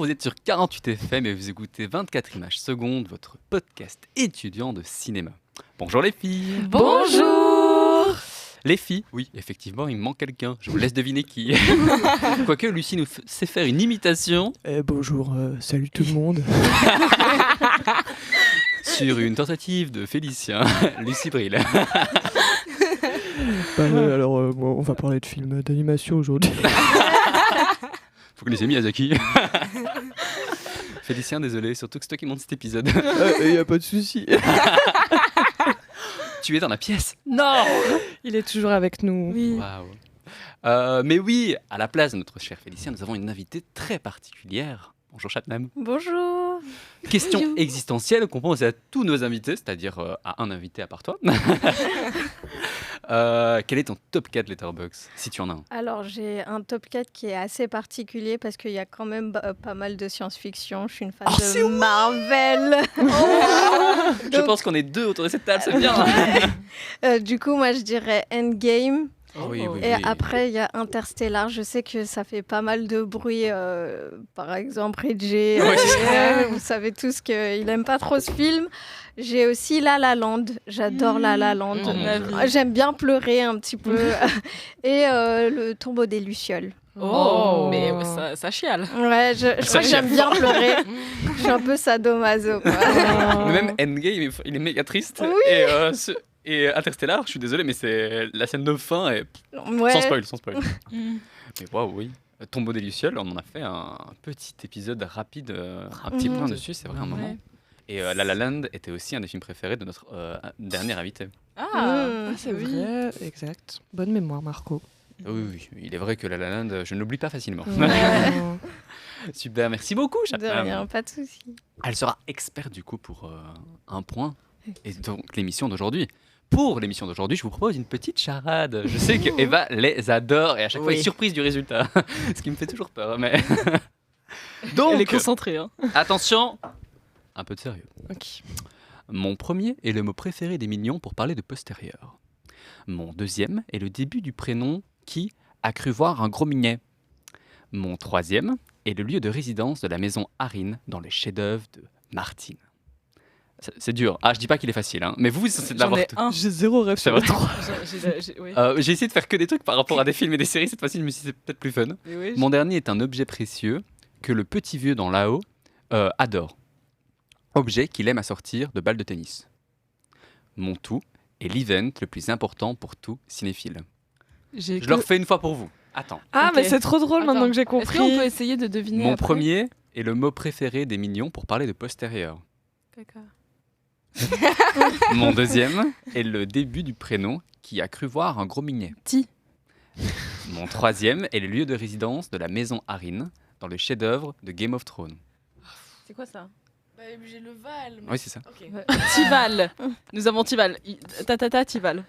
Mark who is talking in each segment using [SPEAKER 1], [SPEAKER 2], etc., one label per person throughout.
[SPEAKER 1] vous êtes sur 48 FM et vous écoutez 24 images secondes, votre podcast étudiant de cinéma. Bonjour les filles.
[SPEAKER 2] Bonjour.
[SPEAKER 1] Les filles, oui, effectivement, il me manque quelqu'un. Je vous laisse deviner qui. Quoique Lucie nous sait faire une imitation.
[SPEAKER 3] Bonjour, salut tout le monde.
[SPEAKER 1] Sur une tentative de Félicien, Lucie Bril.
[SPEAKER 3] Alors, on va parler de films d'animation aujourd'hui.
[SPEAKER 1] Faut que les Miyazaki. Félicien, désolé, surtout que c'est toi qui monte cet épisode.
[SPEAKER 3] Il n'y a pas de souci.
[SPEAKER 1] Tu es dans la pièce. Non.
[SPEAKER 3] Il est toujours avec nous.
[SPEAKER 2] Oui.
[SPEAKER 1] Waouh. Mais oui, à la place de notre cher Félicien, nous avons une invitée très particulière. Bonjour Chatnam.
[SPEAKER 2] Bonjour.
[SPEAKER 1] Question
[SPEAKER 2] Bonjour.
[SPEAKER 1] existentielle qu'on pose à tous nos invités, c'est-à-dire à un invité à part toi. Quel est ton top 4 Letterboxd, si tu en as un?
[SPEAKER 4] Alors, j'ai un top 4 qui est assez particulier parce qu'il y a quand même pas mal de science-fiction. Je suis une fan
[SPEAKER 1] c'est
[SPEAKER 4] de Marvel.
[SPEAKER 1] Je pense qu'on est deux autour de cette table, c'est bien.
[SPEAKER 4] Du coup, moi, je dirais Endgame.
[SPEAKER 1] Oui, oui,
[SPEAKER 4] Et
[SPEAKER 1] oui.
[SPEAKER 4] après, il y a Interstellar. Je sais que ça fait pas mal de bruit. Par exemple, Reggie, vous savez tous qu'il n'aime pas trop ce film. J'ai aussi La La Land. J'adore La La Land.
[SPEAKER 1] Oh, mon Dieu.
[SPEAKER 4] J'aime bien pleurer un petit peu. Et Le Tombeau des Lucioles.
[SPEAKER 2] Mais ça chiale.
[SPEAKER 4] Ouais, je crois que j'aime bien pleurer. Je suis un peu sadomaso, quoi.
[SPEAKER 1] Mais même Endgame, il est méga triste.
[SPEAKER 4] Oui.
[SPEAKER 1] Et Interstellar, je suis désolé, mais c'est la scène de fin est
[SPEAKER 4] Ouais.
[SPEAKER 1] sans spoil. Mais waouh, oui. Tombeau des Lucioles, on en a fait un petit épisode rapide, un petit point dessus, c'est vrai, un moment.
[SPEAKER 2] Ouais.
[SPEAKER 1] Et La La Land était aussi un des films préférés de notre dernier invité.
[SPEAKER 3] C'est vrai, exact. Bonne mémoire, Marco.
[SPEAKER 1] Oui, il est vrai que La La Land, je ne l'oublie pas facilement.
[SPEAKER 4] Ouais.
[SPEAKER 1] Super, merci beaucoup,
[SPEAKER 4] De rien, pas de souci.
[SPEAKER 1] Elle sera experte du coup pour un point. Et donc l'émission d'aujourd'hui. Pour l'émission d'aujourd'hui, je vous propose une petite charade. Je sais que Eva les adore et à chaque fois elle est surprise du résultat. Ce qui me fait toujours peur. Mais... Donc,
[SPEAKER 2] Elle est concentrée. Hein.
[SPEAKER 1] attention, un peu de sérieux.
[SPEAKER 3] Ok.
[SPEAKER 1] Mon premier est le mot préféré des mignons pour parler de postérieur. Mon deuxième est le début du prénom qui a cru voir un gros mignet. Mon troisième est le lieu de résidence de la maison Harine dans le chef-d'œuvre de Martine. C'est dur. Ah, je dis pas qu'il est facile, hein. Mais vous, c'est de
[SPEAKER 2] J'en
[SPEAKER 1] l'avoir
[SPEAKER 2] ai
[SPEAKER 1] tout.
[SPEAKER 2] un.
[SPEAKER 3] J'ai zéro rêve.
[SPEAKER 1] C'est votre trois.
[SPEAKER 2] Oui.
[SPEAKER 1] J'ai essayé de faire que des trucs par rapport à des films et des séries. Cette fois-ci, je me suis dit c'est peut-être plus fun.
[SPEAKER 2] Oui,
[SPEAKER 1] Mon dernier est un objet précieux que le petit vieux dans là-haut adore. Objet qu'il aime à sortir de balles de tennis. Mon tout est l'event le plus important pour tout cinéphile. Je le refais une fois pour vous. Attends.
[SPEAKER 3] Ah,
[SPEAKER 2] Ok.
[SPEAKER 3] mais c'est trop drôle maintenant que j'ai
[SPEAKER 2] Est-ce
[SPEAKER 3] compris.
[SPEAKER 2] qu'on peut essayer de deviner
[SPEAKER 1] Mon
[SPEAKER 2] après
[SPEAKER 1] premier est le mot préféré des mignons pour parler de postérieur.
[SPEAKER 2] D'accord.
[SPEAKER 1] Mon deuxième est le début du prénom qui a cru voir un gros mignet.
[SPEAKER 2] Ti.
[SPEAKER 1] Mon troisième est le lieu de résidence de la maison Harine dans le chef-d'œuvre de Game of Thrones.
[SPEAKER 2] C'est quoi ça?
[SPEAKER 5] J'ai le Val.
[SPEAKER 1] Oui, c'est ça.
[SPEAKER 2] Tival. Nous avons Tival. Tival.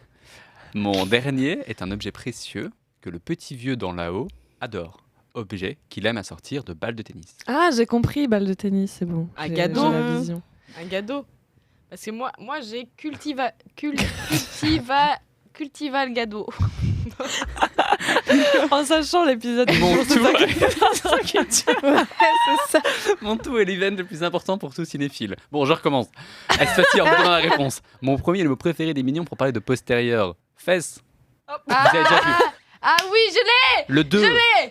[SPEAKER 1] Mon dernier est un objet précieux que le petit vieux dans là-haut adore. Objet qu'il aime à sortir de balles de tennis.
[SPEAKER 3] Ah, j'ai compris, balle de tennis, c'est bon.
[SPEAKER 2] Un
[SPEAKER 3] J'ai-
[SPEAKER 2] cadeau.
[SPEAKER 3] j'ai la vision.
[SPEAKER 5] Un gado. Parce que moi j'ai cultiva le gado.
[SPEAKER 3] En sachant l'épisode
[SPEAKER 1] Mon tout,
[SPEAKER 4] C'est ça.
[SPEAKER 1] mon tout est l'event le plus important pour tout cinéphile. Bon, je recommence. Cette fois-ci, en vous donnant la réponse. Mon premier est le mot préféré des mignons pour parler de postérieur. Fesses. Vous avez déjà vu.
[SPEAKER 5] Ah oui, je l'ai.
[SPEAKER 1] Le 2,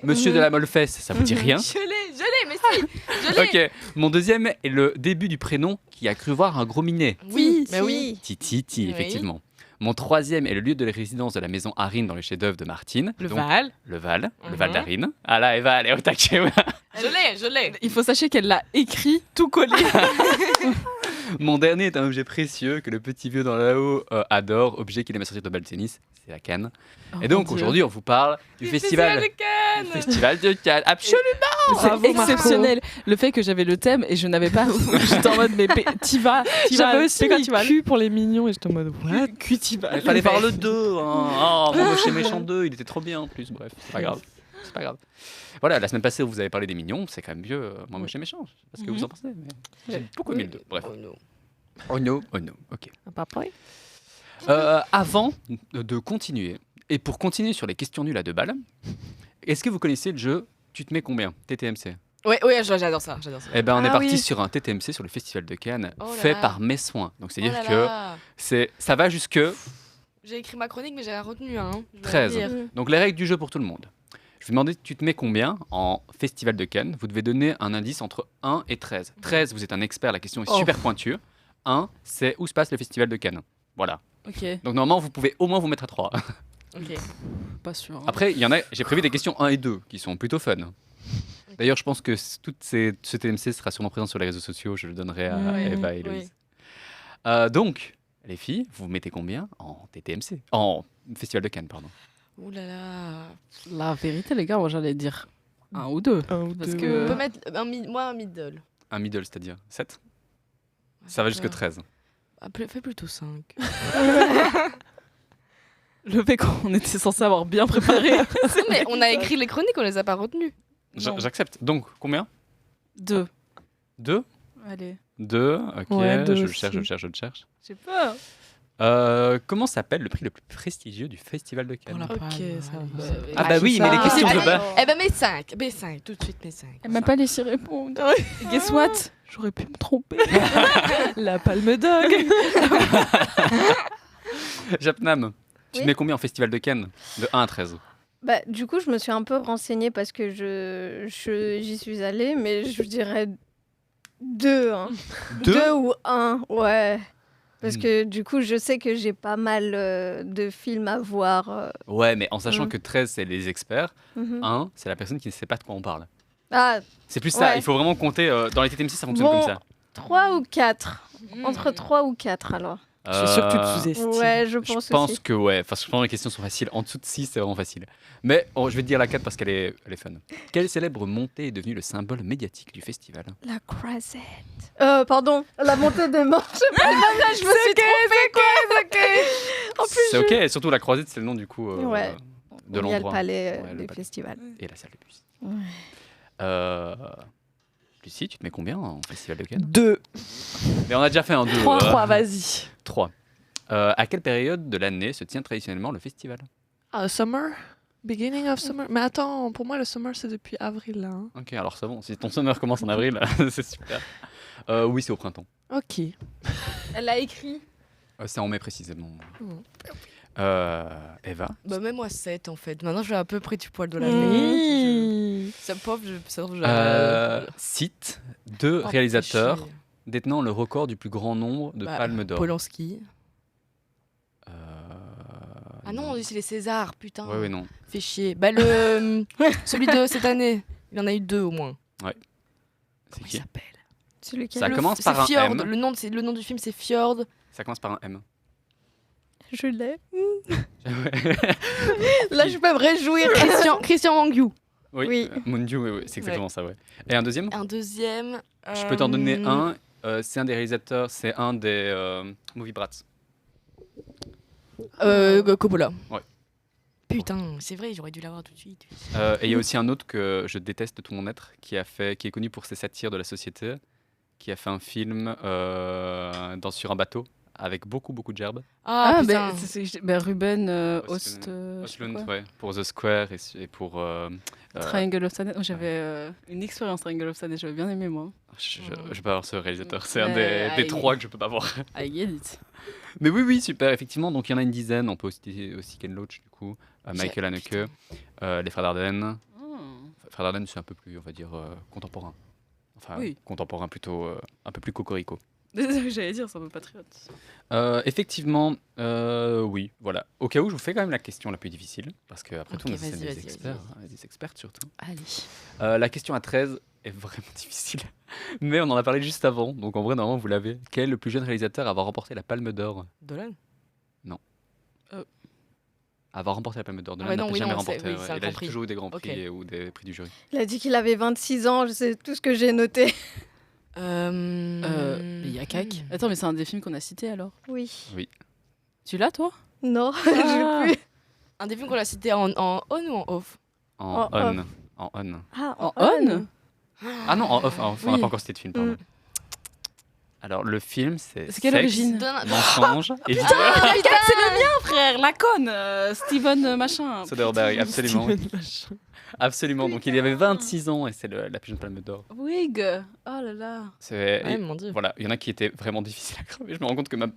[SPEAKER 1] Monsieur de la Molle-Fesse, ça vous dit rien?
[SPEAKER 5] Je l'ai, mais si, je l'ai.
[SPEAKER 1] Ok. Mon deuxième est le début du prénom qui a cru voir un gros minet.
[SPEAKER 5] Oui,
[SPEAKER 4] mais oui.
[SPEAKER 1] Titi,
[SPEAKER 5] Oui.
[SPEAKER 1] effectivement. Mon troisième est le lieu de la résidence de la maison Harine dans les chefs-d'œuvre de Martine.
[SPEAKER 5] Le
[SPEAKER 1] Donc,
[SPEAKER 5] Val.
[SPEAKER 1] Le Val
[SPEAKER 5] Mhm.
[SPEAKER 1] d'Harine. Ah là, Eva, elle est au taquet. ouais.
[SPEAKER 5] Je l'ai.
[SPEAKER 2] Il faut sachez qu'elle l'a écrit tout collé.
[SPEAKER 1] Mon dernier est un objet précieux que le petit vieux dans là-haut adore. Objet qu'il aime à sortir de balle de tennis, c'est la canne. Et donc
[SPEAKER 2] mon Dieu.
[SPEAKER 1] aujourd'hui, on vous parle du festival.
[SPEAKER 5] de Cannes.
[SPEAKER 1] Festival de Cannes. Absolument.
[SPEAKER 3] Bravo,
[SPEAKER 2] C'est
[SPEAKER 3] Marco.
[SPEAKER 2] exceptionnel. Le fait que j'avais le thème et je n'avais pas. J'étais en mode, mais Tiva.
[SPEAKER 3] J'avais aussi
[SPEAKER 2] quoi,
[SPEAKER 3] mis
[SPEAKER 2] Tival
[SPEAKER 3] cul pour les mignons et j'étais en mode what?
[SPEAKER 1] Il fallait voir le 2. Oh, mon moche et méchant 2, il était trop bien en plus. Bref, c'est pas grave. C'est pas grave. Voilà, la semaine passée, vous avez parlé des mignons, c'est quand même mieux. Moi, moche et méchant. Je sais pas ce que vous en pensez. Mais j'ai beaucoup aimé le 2. Bref. Oh no, ok. Avant de continuer, et pour continuer sur les questions nulles à 2 balles, est-ce que vous connaissez le jeu Tu te mets combien TTMC?
[SPEAKER 5] Ouais, j'adore ça.
[SPEAKER 1] Eh ben, on est
[SPEAKER 3] Ah
[SPEAKER 1] parti
[SPEAKER 3] oui.
[SPEAKER 1] sur un TTMC sur le Festival de Cannes,
[SPEAKER 5] Oh là
[SPEAKER 1] fait
[SPEAKER 5] là.
[SPEAKER 1] par Mes Soins. Donc, c'est-à-dire
[SPEAKER 5] Oh là
[SPEAKER 1] que
[SPEAKER 5] là.
[SPEAKER 1] ça va jusque
[SPEAKER 5] J'ai écrit ma chronique, mais j'ai rien retenu. Hein. Je vais
[SPEAKER 1] 13.
[SPEAKER 5] la lire.
[SPEAKER 1] Donc, les règles du jeu pour tout le monde. Je vais demander, tu te mets combien en Festival de Cannes? Vous devez donner un indice entre 1 et 13. 13, vous êtes un expert, la question est super pointue. 1, c'est où se passe le Festival de Cannes. Voilà.
[SPEAKER 2] Ok,
[SPEAKER 1] Donc, normalement, vous pouvez au moins vous mettre à 3.
[SPEAKER 5] Ok.
[SPEAKER 2] pas sûr. hein.
[SPEAKER 1] Après, il y en a, j'ai prévu des questions 1 et 2 qui sont plutôt fun. D'ailleurs, je pense que ce TMC sera sûrement présent sur les réseaux sociaux. Je le donnerai à
[SPEAKER 2] Ouais.
[SPEAKER 1] Eva et Héloïse. Donc, les filles, vous mettez combien en TTMC? En Festival de Cannes, pardon.
[SPEAKER 5] Ouh là là.
[SPEAKER 2] La vérité, les gars, moi j'allais dire 1 ou 2.
[SPEAKER 3] Un ou
[SPEAKER 2] Parce
[SPEAKER 3] deux.
[SPEAKER 2] que-
[SPEAKER 5] On peut mettre moi un middle.
[SPEAKER 1] Un middle, c'est-à-dire 7? Ça va jusque 13.
[SPEAKER 5] Fais plutôt 5.
[SPEAKER 2] Le fait qu'on était censé avoir bien préparé.
[SPEAKER 5] Mais on a écrit les chroniques, on les a pas retenues.
[SPEAKER 2] Non.
[SPEAKER 1] J'accepte. Donc, combien?
[SPEAKER 2] 2.
[SPEAKER 1] 2?
[SPEAKER 2] Allez.
[SPEAKER 1] 2, ok,
[SPEAKER 3] Ouais, deux
[SPEAKER 1] je le
[SPEAKER 3] aussi.
[SPEAKER 1] cherche, je le cherche, je le cherche.
[SPEAKER 2] Je sais pas.
[SPEAKER 1] Comment s'appelle le prix le plus prestigieux du Festival de Cannes?
[SPEAKER 3] Ok, ça va.
[SPEAKER 1] Ah bah oui, mais les
[SPEAKER 5] Ah,
[SPEAKER 1] questions
[SPEAKER 5] allez.
[SPEAKER 1] globales.
[SPEAKER 5] Eh ben mets 5, tout de suite mets 5.
[SPEAKER 2] Elle m'a pas laissé répondre. Guess what? J'aurais pu me tromper.
[SPEAKER 3] La palme dog.
[SPEAKER 1] Japnam, tu
[SPEAKER 4] Oui.
[SPEAKER 1] te mets combien en Festival de Cannes? De 1 à 13.
[SPEAKER 4] Bah, du coup, je me suis un peu renseignée parce que j'y suis allée, mais je dirais 2. Hein.
[SPEAKER 1] 2?
[SPEAKER 4] 2 ou 1, ouais. Parce
[SPEAKER 1] Hmm.
[SPEAKER 4] que du coup, je sais que j'ai pas mal de films à voir.
[SPEAKER 1] Ouais, mais en sachant
[SPEAKER 4] Mm.
[SPEAKER 1] que 13, c'est les experts.
[SPEAKER 4] Mhm.
[SPEAKER 1] 1, c'est la personne qui ne sait pas de quoi on parle.
[SPEAKER 4] Ah,
[SPEAKER 1] C'est plus ça,
[SPEAKER 4] Ouais.
[SPEAKER 1] il faut vraiment compter. Dans les TTMC, ça fonctionne
[SPEAKER 4] Bon.
[SPEAKER 1] comme ça.
[SPEAKER 4] 3 ou 4. Entre 3 ou 4, alors.
[SPEAKER 3] Je suis sûre que tu te
[SPEAKER 1] Euh,
[SPEAKER 3] sous-estimes.
[SPEAKER 4] Ouais, je
[SPEAKER 1] Je
[SPEAKER 4] pense
[SPEAKER 1] pense
[SPEAKER 4] aussi.
[SPEAKER 1] que ouais, parce que je pense que les questions sont faciles. En dessous de 6, c'est vraiment facile. Mais je vais te dire la 4 parce qu'elle est fun. Quelle célèbre montée est devenue le symbole médiatique du festival?
[SPEAKER 4] La croisette. Pardon, la montée des marches. Je me suis trompée. En plus,
[SPEAKER 1] C'est ok, et surtout la croisette, c'est le nom du coup
[SPEAKER 4] Ouais.
[SPEAKER 1] de
[SPEAKER 4] il y a le
[SPEAKER 1] l'endroit.
[SPEAKER 4] palais
[SPEAKER 1] Ouais, le
[SPEAKER 4] des
[SPEAKER 1] palais.
[SPEAKER 4] festivals.
[SPEAKER 1] Et la salle de bus.
[SPEAKER 4] Ouais.
[SPEAKER 1] Lucie, tu te mets combien en festival de Cannes?
[SPEAKER 3] 2.
[SPEAKER 1] Mais on a déjà fait un 2.
[SPEAKER 3] 3, vas-y.
[SPEAKER 1] 3. À quelle période de l'année se tient traditionnellement le festival?
[SPEAKER 3] Summer? Beginning of summer? Mais attends, pour moi, le summer, c'est depuis avril, là. hein.
[SPEAKER 1] Ok, alors c'est bon. Si ton summer commence en avril, c'est super. Oui, c'est au printemps.
[SPEAKER 3] Ok.
[SPEAKER 5] Elle a écrit.
[SPEAKER 1] C'est en mai précisément.
[SPEAKER 3] Mm.
[SPEAKER 1] Eva?
[SPEAKER 5] Bah mets-moi 7 en fait. Maintenant je vais à peu près du poil de
[SPEAKER 3] Mmh.
[SPEAKER 5] l'année. Ça pauvre,
[SPEAKER 1] Cite deux réalisateurs détenant le record du plus grand nombre de palmes d'or.
[SPEAKER 5] Polanski.
[SPEAKER 1] Euh,
[SPEAKER 5] Ah non, c'est les Césars, putain.
[SPEAKER 1] Ouais, non.
[SPEAKER 5] Fais chier. Bah celui de cette année. Il y en a eu 2 au moins.
[SPEAKER 1] C'est
[SPEAKER 5] Comment il
[SPEAKER 1] qui?
[SPEAKER 5] s'appelle?
[SPEAKER 4] Celui qui
[SPEAKER 1] Ça
[SPEAKER 4] a...
[SPEAKER 1] commence par
[SPEAKER 5] C'est
[SPEAKER 1] un
[SPEAKER 5] Fjord.
[SPEAKER 1] M.
[SPEAKER 5] Le nom du film c'est Fjord.
[SPEAKER 1] Ça commence par un M.
[SPEAKER 4] Je l'ai. Là, je peux me réjouir.
[SPEAKER 5] Christian Mangiu.
[SPEAKER 4] Oui.
[SPEAKER 1] Mundiu, oui, c'est exactement ça, ouais. Et un deuxième?
[SPEAKER 5] Un deuxième.
[SPEAKER 1] Je peux t'en donner un. C'est un des réalisateurs, c'est un des Movie Brats.
[SPEAKER 5] Coppola.
[SPEAKER 1] Ouais.
[SPEAKER 5] Putain, c'est vrai, j'aurais dû l'avoir tout de suite.
[SPEAKER 1] Et il y a aussi un autre que je déteste de tout mon être, qui est connu pour ses satires de la société, qui a fait un film sur un bateau avec beaucoup de gerbes.
[SPEAKER 5] Ah,
[SPEAKER 2] ben,
[SPEAKER 5] putain.
[SPEAKER 2] Ruben
[SPEAKER 1] Ostlund.
[SPEAKER 2] Ost. je sais
[SPEAKER 1] Ostlund,
[SPEAKER 2] quoi.
[SPEAKER 1] ouais, pour The Square et pour.
[SPEAKER 2] Triangle of Sadness. J'avais une expérience Triangle of Sadness, j'avais bien aimé moi.
[SPEAKER 1] Je peux pas avoir ce réalisateur, c'est un
[SPEAKER 2] Mais,
[SPEAKER 1] des
[SPEAKER 2] aïe.
[SPEAKER 1] 3 que je peux pas voir.
[SPEAKER 2] I get it.
[SPEAKER 1] Mais oui, super, effectivement. Donc il y en a une dizaine. On peut aussi Ken Loach, du coup, Michael Haneke, les frères Dardenne. Frères Dardenne, c'est un peu plus, on va dire, contemporain. Enfin,
[SPEAKER 2] Oui.
[SPEAKER 1] contemporain plutôt un peu plus cocorico.
[SPEAKER 2] J'allais dire, c'est un peu patriote.
[SPEAKER 1] Effectivement, oui, voilà. Au cas où, je vous fais quand même la question la plus difficile, parce qu'après tout, on est
[SPEAKER 5] vas-y,
[SPEAKER 1] des
[SPEAKER 5] vas-y,
[SPEAKER 1] experts,
[SPEAKER 5] vas-y.
[SPEAKER 1] des expertes surtout.
[SPEAKER 2] Allez.
[SPEAKER 1] La question à 13 est vraiment difficile, mais on en a parlé juste avant, donc en vrai, normalement, vous l'avez. Quel est le plus jeune réalisateur à avoir remporté la Palme d'Or?
[SPEAKER 5] Dolan.
[SPEAKER 1] À avoir remporté la Palme d'Or. Dolan
[SPEAKER 5] ouais,
[SPEAKER 1] n'a
[SPEAKER 5] non, oui,
[SPEAKER 1] jamais
[SPEAKER 5] non, c'est-
[SPEAKER 1] remporté.
[SPEAKER 5] oui, c'est un
[SPEAKER 1] Il a
[SPEAKER 5] grand prix.
[SPEAKER 1] toujours eu des grands prix
[SPEAKER 5] Ok.
[SPEAKER 1] ou des prix du jury.
[SPEAKER 4] Il a dit qu'il avait 26 ans, je sais tout ce que j'ai noté.
[SPEAKER 2] Il y a CAC. Attends, mais c'est un des films qu'on a cité alors.
[SPEAKER 4] Oui.
[SPEAKER 2] Tu l'as toi?
[SPEAKER 4] Non,
[SPEAKER 2] Ah.
[SPEAKER 4] j'ai plus.
[SPEAKER 5] Un des films qu'on a cité en on ou en off?
[SPEAKER 1] En
[SPEAKER 4] En
[SPEAKER 1] on. En on.
[SPEAKER 4] Ah,
[SPEAKER 2] En on?
[SPEAKER 1] Ah non, en off. On n'a
[SPEAKER 2] Oui.
[SPEAKER 1] pas encore cité de film, pardon. Alors, le film, c'est
[SPEAKER 2] C'est quelle
[SPEAKER 1] sexe,
[SPEAKER 2] origine
[SPEAKER 1] mensonge et vidéo.
[SPEAKER 2] Ah, putain, c'est le mien, frère, la conne, Steven machin.
[SPEAKER 1] Soderbergh, absolument.
[SPEAKER 3] Steven Machin.
[SPEAKER 1] Absolument. Donc, il y avait 26 ans et c'est la plus jeune palme d'or.
[SPEAKER 2] Wig, oh là là.
[SPEAKER 1] C'est-
[SPEAKER 5] Ouais,
[SPEAKER 1] et
[SPEAKER 5] mon Dieu.
[SPEAKER 1] voilà, il y en a qui étaient vraiment difficiles à crever. Je me rends compte que ma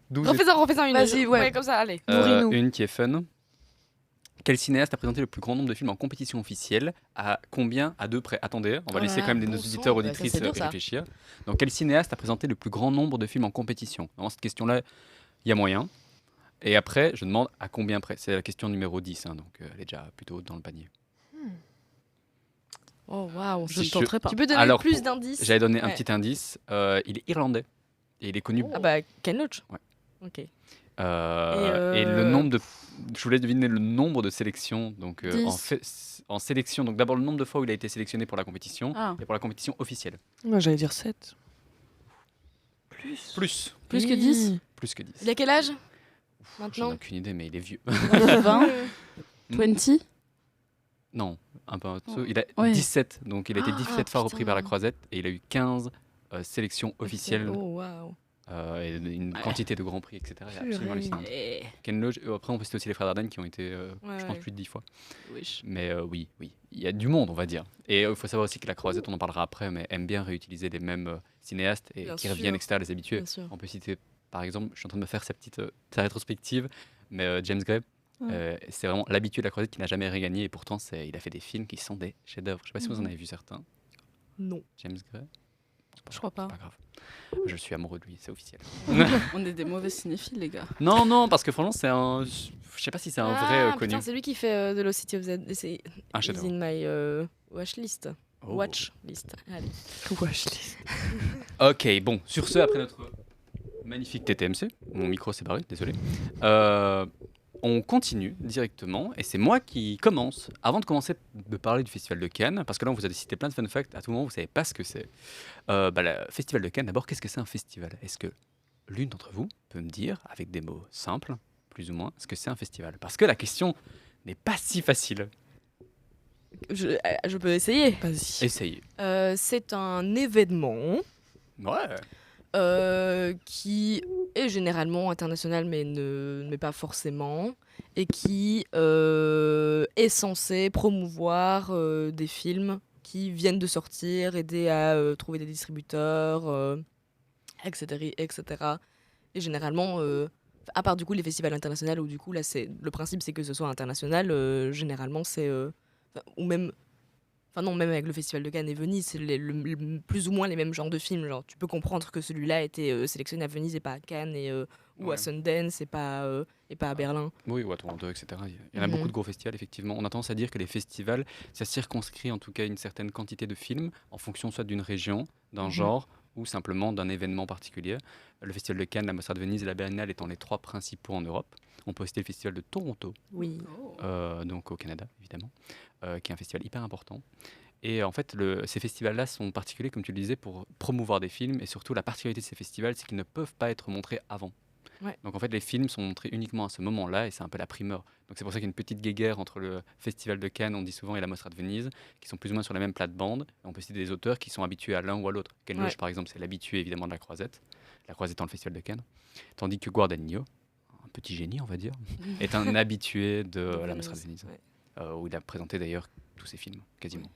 [SPEAKER 1] 12
[SPEAKER 5] Refais-en une.
[SPEAKER 3] Vas-y, ouais.
[SPEAKER 5] Comme ça, allez.
[SPEAKER 3] Nourris-nous.
[SPEAKER 1] une qui est fun. Quel cinéaste a présenté le plus grand nombre de films en compétition officielle? À combien? À deux près. Attendez, on va
[SPEAKER 5] Oh
[SPEAKER 1] laisser
[SPEAKER 5] là
[SPEAKER 1] quand même
[SPEAKER 5] là,
[SPEAKER 1] nos
[SPEAKER 5] bon
[SPEAKER 1] auditeurs,
[SPEAKER 5] sang,
[SPEAKER 1] auditrices
[SPEAKER 5] ça, c'est dur, ça.
[SPEAKER 1] réfléchir. Donc, quel cinéaste a présenté le plus grand nombre de films en compétition? Dans cette question-là, il y a moyen. Et après, je demande à combien près. C'est la question numéro 10, hein, donc elle est déjà plutôt haute dans le panier.
[SPEAKER 5] Oh waouh.
[SPEAKER 2] Je
[SPEAKER 1] Si
[SPEAKER 2] ne tenterai pas.
[SPEAKER 5] Tu peux donner
[SPEAKER 1] Alors,
[SPEAKER 5] plus
[SPEAKER 1] pour-
[SPEAKER 5] d'indices?
[SPEAKER 1] J'avais donné un
[SPEAKER 5] Ouais.
[SPEAKER 1] petit indice. Il est irlandais. Et il est connu.
[SPEAKER 5] Ah bah, Ken Loach.
[SPEAKER 1] Ouais.
[SPEAKER 5] Ok.
[SPEAKER 1] Et le nombre de. Je voulais deviner le nombre de sélections. Donc, en sélection, donc d'abord le nombre de fois où il a été sélectionné pour la compétition
[SPEAKER 2] Ah,
[SPEAKER 1] et pour la compétition officielle.
[SPEAKER 3] Moi, j'allais dire 7.
[SPEAKER 1] Plus.
[SPEAKER 2] plus que 10
[SPEAKER 1] Plus que 10.
[SPEAKER 5] Il a quel âge?
[SPEAKER 1] J'en ai
[SPEAKER 5] Maintenant
[SPEAKER 1] aucune idée, mais il est vieux.
[SPEAKER 2] 20 20
[SPEAKER 1] Non, un peu en dessous. Il a
[SPEAKER 2] Ouais.
[SPEAKER 1] 17, donc il a été 17 fois repris par la
[SPEAKER 5] putain.
[SPEAKER 1] Croisette et il a eu 15 sélections officielles
[SPEAKER 5] Oh waouh.
[SPEAKER 1] et une quantité de grands prix, etc. Il est absolument
[SPEAKER 3] Purée.
[SPEAKER 1] hallucinant.
[SPEAKER 2] Eh,
[SPEAKER 1] Ken Loach, après on peut citer aussi les frères Dardenne qui ont été, je pense,
[SPEAKER 5] ouais.
[SPEAKER 1] plus de 10 fois.
[SPEAKER 2] wesh.
[SPEAKER 1] Mais oui, il y a du monde, on va dire. Et il faut savoir aussi que la Croisette, on en parlera après, mais aime bien réutiliser les mêmes cinéastes et
[SPEAKER 5] Bien
[SPEAKER 1] qui
[SPEAKER 5] sûr.
[SPEAKER 1] reviennent, etc., les habitués.
[SPEAKER 5] Bien sûr.
[SPEAKER 1] On peut citer, par exemple, je suis en train de me faire sa rétrospective, mais James Gray, c'est vraiment l'habitué de la Croisette qui n'a jamais rien gagné et pourtant il a fait des films qui sont des chefs-d'œuvre. Je ne sais pas si vous en avez vu certains.
[SPEAKER 5] Non.
[SPEAKER 1] James Gray.
[SPEAKER 2] Je crois pas.
[SPEAKER 1] C'est pas grave. Je suis amoureux de lui, c'est officiel.
[SPEAKER 2] On est des mauvais cinéphiles, les gars.
[SPEAKER 1] Non, parce que franchement, c'est un. Je sais pas si c'est un vrai connu.
[SPEAKER 5] Putain, c'est lui qui fait The Lost City of Z. C'est
[SPEAKER 1] Un
[SPEAKER 5] is
[SPEAKER 1] chef-d'œuvre.
[SPEAKER 5] in my watchlist.
[SPEAKER 1] Oh.
[SPEAKER 5] Watchlist. Allez.
[SPEAKER 3] Wesh.
[SPEAKER 1] Ok, bon, sur ce, après notre magnifique TTMC, mon micro s'est barré, désolé. On continue directement et c'est moi qui commence. Avant de commencer de parler du Festival de Cannes, parce que là on vous a cité plein de fun facts, à tout moment vous savez pas ce que c'est. Le Festival de Cannes, d'abord, qu'est-ce que c'est un festival? Est-ce que l'une d'entre vous peut me dire, avec des mots simples, plus ou moins, ce que c'est un festival? Parce que la question n'est pas si facile.
[SPEAKER 5] Je peux essayer.
[SPEAKER 3] Vas-y.
[SPEAKER 1] Essayez.
[SPEAKER 5] C'est un événement
[SPEAKER 1] Ouais.
[SPEAKER 5] qui est généralement international, mais pas forcément, et qui est censé promouvoir des films qui viennent de sortir, aider à trouver des distributeurs, etc., etc. Et généralement, à part du coup les festivals internationaux, où du coup là, le principe c'est que ce soit international, généralement c'est... ou même... Enfin non, même avec le Festival de Cannes et Venise, c'est plus ou moins les mêmes genres de films. Genre, tu peux comprendre que celui-là a été sélectionné à Venise et pas à Cannes, ou
[SPEAKER 1] Ouais.
[SPEAKER 5] à Sundance et pas à Berlin.
[SPEAKER 1] Oui, ou à Toronto, etc. Il y en a
[SPEAKER 5] Mhm.
[SPEAKER 1] beaucoup de gros festivals, effectivement. On a tendance à dire que les festivals, ça circonscrit en tout cas une certaine quantité de films en fonction soit d'une région, d'un
[SPEAKER 5] Mhm.
[SPEAKER 1] genre ou simplement d'un événement particulier. Le Festival de Cannes, la Mostra de Venise et la Berlinale étant les trois principaux en Europe. On peut citer le Festival de Toronto,
[SPEAKER 5] Oui.
[SPEAKER 1] donc au Canada, évidemment, qui est un festival hyper important. Et en fait, ces festivals-là sont particuliers, comme tu le disais, pour promouvoir des films. Et surtout, la particularité de ces festivals, c'est qu'ils ne peuvent pas être montrés avant.
[SPEAKER 5] Ouais.
[SPEAKER 1] Donc en fait, les films sont montrés uniquement à ce moment-là, et c'est un peu la primeur. Donc c'est pour ça qu'il y a une petite guéguerre entre le Festival de Cannes, on dit souvent, et la Mostra de Venise, qui sont plus ou moins sur la même plate-bande. Et on peut citer des auteurs qui sont habitués à l'un ou à l'autre. Ken Loach,
[SPEAKER 5] Ouais.
[SPEAKER 1] par exemple, c'est l'habitué évidemment de la Croisette étant le Festival de Cannes. Tandis que Guadagnino, un petit génie, on va dire, est un habitué de la Mostra de Venise,
[SPEAKER 5] Ouais.
[SPEAKER 1] où il a présenté d'ailleurs tous ses films, quasiment.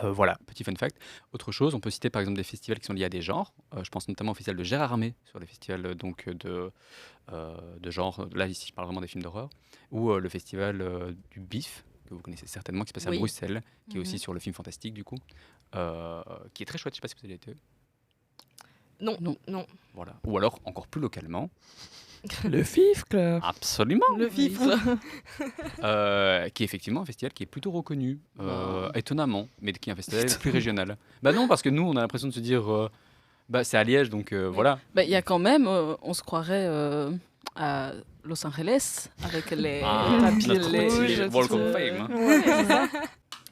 [SPEAKER 1] Voilà, petit fun fact. Autre chose, on peut citer par exemple des festivals qui sont liés à des genres. Je pense notamment au festival de Gérard Armé sur les festivals de genre. Là, ici, je parle vraiment des films d'horreur. Ou le festival du BIF, que vous connaissez certainement, qui se passe à
[SPEAKER 5] Oui.
[SPEAKER 1] Bruxelles, qui est
[SPEAKER 5] Mhm.
[SPEAKER 1] aussi sur le film fantastique, du coup, qui est très chouette. Je ne sais pas si vous avez été.
[SPEAKER 5] Non,
[SPEAKER 2] Non.
[SPEAKER 5] non.
[SPEAKER 1] Voilà. Ou alors, encore plus localement.
[SPEAKER 3] Le FIF Club.
[SPEAKER 1] Absolument.
[SPEAKER 5] Le FIFRE.
[SPEAKER 1] Qui est effectivement un festival qui est plutôt reconnu, étonnamment, mais qui est un festival plus régional. Bah non, parce que nous, on a l'impression de se dire, c'est à Liège, donc voilà.
[SPEAKER 2] Bah, il y a quand même, on se croirait à Los Angeles avec les tapis
[SPEAKER 1] notre
[SPEAKER 2] les
[SPEAKER 1] petit
[SPEAKER 2] rouges,
[SPEAKER 1] Walk
[SPEAKER 2] tout,
[SPEAKER 1] of Fame. Hein.
[SPEAKER 2] ouais, c'est ça.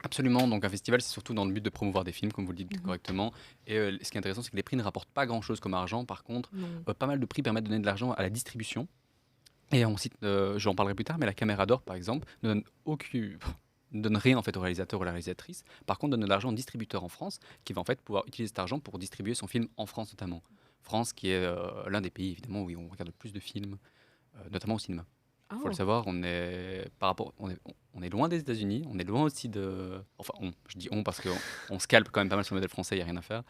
[SPEAKER 1] Absolument, donc un festival, c'est surtout dans le but de promouvoir des films, comme vous le dites correctement. Et ce qui est intéressant, c'est que les prix ne rapportent pas grand-chose comme argent. Par contre,
[SPEAKER 5] Non.
[SPEAKER 1] pas mal de prix permettent de donner de l'argent à la distribution. Et on cite, j'en parlerai plus tard, mais la Caméra d'Or, par exemple, ne donne ne donne rien en fait au réalisateur ou à la réalisatrice. Par contre, donne de l'argent au distributeur en France qui va en fait pouvoir utiliser cet argent pour distribuer son film en France notamment. France qui est l'un des pays évidemment où on regarde le plus de films, notamment au cinéma. Il faut le savoir, on est loin des États-Unis, on est loin aussi de. Enfin, je dis on parce qu'on scalpe quand même pas mal sur le modèle français, il n'y a rien à faire.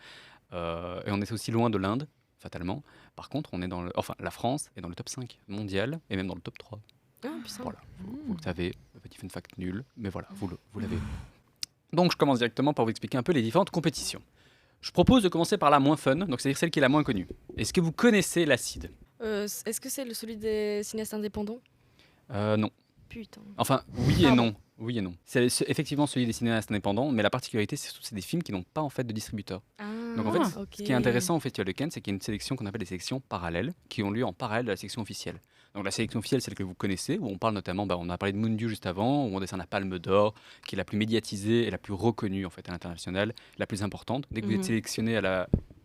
[SPEAKER 1] Et on est aussi loin de l'Inde, fatalement. Par contre, la France est dans le top 5 mondial et même dans le top 3.
[SPEAKER 5] Ah, putain.
[SPEAKER 1] Voilà, vous le savez, le petit fun fact nul, mais voilà, vous l'avez. Donc, je commence directement par vous expliquer un peu les différentes compétitions. Je propose de commencer par la moins fun, donc c'est-à-dire celle qui est la moins connue. Est-ce que vous connaissez l'Acide ?
[SPEAKER 5] Est-ce que c'est celui des cinéastes indépendants?
[SPEAKER 1] Non.
[SPEAKER 5] Putain.
[SPEAKER 1] Enfin, oui et non. Oui et non. C'est effectivement celui des cinéastes indépendants, mais la particularité, c'est surtout c'est des films qui n'ont pas en fait de distributeur. Donc en fait, ce qui est intéressant au Festival de Cannes, c'est qu'il y a une sélection qu'on appelle des sélections parallèles, qui ont lieu en parallèle de la sélection officielle. Donc la sélection officielle, celle que vous connaissez, où on parle notamment, on a parlé de Moon Dew juste avant, où on décerne la Palme d'Or, qui est la plus médiatisée et la plus reconnue en fait à l'international, la plus importante. Dès que vous êtes sélectionné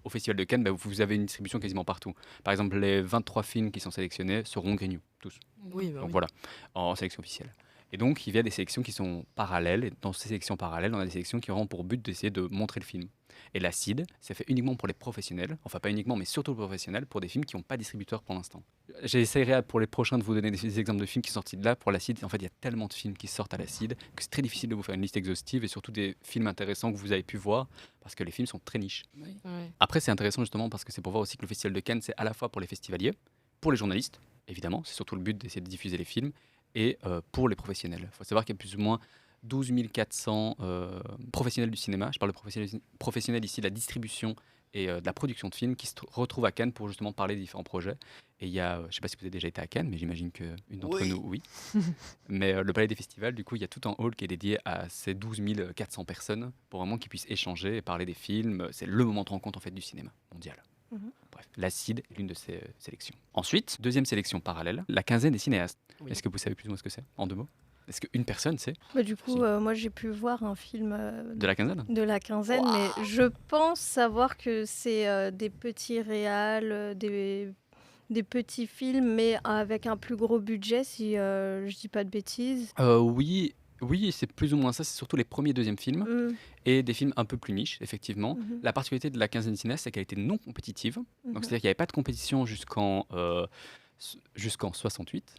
[SPEAKER 1] au Festival de Cannes, vous avez une distribution quasiment partout. Par exemple, les 23 films qui sont sélectionnés seront Green New, tous.
[SPEAKER 5] Oui,
[SPEAKER 1] Donc voilà, en sélection officielle. Et donc, il y a des sélections qui sont parallèles. Et dans ces sélections parallèles, on a des sélections qui auront pour but d'essayer de montrer le film. Et l'Acide, c'est fait uniquement pour les professionnels. Enfin, pas uniquement, mais surtout les professionnels, pour des films qui n'ont pas de distributeur pour l'instant. J'essaierai pour les prochains de vous donner des exemples de films qui sont sortis de là. Pour l'Acide, en fait, il y a tellement de films qui sortent à l'Acide que c'est très difficile de vous faire une liste exhaustive et surtout des films intéressants que vous avez pu voir parce que les films sont très niches.
[SPEAKER 2] Oui.
[SPEAKER 5] Ouais.
[SPEAKER 1] Après, c'est intéressant justement parce que c'est pour voir aussi que le Festival de Cannes, c'est à la fois pour les festivaliers, pour les journalistes, évidemment, c'est surtout le but d'essayer de diffuser les films, et pour les professionnels. Il faut savoir qu'il y a plus ou moins 12 400 professionnels du cinéma. Je parle de professionnels ici de la distribution et de la production de films qui se retrouvent à Cannes pour justement parler des différents projets. Et il y a, je ne sais pas si vous avez déjà été à Cannes, mais j'imagine qu'une d'entre nous, oui. Mais le Palais des Festivals, du coup, il y a tout un hall qui est dédié à ces 12 400 personnes pour vraiment qu'ils puissent échanger et parler des films. C'est le moment de rencontre en fait, du cinéma mondial. Bref, l'Acide est l'une de ces sélections. Ensuite, deuxième sélection parallèle, la quinzaine des cinéastes.
[SPEAKER 5] Oui.
[SPEAKER 1] Est-ce que vous savez plus ou moins ce que c'est, en 2 mots? Est-ce qu'une personne sait
[SPEAKER 4] Du coup,
[SPEAKER 1] Si.
[SPEAKER 4] moi j'ai pu voir un film
[SPEAKER 1] de la quinzaine?
[SPEAKER 4] de la quinzaine, mais je pense savoir que c'est des petits réals, des petits films, mais avec un plus gros budget, si je dis pas de bêtises.
[SPEAKER 1] Oui, c'est plus ou moins ça. C'est surtout les premiers et deuxièmes films et des films un peu plus niches, effectivement. La particularité de la quinzaine des cinéastes, c'est qu'elle était non compétitive. Donc, c'est-à-dire qu'il n'y avait pas de compétition jusqu'en 68.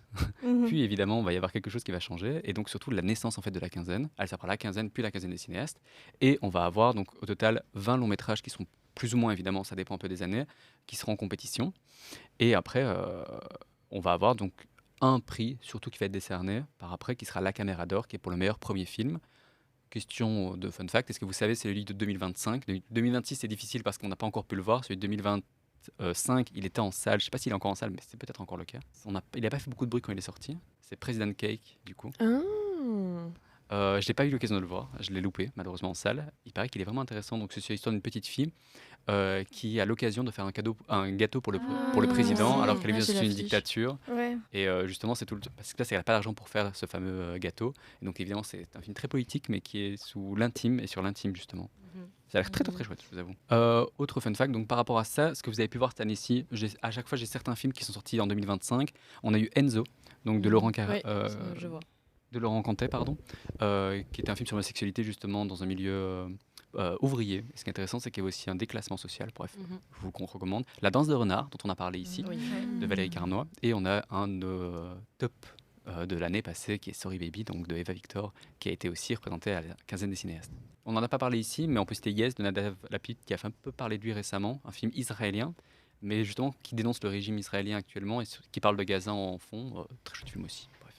[SPEAKER 1] Puis, évidemment, il va y avoir quelque chose qui va changer. Et donc, surtout, la naissance en fait, de la quinzaine. Elle s'appelle la quinzaine, puis la quinzaine des cinéastes. Et on va avoir donc, au total 20 longs métrages qui sont plus ou moins, évidemment, ça dépend un peu des années, qui seront en compétition. Et après, on va avoir donc un prix, surtout qui va être décerné par après, qui sera la Caméra d'Or, qui est pour le meilleur premier film. Question de fun fact, est-ce que vous savez, c'est celui de 2025. 2026, c'est difficile parce qu'on n'a pas encore pu le voir. Celui de 2025, il était en salle. Je ne sais pas s'il est encore en salle, mais c'est peut-être encore le cas. Il n'a pas fait beaucoup de bruit quand il est sorti. C'est President Cake, du coup. Je n'ai pas eu l'occasion de le voir, je l'ai loupé malheureusement en salle. Il paraît qu'il est vraiment intéressant. Donc c'est l'histoire d'une petite fille qui a l'occasion de faire un gâteau pour le président alors qu'elle vit dans une dictature.
[SPEAKER 4] Ouais.
[SPEAKER 1] Et justement, c'est parce que là, elle n'a pas d'argent pour faire ce fameux gâteau. Et donc évidemment, c'est un film très politique, mais qui est sous l'intime et sur l'intime justement. Ça a l'air très, très très chouette, je vous avoue. Autre fun fact, donc par rapport à ça, ce que vous avez pu voir cette année-ci, à chaque fois j'ai certains films qui sont sortis en 2025. On a eu Enzo, donc de Laurent
[SPEAKER 5] je vois.
[SPEAKER 1] de Laurent Cantet, qui était un film sur la sexualité justement dans un milieu ouvrier. Et ce qui est intéressant, c'est qu'il y a aussi un déclassement social. Bref, je vous le recommande. La danse de renard, dont on a parlé ici, de Valérie Carnoy. Et on a un top de l'année passée, qui est Sorry Baby, donc de Eva Victor, qui a été aussi représenté à la quinzaine des cinéastes. On n'en a pas parlé ici, mais on peut citer Yes de Nadav Lapid, qui a fait un peu parler de lui récemment, un film israélien, mais justement qui dénonce le régime israélien actuellement et qui parle de Gaza en fond. Très chouette film aussi. Bref.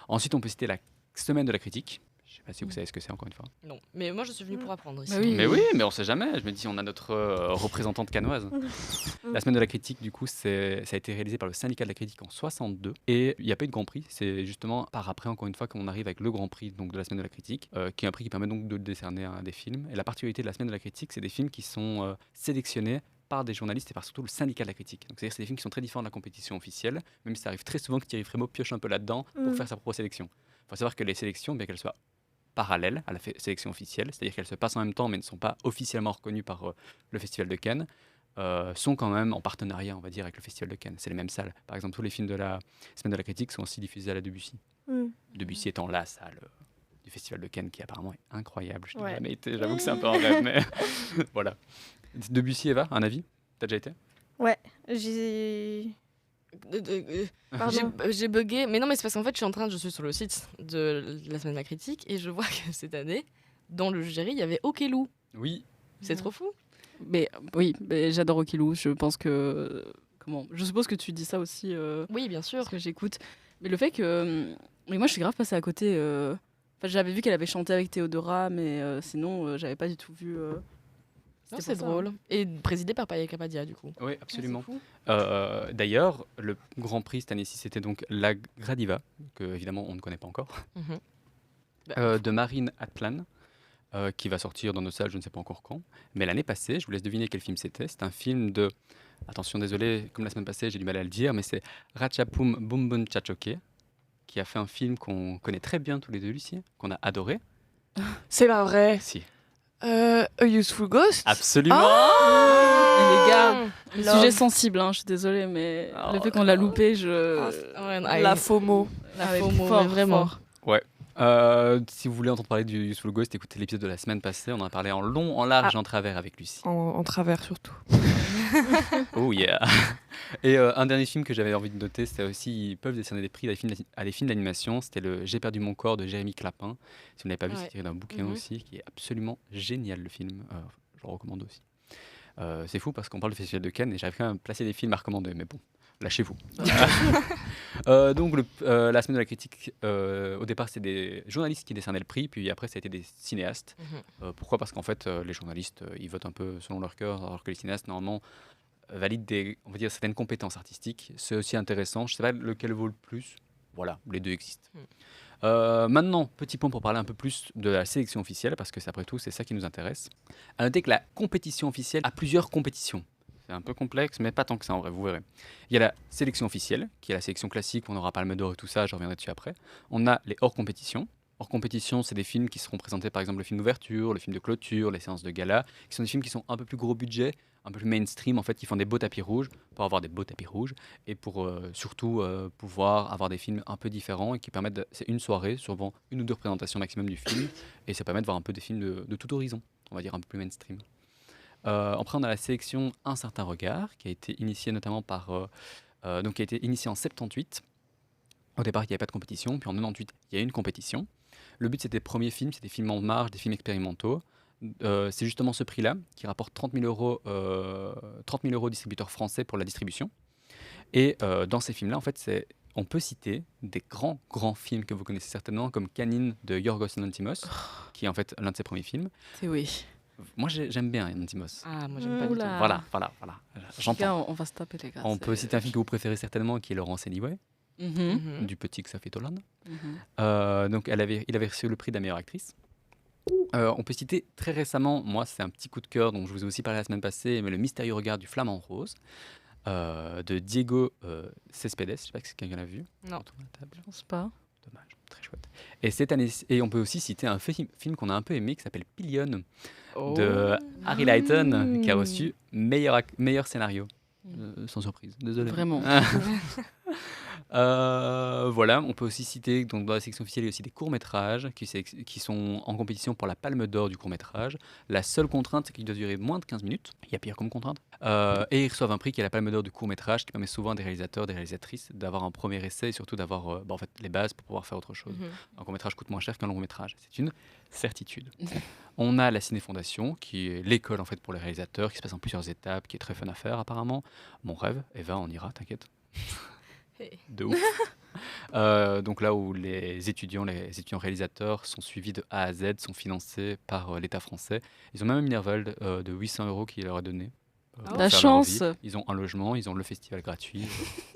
[SPEAKER 1] Ensuite, on peut citer la semaine de la critique. Je ne sais pas si vous savez ce que c'est, encore une fois.
[SPEAKER 5] Non, mais moi je suis venue pour apprendre ici.
[SPEAKER 2] Bah oui.
[SPEAKER 1] Mais oui, mais on ne sait jamais. Je me dis, on a notre représentante cannoise. La semaine de la critique, du coup, ça a été réalisé par le syndicat de la critique en 62. Et il n'y a pas eu de Grand Prix. C'est justement par après, encore une fois, qu'on arrive avec le Grand Prix donc, de la semaine de la critique, qui est un prix qui permet donc de décerner à des films. Et la particularité de la semaine de la critique, c'est des films qui sont sélectionnés par des journalistes et par surtout le syndicat de la critique. Donc c'est-à-dire que c'est des films qui sont très différents de la compétition officielle, même si ça arrive très souvent que Thierry Frémaux pioche un peu là-dedans pour faire sa propre sélection. Il faut savoir que les sélections, bien qu'elles soient parallèles à la sélection officielle, c'est-à-dire qu'elles se passent en même temps mais ne sont pas officiellement reconnues par le Festival de Cannes, sont quand même en partenariat, on va dire, avec le Festival de Cannes. C'est les mêmes salles. Par exemple, tous les films de la Semaine de la Critique sont aussi diffusés à la Debussy. Debussy étant la salle du Festival de Cannes qui apparemment est incroyable. Je n'ai
[SPEAKER 4] Ouais.
[SPEAKER 1] jamais été, j'avoue que c'est un peu un rêve, mais voilà. Debussy, Eva, un avis? T'as déjà été?
[SPEAKER 4] J'ai.
[SPEAKER 5] J'ai
[SPEAKER 4] Pardon.
[SPEAKER 5] j'ai bugué, mais non, mais c'est parce qu'en fait, je suis sur le site de la semaine de la critique et je vois que cette année, dans le jury, il y avait Okelou.
[SPEAKER 1] Oui.
[SPEAKER 5] C'est trop fou.
[SPEAKER 2] Mais oui, mais j'adore Okilou. Je pense que. Comment Je suppose que tu dis ça aussi
[SPEAKER 5] Oui, bien sûr.
[SPEAKER 2] parce que j'écoute. Mais le fait que. Mais moi, je suis grave passée à côté. Enfin, j'avais vu qu'elle avait chanté avec Théodora, mais sinon, j'avais pas du tout vu.
[SPEAKER 5] Non,
[SPEAKER 2] C'était
[SPEAKER 5] c'est
[SPEAKER 2] pour ça,
[SPEAKER 5] drôle. Et présidé par Paye Capadia, du coup.
[SPEAKER 1] Oui, absolument.
[SPEAKER 2] Ah, c'est fou.
[SPEAKER 1] D'ailleurs, le Grand Prix cette année-ci, c'était donc La Gradiva, que évidemment on ne connaît pas encore,
[SPEAKER 5] Mhm.
[SPEAKER 1] de Marine Atlan, qui va sortir dans nos salles, je ne sais pas encore quand. Mais l'année passée, je vous laisse deviner quel film c'était. C'est un film de, attention, désolé, comme la semaine passée, j'ai du mal à le dire, mais c'est Ratchapum Bumbun Chachoke, qui a fait un film qu'on connaît très bien tous les deux, Lucie, qu'on a adoré.
[SPEAKER 3] C'est pas vrai.
[SPEAKER 1] Si.
[SPEAKER 3] A Useful Ghost.
[SPEAKER 1] Absolument.
[SPEAKER 2] Et les gars, le
[SPEAKER 3] Love.
[SPEAKER 2] sujet sensible, hein, je suis désolée, mais
[SPEAKER 1] Oh
[SPEAKER 2] le fait qu'on l'a loupé,
[SPEAKER 3] La FOMO.
[SPEAKER 5] La
[SPEAKER 2] Ah ouais,
[SPEAKER 5] FOMO,
[SPEAKER 2] fort,
[SPEAKER 5] mais vraiment.
[SPEAKER 2] fort.
[SPEAKER 1] Si vous voulez entendre parler du Useful Ghost, écoutez l'épisode de la semaine passée. On en a parlé en long, en large et en travers avec Lucie.
[SPEAKER 3] En travers surtout.
[SPEAKER 1] Oh yeah. Et un dernier film que j'avais envie de noter, c'était aussi, ils peuvent décerner des prix à des films d'animation. C'était le J'ai perdu mon corps de Jérémy Clapin. Si vous n'avez pas vu,
[SPEAKER 5] Ouais.
[SPEAKER 1] c'est tiré d'un bouquin
[SPEAKER 5] Mhm.
[SPEAKER 1] aussi, qui est absolument génial, le film. Je le recommande aussi. C'est fou parce qu'on parle du Festival de Cannes et j'arrive quand même à placer des films à recommander, mais bon, lâchez-vous. Donc la semaine de la critique, au départ c'était des journalistes qui décernaient le prix, puis après ça a été des cinéastes.
[SPEAKER 5] Mhm.
[SPEAKER 1] Pourquoi? Parce qu'en fait les journalistes ils votent un peu selon leur cœur, alors que les cinéastes normalement valident on va dire, certaines compétences artistiques. C'est aussi intéressant, je sais pas lequel vaut le plus. Voilà, les deux existent. Maintenant, petit point pour parler un peu plus de la sélection officielle, parce que après tout, c'est ça qui nous intéresse. À noter que la compétition officielle a plusieurs compétitions. C'est un peu complexe, mais pas tant que ça en vrai, vous verrez. Il y a la sélection officielle, qui est la sélection classique, on aura Palme d'Or et tout ça, je reviendrai dessus après. On a les hors compétition. Hors compétition, c'est des films qui seront présentés, par exemple le film d'ouverture, le film de clôture, les séances de gala, qui sont des films qui sont un peu plus gros budget, un peu plus mainstream, en fait, qui font des beaux tapis rouges, pour avoir des beaux tapis rouges, et pour surtout pouvoir avoir des films un peu différents et qui permettent, c'est une soirée, souvent une ou deux représentations maximum du film, et ça permet de voir un peu des films de tout horizon, on va dire un peu plus mainstream. Après, on a la sélection Un certain regard, qui a été initiée notamment donc qui a été initiée en 78. Au départ, il n'y avait pas de compétition, puis en 98, il y a eu une compétition. Le but, c'était des premiers films, c'était des films en marge, des films expérimentaux. C'est justement ce prix-là qui rapporte 30 000 euros aux distributeurs français pour la distribution. Et dans ces films-là, en fait, on peut citer des grands films que vous connaissez certainement, comme Canine de Yorgos Lanthimos, qui est en fait l'un de ses premiers films.
[SPEAKER 2] C'est oui.
[SPEAKER 1] Moi, j'aime bien Lanthimos.
[SPEAKER 5] Ah, moi, j'aime pas du tout.
[SPEAKER 2] Oula.
[SPEAKER 1] Voilà.
[SPEAKER 2] Les
[SPEAKER 1] J'entends.
[SPEAKER 2] gars, on va se taper, les gars.
[SPEAKER 1] On peut citer un film que vous préférez certainement, qui est Laurence Anyway,
[SPEAKER 2] Mhm,
[SPEAKER 5] Mhm.
[SPEAKER 1] du petit Xavier Dolan.
[SPEAKER 2] mhm.
[SPEAKER 1] Donc, il avait reçu le prix de la meilleure actrice. On peut citer très récemment, moi c'est un petit coup de cœur dont je vous ai aussi parlé la semaine passée, mais Le mystérieux regard du flamant rose de Diego Cespedes. Je ne sais pas si quelqu'un l'a vu.
[SPEAKER 5] Non.
[SPEAKER 1] Autour de la table.
[SPEAKER 2] Je pense pas.
[SPEAKER 1] Dommage, très chouette. Et cette année, et on peut aussi citer un film qu'on a un peu aimé qui s'appelle Pillion de Harry Lighton, qui a reçu meilleur scénario. Sans surprise, désolé.
[SPEAKER 2] Vraiment.
[SPEAKER 1] Voilà, on peut aussi citer, donc dans la section officielle, il y a aussi des courts-métrages qui sont en compétition pour la Palme d'Or du court-métrage. La seule contrainte, c'est qu'il doit durer moins de 15 minutes. Il y a pire comme contrainte. Et ils reçoivent un prix qui est la Palme d'Or du court-métrage, qui permet souvent à des réalisateurs, des réalisatrices d'avoir un premier essai et surtout d'avoir en fait, les bases pour pouvoir faire autre chose.
[SPEAKER 5] Mhm.
[SPEAKER 1] Un court-métrage coûte moins cher qu'un long-métrage. C'est une certitude. On a la Ciné Fondation, qui est l'école en fait, pour les réalisateurs, qui se passe en plusieurs étapes, qui est très fun à faire apparemment. Mon rêve, Eva, on ira, t'inquiète.
[SPEAKER 5] Hey.
[SPEAKER 1] De ouf. Donc là où les étudiants réalisateurs sont suivis de A à Z, sont financés par l'État français. Ils ont même une minerval de 800 euros qui leur est donné. Pour
[SPEAKER 2] La
[SPEAKER 1] faire leur
[SPEAKER 2] chance.
[SPEAKER 1] vie. Ils ont un logement, ils ont le festival gratuit,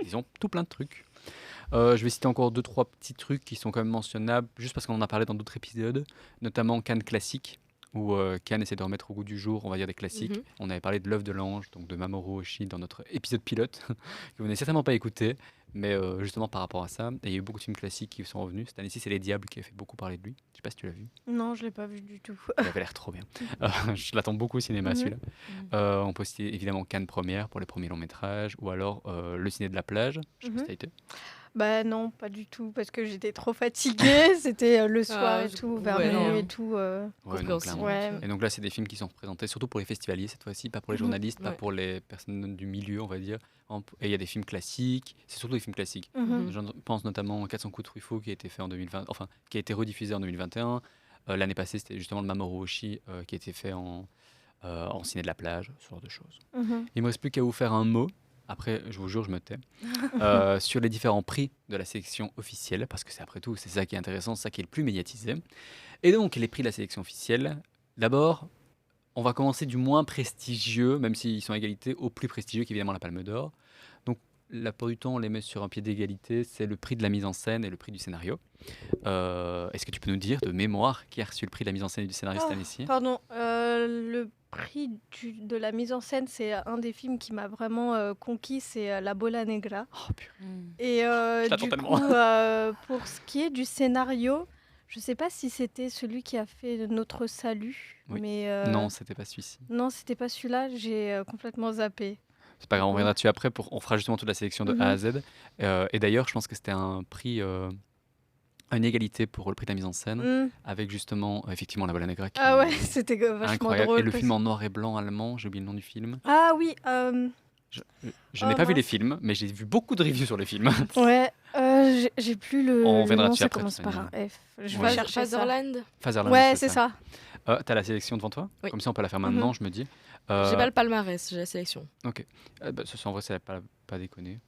[SPEAKER 1] ils ont tout plein de trucs. Je vais citer encore 2-3 petits trucs qui sont quand même mentionnables, juste parce qu'on en a parlé dans d'autres épisodes, notamment Cannes Classique, où Cannes essaie de remettre au goût du jour, on va dire, des classiques.
[SPEAKER 5] Mhm.
[SPEAKER 1] On avait parlé de L'œuvre de l'ange, donc de Mamoru Oshii, dans notre épisode pilote, que vous n'avez certainement pas écouté, mais justement par rapport à ça, et il y a eu beaucoup de films classiques qui sont revenus. Cette année-ci, c'est Les Diables qui a fait beaucoup parler de lui. Je sais pas si tu l'as vu.
[SPEAKER 4] Non, je l'ai pas vu du tout.
[SPEAKER 1] Il avait l'air trop bien. Je l'attends beaucoup au cinéma,
[SPEAKER 4] Mhm.
[SPEAKER 1] celui-là. On peut citer évidemment Cannes Première pour les premiers longs métrages, ou alors Le Ciné de la plage. Je sais pas si
[SPEAKER 4] Mhm.
[SPEAKER 1] t'as été.
[SPEAKER 4] Bah non, pas du tout, parce que j'étais trop fatiguée. C'était le soir et tout, vers
[SPEAKER 5] ouais,
[SPEAKER 4] minuit
[SPEAKER 5] non.
[SPEAKER 4] et tout.
[SPEAKER 1] Ouais, non,
[SPEAKER 5] Compréhensible.
[SPEAKER 1] clairement.
[SPEAKER 4] Ouais.
[SPEAKER 1] Et donc là, c'est des films qui sont représentés surtout pour les festivaliers cette fois-ci, pas pour les journalistes, pas
[SPEAKER 5] Ouais.
[SPEAKER 1] pour les personnes du milieu, on va dire. Et il y a des films classiques, c'est surtout des films classiques.
[SPEAKER 4] Mhm.
[SPEAKER 1] Je pense notamment à 400 coups de Truffaut qui a été fait en 2020, enfin qui a été rediffusé en 2021. L'année passée, c'était justement le Mamoru Oshii qui a été fait en ciné de la plage, ce genre de choses.
[SPEAKER 4] Mhm.
[SPEAKER 1] Il me reste plus qu'à vous faire un mot. Après, je vous jure, je me tais. Sur les différents prix de la sélection officielle, parce que c'est après tout, c'est ça qui est intéressant, c'est ça qui est le plus médiatisé. Et donc, les prix de la sélection officielle. D'abord, on va commencer du moins prestigieux, même s'ils sont à égalité, au plus prestigieux, qui est évidemment la Palme d'Or. Donc, la plupart du temps, on les met sur un pied d'égalité. C'est le prix de la mise en scène et le prix du scénario. Est-ce que tu peux nous dire de mémoire qui a reçu le prix de la mise en scène et du scénario cette année-ci?
[SPEAKER 4] Pardon, le prix de la mise en scène, c'est un des films qui m'a vraiment conquis, c'est La Bola Negra.
[SPEAKER 1] Oh, purée.
[SPEAKER 4] Et
[SPEAKER 1] Je l'attends
[SPEAKER 4] du
[SPEAKER 1] tellement.
[SPEAKER 4] coup, pour ce qui est du scénario, je sais pas si c'était celui qui a fait Notre Salut,
[SPEAKER 1] Oui.
[SPEAKER 4] mais
[SPEAKER 1] Non, c'était pas celui-ci.
[SPEAKER 4] non, c'était pas celui-là. J'ai complètement zappé.
[SPEAKER 1] C'est pas grave, on reviendra dessus après. On fera justement toute la sélection de A à Z. Et d'ailleurs, je pense que c'était un prix à une égalité pour le prix de la mise en scène,
[SPEAKER 4] Mm.
[SPEAKER 1] avec justement, effectivement, La Bola Negra qui
[SPEAKER 4] Ah ouais,
[SPEAKER 1] est
[SPEAKER 4] c'était vachement
[SPEAKER 1] incroyable.
[SPEAKER 4] drôle.
[SPEAKER 1] Et le
[SPEAKER 4] parce-
[SPEAKER 1] film en noir et blanc allemand, j'ai oublié le nom du film.
[SPEAKER 4] Ah oui,
[SPEAKER 1] Je n'ai
[SPEAKER 4] Oh,
[SPEAKER 1] pas vu les
[SPEAKER 4] mince.
[SPEAKER 1] films, mais j'ai vu beaucoup de reviews sur les films.
[SPEAKER 4] ouais, j'ai plus le.
[SPEAKER 1] On
[SPEAKER 4] le
[SPEAKER 1] reviendra
[SPEAKER 4] nom,
[SPEAKER 1] dessus
[SPEAKER 4] ça
[SPEAKER 1] après, de
[SPEAKER 4] commence
[SPEAKER 1] toute
[SPEAKER 4] par un
[SPEAKER 1] manière.
[SPEAKER 4] F. Je
[SPEAKER 1] Ouais.
[SPEAKER 4] vais chercher ça.
[SPEAKER 5] Fatherland.
[SPEAKER 1] Fatherland,
[SPEAKER 4] Ouais, c'est ça.
[SPEAKER 1] T'as la sélection devant toi?
[SPEAKER 5] Oui.
[SPEAKER 1] Comme ça, on peut la faire maintenant, je me dis.
[SPEAKER 5] J'ai pas le palmarès, j'ai la sélection.
[SPEAKER 1] En vrai, ça n'a pas déconné.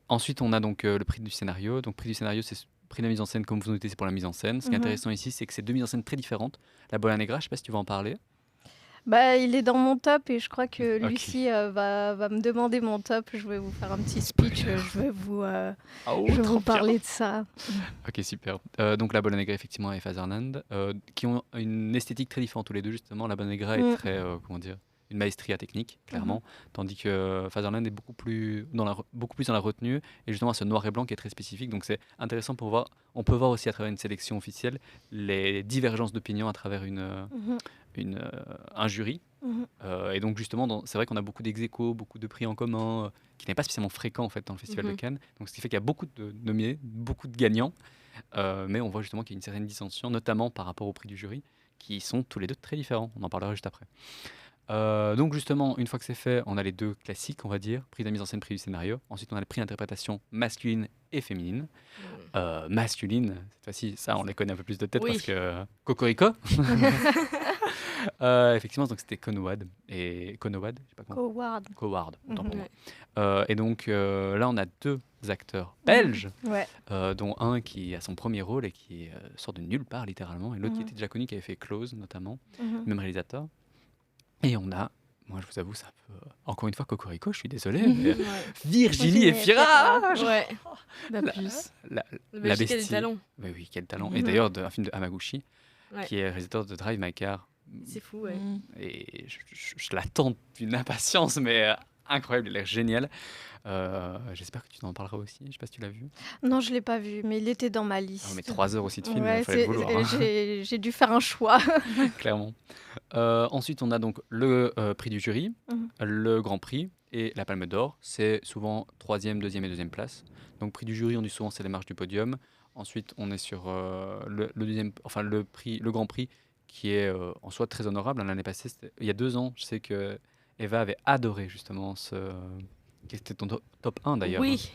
[SPEAKER 1] Ensuite, on a donc le prix du scénario. Donc, prix du scénario, c'est prix de la mise en scène, comme vous notez, c'est pour la mise en scène. Ce qui est
[SPEAKER 4] Mhm.
[SPEAKER 1] intéressant ici, c'est que c'est deux mises en scène très différentes. La Bola Negra, je sais pas si tu vas en parler.
[SPEAKER 4] Bah, il est dans mon top et je crois que
[SPEAKER 1] Ok.
[SPEAKER 4] Lucie va me demander mon top. Je vais vous faire un petit speech. Je vais vous, je vais vous parler de ça.
[SPEAKER 1] Ok, super. Donc la Bola Negra, effectivement, et Fatherland, qui ont une esthétique très différente tous les deux, justement. La Bola Negra est très, comment dire, une maestria technique, clairement, tandis que Fatherland est beaucoup plus dans la retenue, et justement ce noir et blanc qui est très spécifique. Donc c'est intéressant pour voir, on peut voir aussi à travers une sélection officielle les divergences d'opinion à travers un jury. Et donc justement, c'est vrai qu'on a beaucoup d'ex-aequo, beaucoup de prix en commun, qui n'est pas spécialement fréquent en fait dans le Festival de Cannes. Donc ce qui fait qu'il y a beaucoup de nominés, beaucoup de gagnants, mais on voit justement qu'il y a une certaine dissension, notamment par rapport au prix du jury, qui sont tous les deux très différents. On en parlera juste après. Donc justement, une fois que c'est fait, on a les deux classiques, on va dire, prix de la mise en scène, prix du scénario. Ensuite, on a le prix d'interprétation masculine et féminine. Masculine, cette fois-ci, ça, on les connaît un peu plus de tête
[SPEAKER 5] Oui.
[SPEAKER 1] parce que Cocorico. Effectivement, donc c'était Conowad et Conowad, je sais pas comment. Coward, autant pour moi. Et donc là, on a deux acteurs belges,
[SPEAKER 4] Ouais.
[SPEAKER 1] dont un qui a son premier rôle et qui sort de nulle part littéralement, et l'autre qui était déjà connu, qui avait fait Close notamment, le même réalisateur. Et on a, moi je vous avoue, ça peut, encore une fois Cocorico, je suis désolé, mais Virginie et Fira.
[SPEAKER 5] Ouais.
[SPEAKER 2] Bah, plus.
[SPEAKER 1] La
[SPEAKER 5] Le Belgique a
[SPEAKER 1] bestie.
[SPEAKER 5] des talents.
[SPEAKER 1] Oui, oui, quel talent. Et d'ailleurs, un film de Hamaguchi,
[SPEAKER 5] Ouais.
[SPEAKER 1] qui est réalisateur de Drive My Car.
[SPEAKER 5] C'est fou, ouais.
[SPEAKER 1] Et je l'attends d'une impatience, mais incroyable, il a l'air génial. J'espère que tu en parleras aussi. Je sais pas si tu l'as vu.
[SPEAKER 4] Non, je l'ai pas vu, mais il était dans ma liste.
[SPEAKER 1] Ah, mais 3 heures aussi de film,
[SPEAKER 4] Ouais,
[SPEAKER 1] il fallait le vouloir, hein,
[SPEAKER 4] j'ai dû faire un choix.
[SPEAKER 1] clairement. Ensuite, on a donc le prix du jury, le Grand Prix et la Palme d'Or. C'est souvent 3e, 2e et 2e place. Donc, prix du jury, on dit souvent c'est les marches du podium. Ensuite, on est sur le deuxième, enfin le Grand Prix, qui est en soi très honorable. L'année passée, il y a 2 ans, je sais que Eva avait adoré justement qui était ton top 1 d'ailleurs.
[SPEAKER 5] Oui.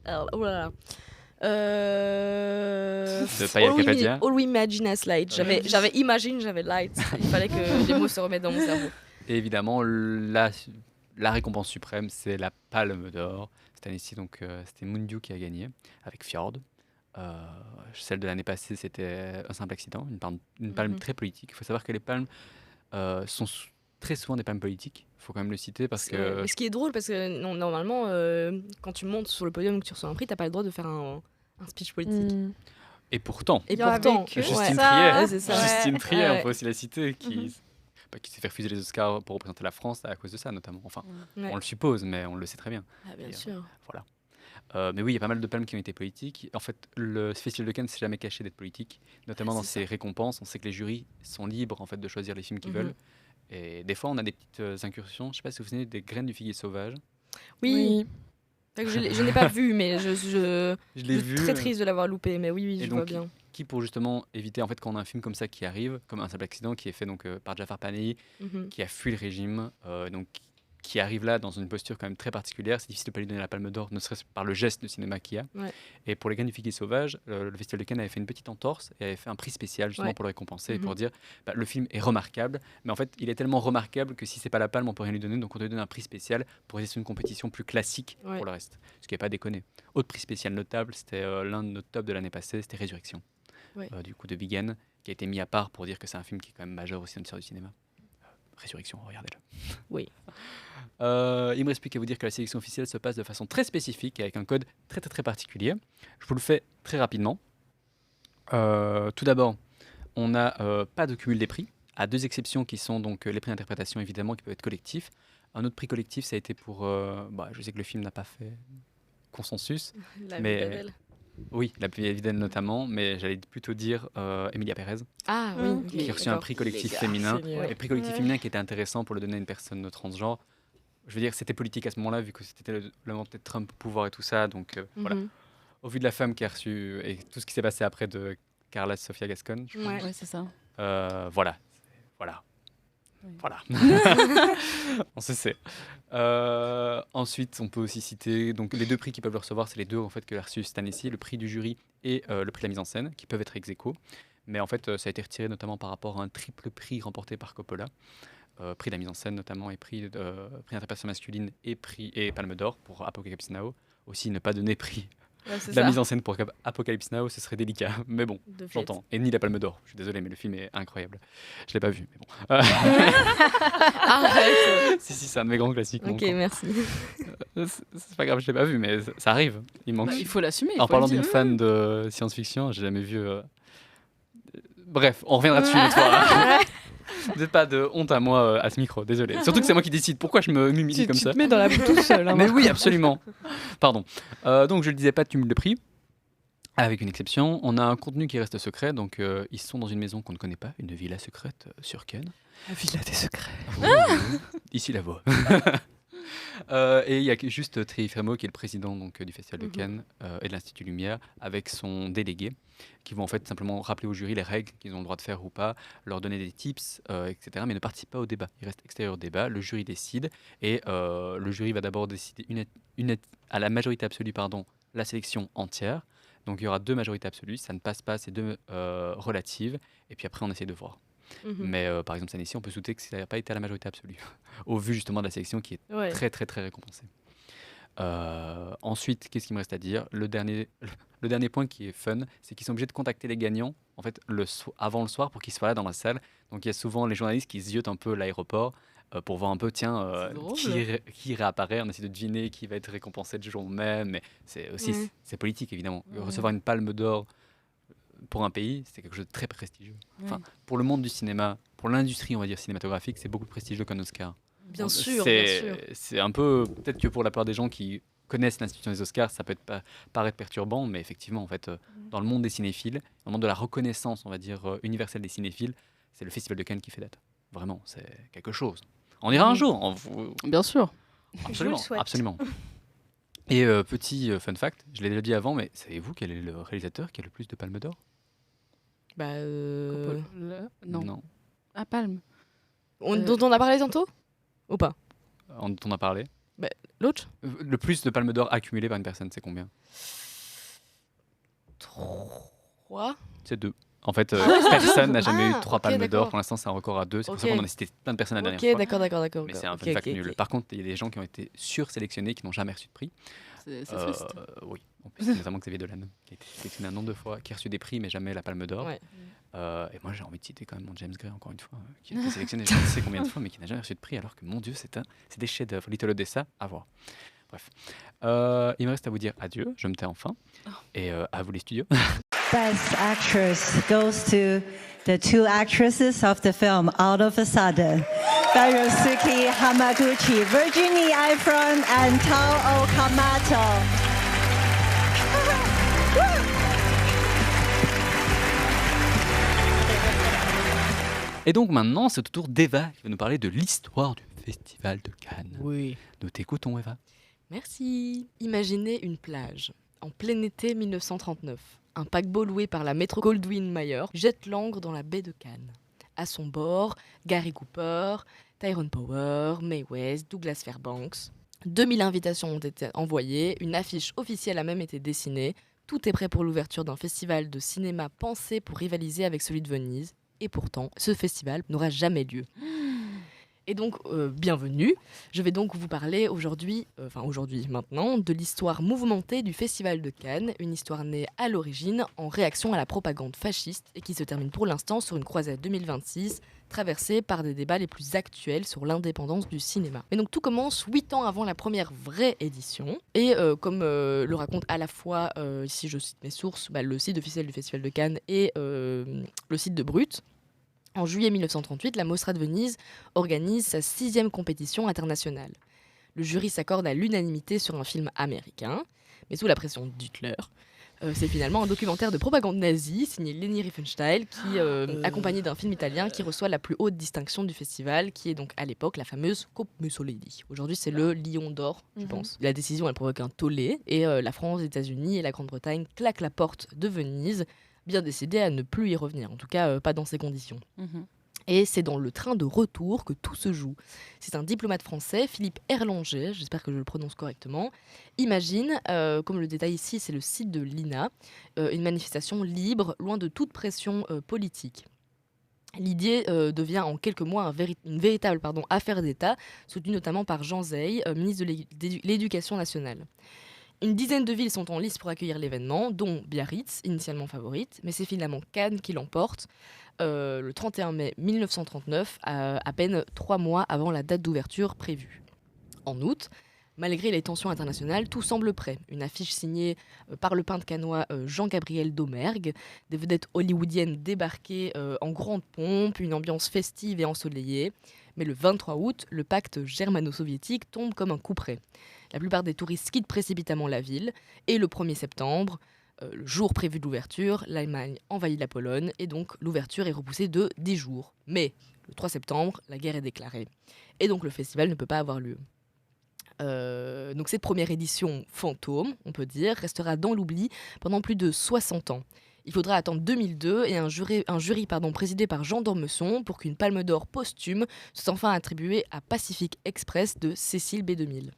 [SPEAKER 5] Alors, oh là là.
[SPEAKER 1] De Paya Capadia.
[SPEAKER 5] All We Imagine as Light. J'avais Imagine, j'avais Light. Il fallait que les mots se remettent dans mon cerveau.
[SPEAKER 1] Et évidemment, la récompense suprême, c'est la Palme d'Or. Cette année-ci, donc, c'était Mundiu qui a gagné avec Fjord. Celle de l'année passée, c'était un simple accident, une palme très politique. Il faut savoir que les palmes sont très souvent des palmes politiques. Il faut quand même le citer parce que...
[SPEAKER 5] Mais ce qui est drôle, parce que normalement, quand tu montes sur le podium ou que tu reçois un prix, t'as pas le droit de faire un speech politique.
[SPEAKER 1] Et pourtant,
[SPEAKER 5] Et
[SPEAKER 4] Il y avait
[SPEAKER 5] pourtant,
[SPEAKER 4] que
[SPEAKER 1] Justine
[SPEAKER 4] ça.
[SPEAKER 1] Triet,
[SPEAKER 5] Ouais, c'est ça.
[SPEAKER 1] Justine Triet,
[SPEAKER 5] Ouais.
[SPEAKER 1] on peut aussi la citer, qui s'est fait refuser les Oscars pour représenter la France à cause de ça, notamment. Enfin,
[SPEAKER 5] Ouais.
[SPEAKER 1] on le suppose, mais on le sait très bien.
[SPEAKER 5] Ah, bien
[SPEAKER 1] Et,
[SPEAKER 5] sûr.
[SPEAKER 1] Voilà. Mais oui, il y a pas mal de palmes qui ont été politiques. En fait, le Festival de Cannes s'est jamais caché d'être politique, notamment dans
[SPEAKER 5] c'est
[SPEAKER 1] ses récompenses. On sait que les jurys sont libres en fait de choisir les films qu'ils
[SPEAKER 5] Mhm.
[SPEAKER 1] veulent. Et des fois, on a des petites incursions. Je sais pas si vous vous souvenez des Graines du figuier sauvage.
[SPEAKER 5] Oui. Je n'ai pas vu, mais je
[SPEAKER 1] Je l'ai
[SPEAKER 5] suis
[SPEAKER 1] vu.
[SPEAKER 5] très triste de l'avoir loupé. Mais oui,
[SPEAKER 1] Et
[SPEAKER 5] je
[SPEAKER 1] donc,
[SPEAKER 5] vois bien.
[SPEAKER 1] Qui pour justement éviter, en fait, quand on a un film comme ça qui arrive, comme Un simple accident, qui est fait donc par Jafar Panahi,
[SPEAKER 5] Mhm.
[SPEAKER 1] qui a fui le régime, donc qui arrive là dans une posture quand même très particulière. C'est difficile de pas lui donner la Palme d'Or, ne serait-ce que par le geste de cinéma qu'il y a.
[SPEAKER 5] Ouais.
[SPEAKER 1] Et pour les Cannes du Figuier Sauvage, le Festival de Cannes avait fait une petite entorse et avait fait un prix spécial justement
[SPEAKER 5] Ouais.
[SPEAKER 1] pour le récompenser et
[SPEAKER 5] Mhm.
[SPEAKER 1] pour dire le film est remarquable, mais en fait il est tellement remarquable que si c'est pas la Palme, on peut rien lui donner, donc on doit lui donner un prix spécial pour essayer une compétition plus classique
[SPEAKER 5] Ouais.
[SPEAKER 1] pour le reste. Ce qui n'est pas déconné. Autre prix spécial notable, c'était l'un de nos tops de l'année passée, c'était Résurrection,
[SPEAKER 5] Ouais.
[SPEAKER 1] du coup de Vigan, qui a été mis à part pour dire que c'est un film qui est quand même majeur aussi dans l'histoire du cinéma. Résurrection, regardez-le.
[SPEAKER 5] Oui.
[SPEAKER 1] Il me reste plus qu'à vous dire que la sélection officielle se passe de façon très spécifique et avec un code très très très particulier. Je vous le fais très rapidement. Tout d'abord, on n'a pas de cumul des prix, à deux exceptions qui sont donc les prix d'interprétation évidemment qui peuvent être collectifs. Un autre prix collectif, ça a été pour... je sais que le film n'a pas fait consensus.
[SPEAKER 5] La
[SPEAKER 1] Mais-
[SPEAKER 5] vie d'Adèle.
[SPEAKER 1] Oui, la plus évidente notamment, mais j'allais plutôt dire Emilia Pérez,
[SPEAKER 5] Ah oui.
[SPEAKER 4] Mm.
[SPEAKER 5] ok,
[SPEAKER 1] qui a reçu un
[SPEAKER 5] d'accord.
[SPEAKER 1] prix collectif
[SPEAKER 5] Les gars,
[SPEAKER 1] féminin.
[SPEAKER 5] c'est mieux.
[SPEAKER 1] Et prix collectif
[SPEAKER 4] Ouais.
[SPEAKER 1] féminin qui était intéressant pour le donner à une personne transgenre. Je veux dire, c'était politique à ce moment-là, vu que c'était le moment peut-être Trump au pouvoir et tout ça. Donc voilà.
[SPEAKER 5] Mhm.
[SPEAKER 1] Au vu de la femme qui a reçu et tout ce qui s'est passé après de Carla Sofia Gascon, je crois.
[SPEAKER 5] Ouais.
[SPEAKER 2] Ouais, c'est ça.
[SPEAKER 1] Voilà. Voilà.
[SPEAKER 2] Ouais.
[SPEAKER 1] Voilà. On se sait. Ensuite, on peut aussi citer donc les deux prix qui peuvent le recevoir, c'est les deux en fait que l'a reçu cette année-ci, le prix du jury et le prix de la mise en scène, qui peuvent être ex aequo. Mais en fait, ça a été retiré notamment par rapport à un triple prix remporté par Coppola. Prix de la mise en scène notamment et prix d'interprétation masculine et Palme d'Or pour Apocalypse Now. Aussi, ne pas donner prix
[SPEAKER 5] Ouais, c'est
[SPEAKER 1] de la
[SPEAKER 5] ça.
[SPEAKER 1] mise en scène pour Apocalypse Now, ce serait délicat. Mais bon,
[SPEAKER 5] De fait.
[SPEAKER 1] j'entends. Et ni la Palme d'Or. Je suis désolé, mais le film est incroyable. Je l'ai pas vu, mais bon.
[SPEAKER 5] Arrête.
[SPEAKER 1] Si, c'est un de mes grands classiques. mon
[SPEAKER 5] Ok,
[SPEAKER 1] camp.
[SPEAKER 5] merci.
[SPEAKER 1] C'est pas grave, je l'ai pas vu, mais ça arrive. Il manque.
[SPEAKER 2] Bah, il faut l'assumer. il
[SPEAKER 1] En
[SPEAKER 2] faut
[SPEAKER 1] parlant
[SPEAKER 2] le dire.
[SPEAKER 1] d'une fan de science-fiction, j'ai jamais vu. Bref, on reviendra dessus une autre fois. Vous n'êtes pas de honte à moi à ce micro, désolé. Surtout que c'est moi qui décide. Pourquoi je me m'humilie comme
[SPEAKER 3] Tu
[SPEAKER 1] ça
[SPEAKER 3] te mets dans la boue tout seul. Hein,
[SPEAKER 1] Mais
[SPEAKER 3] Marco.
[SPEAKER 1] oui, absolument. Pardon. Donc, je le disais, pas de cumul de prix. Avec une exception, on a un contenu qui reste secret. Donc, ils sont dans une maison qu'on ne connaît pas, une villa secrète sur Cannes.
[SPEAKER 3] La villa des secrets.
[SPEAKER 1] Ici la voix. Et il y a juste Thierry Frémaux qui est le président donc, du Festival de
[SPEAKER 5] Mhm.
[SPEAKER 1] Cannes et de l'Institut Lumière avec son délégué qui vont en fait simplement rappeler au jury les règles qu'ils ont le droit de faire ou pas, leur donner des tips, etc. Mais ne participent pas au débat. Ils restent extérieurs au débat. Le jury décide et le jury va d'abord décider à la majorité absolue la sélection entière. Donc il y aura 2 majorités absolues. Ça ne passe pas, c'est 2 relatives. Et puis après on essaie de voir.
[SPEAKER 5] Mhm.
[SPEAKER 1] Mais par exemple, cette année-ci, on peut se douter que ça n'a pas été à la majorité absolue, au vu justement de la sélection qui est
[SPEAKER 5] Ouais.
[SPEAKER 1] très, très, très récompensée. Ensuite, qu'est-ce qu'il me reste à dire le dernier point qui est fun, c'est qu'ils sont obligés de contacter les gagnants en fait, avant le soir pour qu'ils soient là dans la salle. Donc il y a souvent les journalistes qui ziotent un peu l'aéroport pour voir un peu, tiens,
[SPEAKER 2] C'est drôle.
[SPEAKER 1] qui réapparaît. On essaie de deviner qui va être récompensé le jour même. Mais c'est aussi
[SPEAKER 5] Ouais.
[SPEAKER 1] c'est politique, évidemment.
[SPEAKER 2] Ouais.
[SPEAKER 1] Recevoir une palme d'or pour un pays, c'est quelque chose de très prestigieux. Enfin,
[SPEAKER 2] Ouais.
[SPEAKER 1] pour le monde du cinéma, pour l'industrie, on va dire, cinématographique, c'est beaucoup plus prestigieux qu'un Oscar.
[SPEAKER 5] Bien sûr, bien
[SPEAKER 1] C'est
[SPEAKER 5] sûr.
[SPEAKER 1] c'est un peu, peut-être que pour la plupart des gens qui connaissent l'institution des Oscars, ça peut paraître perturbant, mais effectivement, en fait, dans le monde des cinéphiles, dans le monde de la reconnaissance, on va dire, universelle des cinéphiles, c'est le Festival de Cannes qui fait date. Vraiment, c'est quelque chose. On ira un jour,
[SPEAKER 2] Bien sûr.
[SPEAKER 1] absolument,
[SPEAKER 4] souhaite.
[SPEAKER 1] absolument. Et petit fun fact, je l'ai déjà dit avant, mais savez-vous quel est le réalisateur qui a le plus de palmes d'or?
[SPEAKER 5] Bah,
[SPEAKER 2] Non. Ah, Palme.
[SPEAKER 5] dont on a parlé tantôt ou pas?
[SPEAKER 1] Dont on a parlé.
[SPEAKER 5] L'autre?
[SPEAKER 1] Le plus de palmes d'or accumulées par une personne, c'est combien?
[SPEAKER 5] 3.
[SPEAKER 1] C'est 2. En fait, personne n'a jamais eu
[SPEAKER 5] Ah,
[SPEAKER 1] 3
[SPEAKER 5] ok,
[SPEAKER 1] palmes d'or.
[SPEAKER 5] d'accord.
[SPEAKER 1] Pour l'instant, c'est un record à 2. C'est pour ça
[SPEAKER 5] Ok.
[SPEAKER 1] qu'on en a cité plein de personnes la dernière
[SPEAKER 5] Ok,
[SPEAKER 1] fois.
[SPEAKER 5] d'accord.
[SPEAKER 1] Mais c'est un
[SPEAKER 5] Ok,
[SPEAKER 1] fun fact
[SPEAKER 5] ok,
[SPEAKER 1] nul.
[SPEAKER 5] ok.
[SPEAKER 1] Par contre, il y a des gens qui ont été sursélectionnés, qui n'ont jamais reçu de prix.
[SPEAKER 2] C'est triste.
[SPEAKER 1] Oui, en plus, notamment Xavier Dolan, qui a été sélectionné un nombre de fois, qui a reçu des prix, mais jamais la palme d'or.
[SPEAKER 5] Ouais.
[SPEAKER 1] Et moi, j'ai envie de citer quand même mon James Gray, encore une fois, qui a été sélectionné je ne sais combien de fois, mais qui n'a jamais reçu de prix, alors que, mon Dieu, c'est des chefs-d'œuvre. Little Odessa, à voir. Bref. Il me reste à vous dire adieu, je me tais enfin. Et à vous les studios.
[SPEAKER 6] Best Actress goes to the 2 actresses of the film Out of a Sudden, Dayosuke Hamaguchi, Virginie Efron, and Tao Okamoto.
[SPEAKER 1] Et donc maintenant, c'est au tour d'Eva qui va nous parler de l'histoire du Festival de Cannes.
[SPEAKER 5] Oui.
[SPEAKER 1] Nous t'écoutons, Eva.
[SPEAKER 5] Merci. Imaginez une plage en plein été 1939. Un paquebot loué par la métro Goldwyn-Mayer jette l'ancre dans la baie de Cannes. À son bord, Gary Cooper, Tyrone Power, Mae West, Douglas Fairbanks. 2000 invitations ont été envoyées, une affiche officielle a même été dessinée. Tout est prêt pour l'ouverture d'un festival de cinéma pensé pour rivaliser avec celui de Venise. Et pourtant, ce festival n'aura jamais lieu. Et donc, bienvenue. Je vais donc vous parler maintenant, de l'histoire mouvementée du Festival de Cannes, une histoire née à l'origine en réaction à la propagande fasciste et qui se termine pour l'instant sur une croisade 2026 traversée par des débats les plus actuels sur l'indépendance du cinéma. Et donc tout commence 8 ans avant la première vraie édition et comme le raconte à la fois, ici je cite mes sources, le site officiel du Festival de Cannes et le site de Brut. En juillet 1938, la Mostra de Venise organise sa 6e compétition internationale. Le jury s'accorde à l'unanimité sur un film américain, mais sous la pression d'Hitler. C'est finalement un documentaire de propagande nazie signé Leni Riefenstahl, accompagné d'un film italien qui reçoit la plus haute distinction du festival, qui est donc à l'époque la fameuse Coupe Mussolini. Aujourd'hui, c'est le Lion d'or, je pense. La décision, elle provoque un tollé, et la France, les États-Unis et la Grande-Bretagne claquent la porte de Venise, bien décidé à ne plus y revenir, en tout cas pas dans ces conditions. Et c'est dans le train de retour que tout se joue. C'est un diplomate français, Philippe Erlanger, j'espère que je le prononce correctement, imagine, comme le détail ici, c'est le site de l'INA, une manifestation libre, loin de toute pression politique. L'idée devient en quelques mois une véritable affaire d'État, soutenue notamment par Jean Zay, ministre de l'Éducation nationale. Une dizaine de villes sont en lice pour accueillir l'événement, dont Biarritz, initialement favorite, mais c'est finalement Cannes qui l'emporte le 31 mai 1939, à peine 3 mois avant la date d'ouverture prévue. En août, malgré les tensions internationales, tout semble prêt. Une affiche signée par le peintre cannois Jean-Gabriel Domergue, des vedettes hollywoodiennes débarquées en grande pompe, une ambiance festive et ensoleillée. Mais le 23 août, le pacte germano-soviétique tombe comme un coup près. La plupart des touristes quittent précipitamment la ville, et le 1er septembre, le jour prévu de l'ouverture, l'Allemagne envahit la Pologne, et donc l'ouverture est repoussée de 10 jours. Mais le 3 septembre, la guerre est déclarée, et donc le festival ne peut pas avoir lieu. Donc cette première édition fantôme, on peut dire, restera dans l'oubli pendant plus de 60 ans. Il faudra attendre 2002 et un jury présidé par Jean d'Ormesson pour qu'une palme d'or posthume soit enfin attribuée à Pacific Express de Cécile B2000.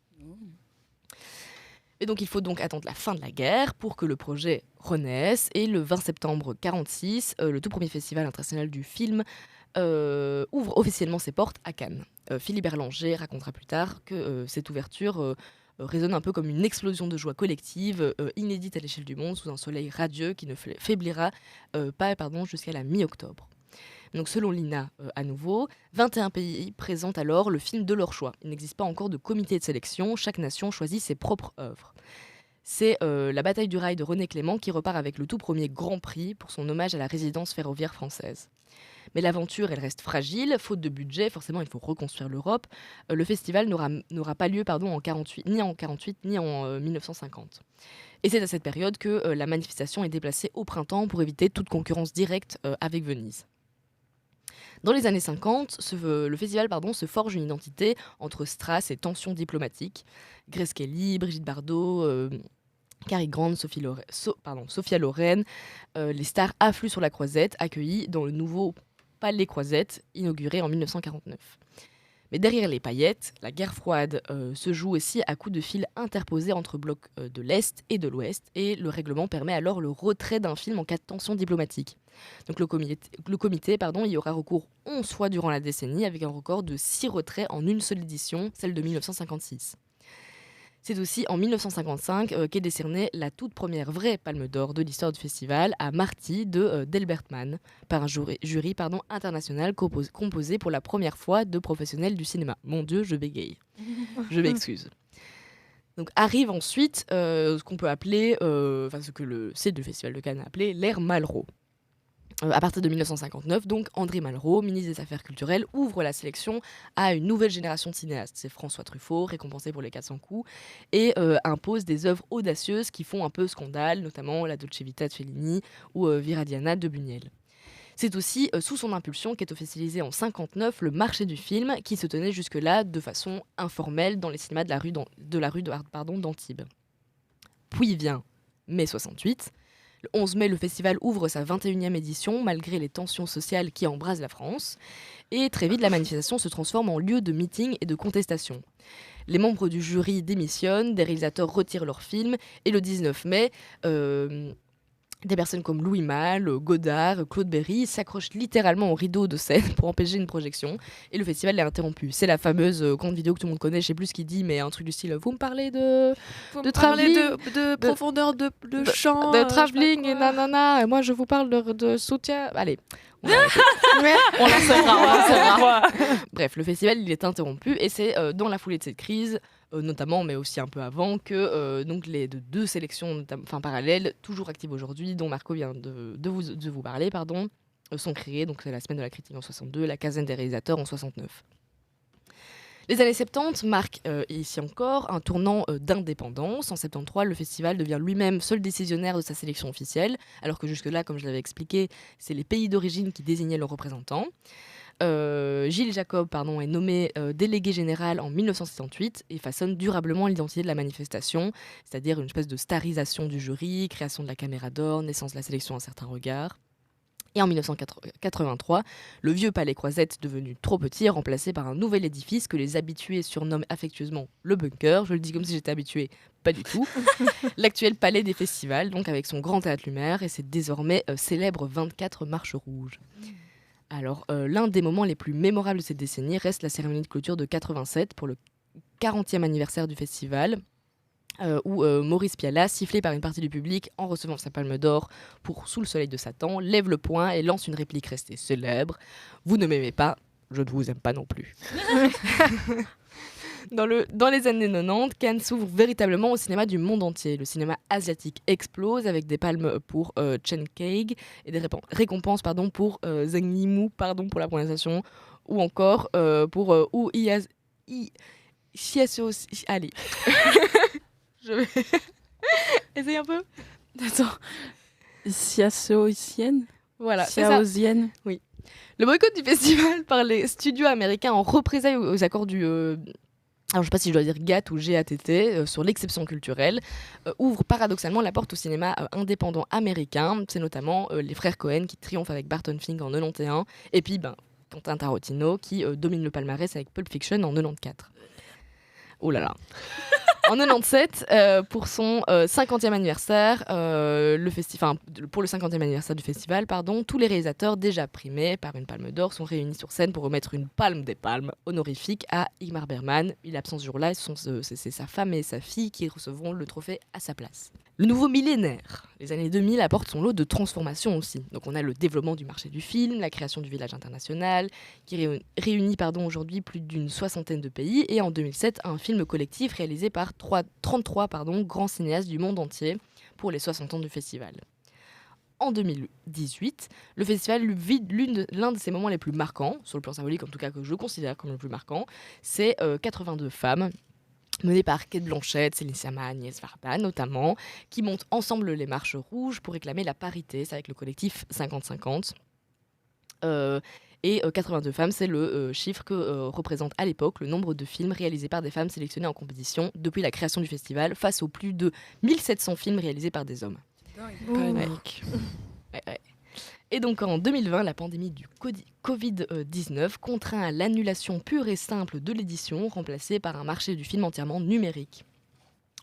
[SPEAKER 5] Et donc il faut donc attendre la fin de la guerre pour que le projet renaisse. Et le 20 septembre 1946, le tout premier festival international du film ouvre officiellement ses portes à Cannes. Philippe Erlanger racontera plus tard que cette ouverture résonne un peu comme une explosion de joie collective, inédite à l'échelle du monde, sous un soleil radieux qui ne faiblira pas jusqu'à la mi-octobre. Donc selon l'INA, à nouveau, 21 pays présentent alors le film de leur choix. Il n'existe pas encore de comité de sélection, chaque nation choisit ses propres œuvres. C'est la bataille du rail de René Clément qui repart avec le tout premier Grand Prix pour son hommage à la résidence ferroviaire française. Mais l'aventure, elle reste fragile, faute de budget, forcément il faut reconstruire l'Europe. Le festival n'aura pas lieu en 1948, ni en 1948, ni en 1950. Et c'est à cette période que la manifestation est déplacée au printemps pour éviter toute concurrence directe avec Venise. Dans les années 50, le festival se forge une identité entre strass et tensions diplomatiques. Grace Kelly, Brigitte Bardot, Cary Grant, Sophia Loren, les stars affluent sur la Croisette, accueillis dans le nouveau Palais Croisette, inauguré en 1949. Mais derrière les paillettes, la guerre froide se joue aussi à coups de fil interposés entre blocs de l'Est et de l'Ouest, et le règlement permet alors le retrait d'un film en cas de tension diplomatique. Donc le comité y aura recours 11 fois durant la décennie, avec un record de 6 retraits en une seule édition, celle de 1956. C'est aussi en 1955 qu'est décernée la toute première vraie palme d'or de l'histoire du festival à Marty de Delbert Mann, par un jury international composé pour la première fois de professionnels du cinéma. Mon Dieu, je bégaye. Je m'excuse. Donc arrive ensuite ce qu'on peut appeler, ce que le site du Festival de Cannes a appelé l'ère Malraux. À partir de 1959, donc, André Malraux, ministre des Affaires culturelles, ouvre la sélection à une nouvelle génération de cinéastes. C'est François Truffaut, récompensé pour Les 400 coups, et impose des œuvres audacieuses qui font un peu scandale, notamment La Dolce Vita de Fellini ou Viridiana de Buñuel. C'est aussi sous son impulsion qu'est officialisé en 1959 le marché du film, qui se tenait jusque-là de façon informelle dans les cinémas de la rue d'Antibes. Puis vient mai 68. Le 11 mai, le festival ouvre sa 21e édition, malgré les tensions sociales qui embrasent la France. Et très vite, la manifestation se transforme en lieu de meeting et de contestation. Les membres du jury démissionnent, des réalisateurs retirent leurs films, et le 19 mai, des personnes comme Louis Malle, Godard, Claude Berry s'accrochent littéralement au rideau de scène pour empêcher une projection, et le festival est interrompu. C'est la fameuse grande vidéo que tout le monde connaît, je sais plus ce qu'il dit, mais un truc du style « Vous me parlez de
[SPEAKER 3] profondeur de champ.
[SPEAKER 5] De travelling et nanana, et moi je vous parle de soutien. » Allez, on l'enseignera. Bref, le festival il est interrompu, et c'est dans la foulée de cette crise, notamment, mais aussi un peu avant, que donc les deux sélections parallèles, toujours actives aujourd'hui, dont Marco vient de vous parler, sont créées. Donc c'est la semaine de la critique en 62, la quinzaine des réalisateurs en 69. Les années 70 marquent ici encore un tournant d'indépendance. En 73, le festival devient lui-même seul décisionnaire de sa sélection officielle, alors que jusque-là, comme je l'avais expliqué, c'est les pays d'origine qui désignaient leurs représentants. Gilles Jacob est nommé délégué général en 1968 et façonne durablement l'identité de la manifestation, c'est-à-dire une espèce de starisation du jury, création de la caméra d'or, naissance de la sélection à certains regards. Et en 1983, le vieux palais Croisette, devenu trop petit, est remplacé par un nouvel édifice que les habitués surnomment affectueusement le bunker. Je le dis comme si j'étais habituée, pas du tout. L'actuel palais des festivals, donc avec son grand théâtre Lumière et ses désormais célèbres 24 marches rouges. Alors, l'un des moments les plus mémorables de cette décennie reste la cérémonie de clôture de 87 pour le 40e anniversaire du festival, où Maurice Pialat, sifflé par une partie du public en recevant sa palme d'or pour Sous le soleil de Satan, lève le poing et lance une réplique restée célèbre. « Vous ne m'aimez pas, je ne vous aime pas non plus. » Dans les années 90, Cannes s'ouvre véritablement au cinéma du monde entier. Le cinéma asiatique explose avec des palmes pour Chen Kaig et des récompenses pour Zhang Yimou, pour la prononciation, ou encore pour allez. Je vais essayer un peu.
[SPEAKER 2] Attends. Xiaoxienne.
[SPEAKER 5] Voilà, c'est ça.
[SPEAKER 2] Xiaoxienne.
[SPEAKER 5] Oui. Le boycott du festival par les studios américains en représailles aux accords du... alors, je ne sais pas si je dois dire GATT ou GATT, sur l'exception culturelle, ouvre paradoxalement la porte au cinéma indépendant américain. C'est notamment les frères Cohen qui triomphent avec Barton Fink en 91, et puis Quentin Tarantino qui domine le palmarès avec Pulp Fiction en 94. Oh là là. En 97, pour son 50e anniversaire, pour le 50e anniversaire du festival, tous les réalisateurs déjà primés par une palme d'or sont réunis sur scène pour remettre une palme des palmes honorifique à Ingmar Bergman. Il est absent ce jour-là, c'est sa femme et sa fille qui recevront le trophée à sa place. Le nouveau millénaire, les années 2000, apporte son lot de transformations aussi. Donc on a le développement du marché du film, la création du village international, qui réunit aujourd'hui plus d'une soixantaine de pays, et en 2007, un film collectif réalisé par 33 grands cinéastes du monde entier pour les 60 ans du festival. En 2018, le festival vit l'un de ses moments les plus marquants, sur le plan symbolique en tout cas que je considère comme le plus marquant, c'est 82 femmes, menées par Cate Blanchett, Céline Sciamma, Agnès Varda notamment, qui montent ensemble les marches rouges pour réclamer la parité, c'est avec le collectif 50-50. Et 82 femmes, c'est le chiffre que représente à l'époque le nombre de films réalisés par des femmes sélectionnées en compétition depuis la création du festival, face aux plus de 1700 films réalisés par des hommes.
[SPEAKER 3] Panique.
[SPEAKER 5] Ouais. Et donc en 2020, la pandémie du Covid-19 contraint à l'annulation pure et simple de l'édition, remplacée par un marché du film entièrement numérique.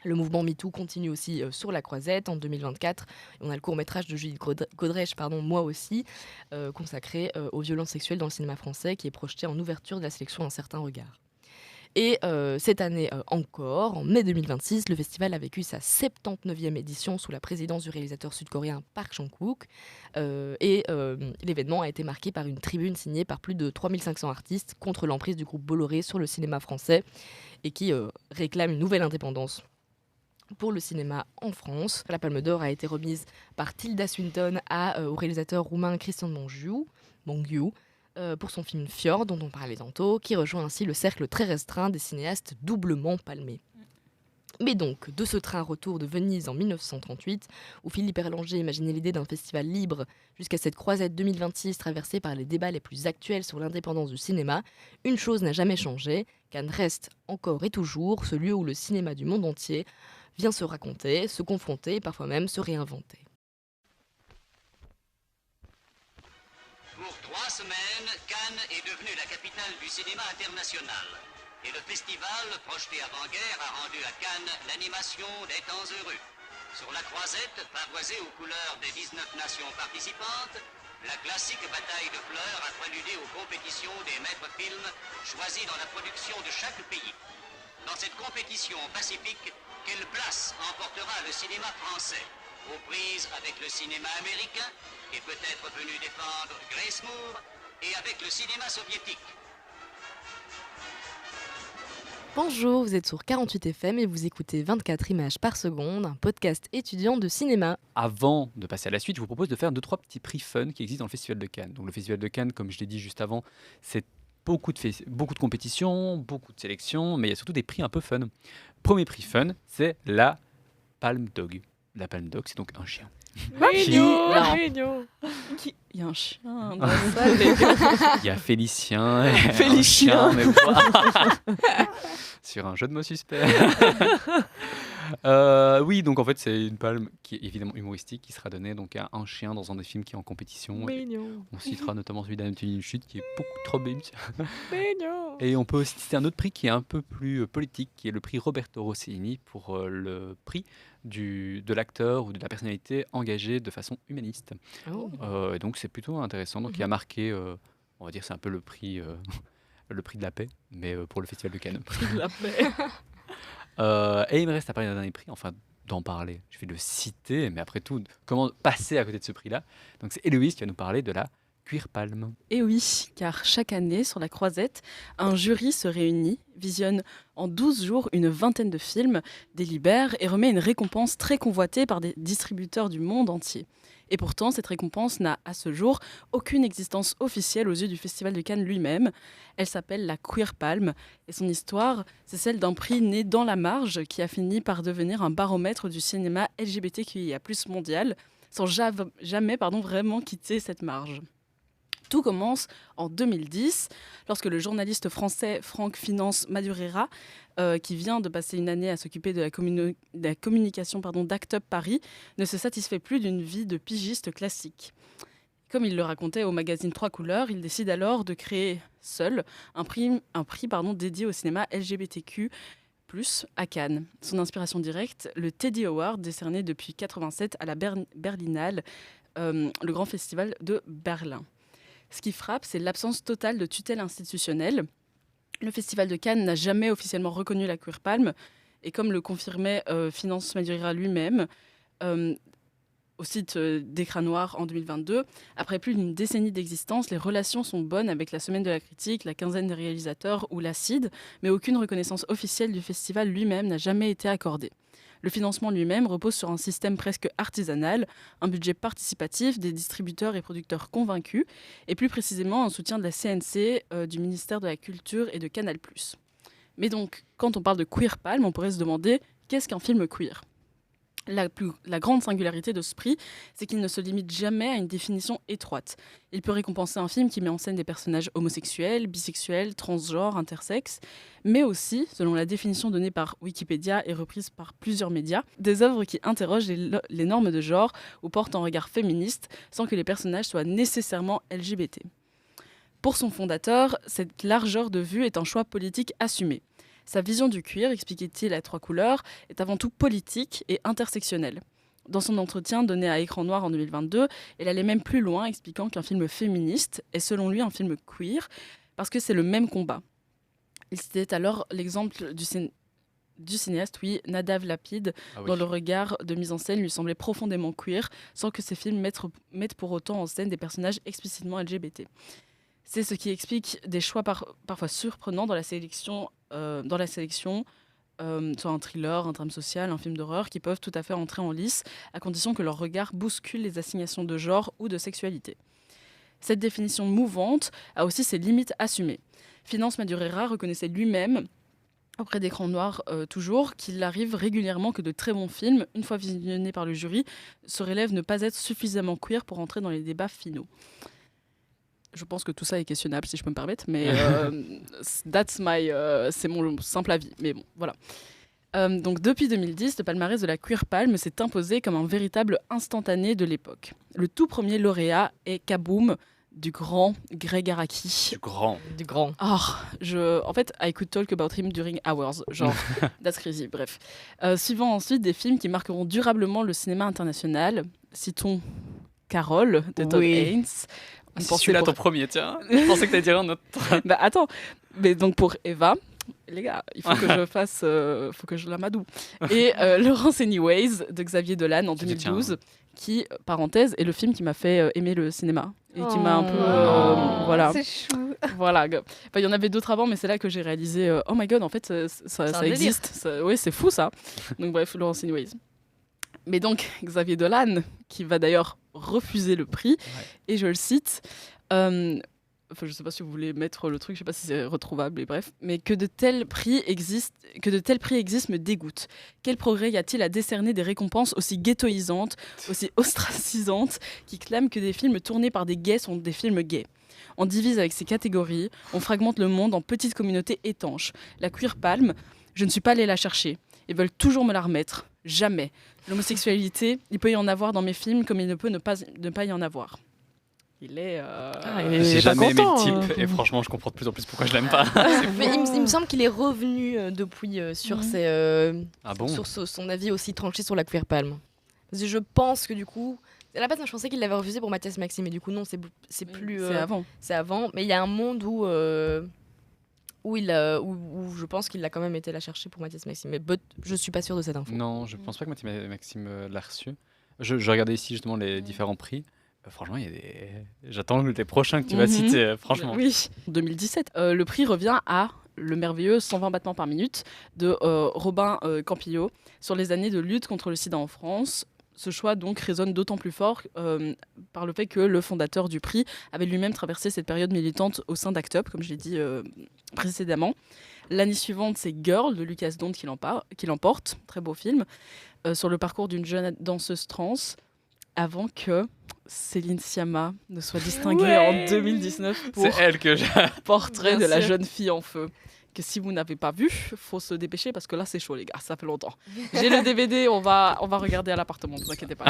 [SPEAKER 5] Le mouvement MeToo continue aussi sur la Croisette. En 2024, on a le court-métrage de Judith Godrèche, Moi aussi, consacré aux violences sexuelles dans le cinéma français, qui est projeté en ouverture de la sélection Un certain regard. Et cette année encore, en mai 2026, le festival a vécu sa 79e édition sous la présidence du réalisateur sud-coréen Park Chan-wook. L'événement a été marqué par une tribune signée par plus de 3500 artistes contre l'emprise du groupe Bolloré sur le cinéma français et qui réclame une nouvelle indépendance pour le cinéma en France. La Palme d'Or a été remise par Tilda Swinton au réalisateur roumain Cristian Mungiu pour son film Fjord, dont on parlait tantôt, qui rejoint ainsi le cercle très restreint des cinéastes doublement palmés. Mais donc, de ce train retour de Venise en 1938, où Philippe Erlanger imaginait l'idée d'un festival libre, jusqu'à cette croisette 2026 traversée par les débats les plus actuels sur l'indépendance du cinéma, une chose n'a jamais changé, Cannes reste encore et toujours ce lieu où le cinéma du monde entier vient se raconter, se confronter et parfois même se réinventer.
[SPEAKER 7] Pour 3 semaines, Cannes est devenue la capitale du cinéma international. Et le festival, projeté avant-guerre, a rendu à Cannes l'animation des temps heureux. Sur la croisette, pavoisée aux couleurs des 19 nations participantes, la classique bataille de fleurs a préludé aux compétitions des maîtres films choisis dans la production de chaque pays. Dans cette compétition pacifique, quelle place emportera le cinéma français, aux prises avec le cinéma américain, qui est peut-être venu défendre Grace Moore, et avec le cinéma soviétique?
[SPEAKER 5] Bonjour, vous êtes sur 48 FM et vous écoutez 24 images par seconde, un podcast étudiant de cinéma.
[SPEAKER 1] Avant de passer à la suite, je vous propose de faire 2-3 petits prix fun qui existent dans le Festival de Cannes. Donc le Festival de Cannes, comme je l'ai dit juste avant, c'est beaucoup de compétitions, beaucoup de sélections, mais il y a surtout des prix un peu fun. Premier prix fun, c'est la Palme Dog. La Palme Dog, c'est donc un chien.
[SPEAKER 3] Mignon.
[SPEAKER 2] Il y a un chien dans la salle.
[SPEAKER 1] Il y a Félicien.
[SPEAKER 3] Félicien.
[SPEAKER 1] Un chien, mais voilà. Sur un jeu de mots suspect. Oui, donc en fait, c'est une palme qui est évidemment humoristique qui sera donnée donc à un chien dans un des films qui est en compétition.
[SPEAKER 3] Mignon.
[SPEAKER 1] On citera notamment celui d'Anthony Chute qui est beaucoup trop bébé.
[SPEAKER 3] Mignon.
[SPEAKER 1] Et on peut aussi citer un autre prix qui est un peu plus politique, qui est le prix Roberto Rossellini pour le prix de l'acteur ou de la personnalité engagée de façon humaniste.
[SPEAKER 5] Oh.
[SPEAKER 1] Et donc c'est plutôt intéressant. Donc il a marqué, on va dire, c'est un peu le prix de la paix, mais pour le Festival de Cannes.
[SPEAKER 3] La paix.
[SPEAKER 1] Et il me reste à parler d'un dernier prix, enfin d'en parler. Je vais le citer, mais après tout, comment passer à côté de ce prix-là? Donc c'est Héloïse qui va nous parler de la Queer Palme.
[SPEAKER 2] Et oui, car chaque année, sur la croisette, un jury se réunit, visionne en 12 jours une vingtaine de films, délibère et remet une récompense très convoitée par des distributeurs du monde entier. Et pourtant, cette récompense n'a, à ce jour, aucune existence officielle aux yeux du Festival de Cannes lui-même. Elle s'appelle la Queer Palme, et son histoire, c'est celle d'un prix né dans la marge qui a fini par devenir un baromètre du cinéma LGBTQIA+ mondial, sans jamais vraiment quitter cette marge. Tout commence en 2010, lorsque le journaliste français Franck Finance Madurera, qui vient de passer une année à s'occuper de la communication d'Act Up Paris, ne se satisfait plus d'une vie de pigiste classique. Comme il le racontait au magazine Trois Couleurs, il décide alors de créer seul un prix dédié au cinéma LGBTQ+, à Cannes. Son inspiration directe, le Teddy Award, décerné depuis 1987 à la Berlinale, le grand festival de Berlin. Ce qui frappe, c'est l'absence totale de tutelle institutionnelle. Le Festival de Cannes n'a jamais officiellement reconnu la Queer Palme. Et comme le confirmait Finance Madurera lui-même, au site d'Écran Noir en 2022, après plus d'une décennie d'existence, les relations sont bonnes avec la Semaine de la Critique, la Quinzaine des réalisateurs ou l'ACID, mais aucune reconnaissance officielle du festival lui-même n'a jamais été accordée. Le financement lui-même repose sur un système presque artisanal, un budget participatif, des distributeurs et producteurs convaincus, et plus précisément un soutien de la CNC, du ministère de la Culture et de Canal+. Mais donc, quand on parle de Queer Palme, on pourrait se demander qu'est-ce qu'un film queer ? La grande singularité de ce prix, c'est qu'il ne se limite jamais à une définition étroite. Il peut récompenser un film qui met en scène des personnages homosexuels, bisexuels, transgenres, intersexes, mais aussi, selon la définition donnée par Wikipédia et reprise par plusieurs médias, des œuvres qui interrogent les normes de genre ou portent un regard féministe sans que les personnages soient nécessairement LGBT. Pour son fondateur, cette largeur de vue est un choix politique assumé. Sa vision du queer, expliquait-il à Trois Couleurs, est avant tout politique et intersectionnelle. Dans son entretien donné à Écran Noir en 2022, elle allait même plus loin, expliquant qu'un film féministe est selon lui un film queer, parce que c'est le même combat. Il citait alors l'exemple du cinéaste, Nadav Lapid, dont le regard de mise en scène lui semblait profondément queer, sans que ses films mettent pour autant en scène des personnages explicitement LGBT. C'est ce qui explique des choix parfois surprenants dans la sélection, soit un thriller, un drame social, un film d'horreur, qui peuvent tout à fait entrer en lice, à condition que leur regard bouscule les assignations de genre ou de sexualité. Cette définition mouvante a aussi ses limites assumées. Finance Madurera reconnaissait lui-même auprès d'écran noir toujours, qu'il arrive régulièrement que de très bons films, une fois visionnés par le jury, se révèlent ne pas être suffisamment queer pour entrer dans les débats finaux. Je pense que tout ça est questionnable, si je peux me permettre, mais c'est mon simple avis. Mais bon, voilà. Donc depuis 2010, le palmarès de la Queer Palm s'est imposé comme un véritable instantané de l'époque. Le tout premier lauréat est Kaboom du grand Greg Araki.
[SPEAKER 1] Du grand.
[SPEAKER 5] Du grand.
[SPEAKER 2] En fait, I could talk about him during hours. Genre, that's crazy, bref. Suivant ensuite des films qui marqueront durablement le cinéma international. Citons Carol de Todd Haynes.
[SPEAKER 1] C'est celui-là ton premier, tiens. Je pensais que t'allais dire un autre.
[SPEAKER 2] Bah attends, mais donc pour Eva, les gars, il faut que je fasse, faut que je l'amadoue. Et Laurence Anyways de Xavier Dolan en 2012, qui, parenthèse, est le film qui m'a fait aimer le cinéma et qui m'a un peu, voilà.
[SPEAKER 4] C'est chou.
[SPEAKER 2] Voilà. Enfin, il y en avait d'autres avant, mais c'est là que j'ai réalisé, oh my god, en fait, ça existe. Oui, c'est fou ça. Donc bref, Laurence Anyways. Mais donc, Xavier Dolan, qui va d'ailleurs refuser le prix, et je le cite, je ne sais pas si vous voulez mettre le truc, je ne sais pas si c'est retrouvable, et bref, mais que de tels prix existent me dégoûte. Quel progrès y a-t-il à décerner des récompenses aussi ghettoisantes, aussi ostracisantes, qui clament que des films tournés par des gays sont des films gays? On divise avec ces catégories, on fragmente le monde en petites communautés étanches. La Queer Palm, je ne suis pas allée la chercher. Ils veulent toujours me la remettre. Jamais. L'homosexualité, il peut y en avoir dans mes films comme il ne peut ne pas y en avoir. Il est...
[SPEAKER 1] J'ai jamais aimé
[SPEAKER 3] content,
[SPEAKER 1] le type et franchement je comprends de plus en plus pourquoi je l'aime pas.
[SPEAKER 5] Mais il me semble qu'il est revenu depuis sur son avis aussi tranché sur la Queer Palm. Parce que je pense que du coup... À la base, je pensais qu'il l'avait refusé pour Mathias Maxime, mais du coup non, c'est plus...
[SPEAKER 2] C'est avant.
[SPEAKER 5] C'est avant, mais il y a un monde où je pense qu'il a quand même été la chercher pour Mathias Maxime. Mais je suis pas sûre de cette info.
[SPEAKER 1] Non, je pense pas que Mathieu Maxime l'a reçu. Je regardais ici justement les différents prix. Franchement, il y a des... J'attends les prochains que tu vas citer, franchement.
[SPEAKER 2] Oui, en 2017. Le prix revient à le merveilleux 120 battements par minute de Robin Campillo sur les années de lutte contre le sida en France. Ce choix donc résonne d'autant plus fort par le fait que le fondateur du prix avait lui-même traversé cette période militante au sein d'Act Up, comme je l'ai dit précédemment. L'année suivante, c'est Girl de Lucas Dont qui l'emporte, très beau film, sur le parcours d'une jeune danseuse trans, avant que Céline Sciamma ne soit distinguée en 2019 pour
[SPEAKER 1] c'est elle que j'ai...
[SPEAKER 2] Portrait de la jeune fille en feu. Que si vous n'avez pas vu, faut se dépêcher parce que là c'est chaud les gars, ça fait longtemps. J'ai le DVD, on va regarder à l'appartement, ne vous inquiétez pas.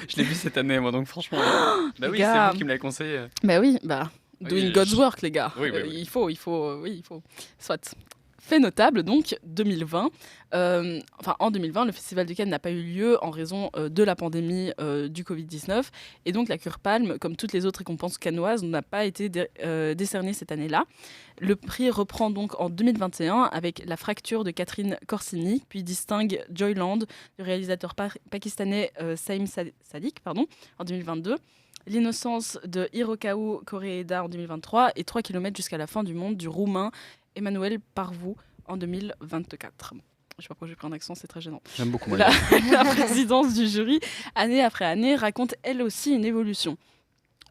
[SPEAKER 1] Je l'ai vu cette année moi donc franchement. Bah oui,
[SPEAKER 2] gars.
[SPEAKER 1] c'est vous qui me l'avez conseillé.
[SPEAKER 2] Bah oui, doing God's work les gars.
[SPEAKER 1] Oui.
[SPEAKER 2] Il faut. Soit. Fait notable donc 2020. En 2020, le Festival de Cannes n'a pas eu lieu en raison de la pandémie du Covid-19. Et donc la Queer Palm, comme toutes les autres récompenses cannoises, n'a pas été décernée cette année-là. Le prix reprend donc en 2021 avec La Fracture de Catherine Corsini, puis distingue Joyland du réalisateur pakistanais Saïm Sadiq en 2022. L'innocence de Hirokazu Koreeda en 2023 et 3 km jusqu'à la fin du monde du roumain Emmanuel Parvou en 2024. Je ne sais pas pourquoi j'ai pris un accent, c'est très gênant.
[SPEAKER 1] J'aime beaucoup moi.
[SPEAKER 2] La présidence du jury, année après année, raconte elle aussi une évolution.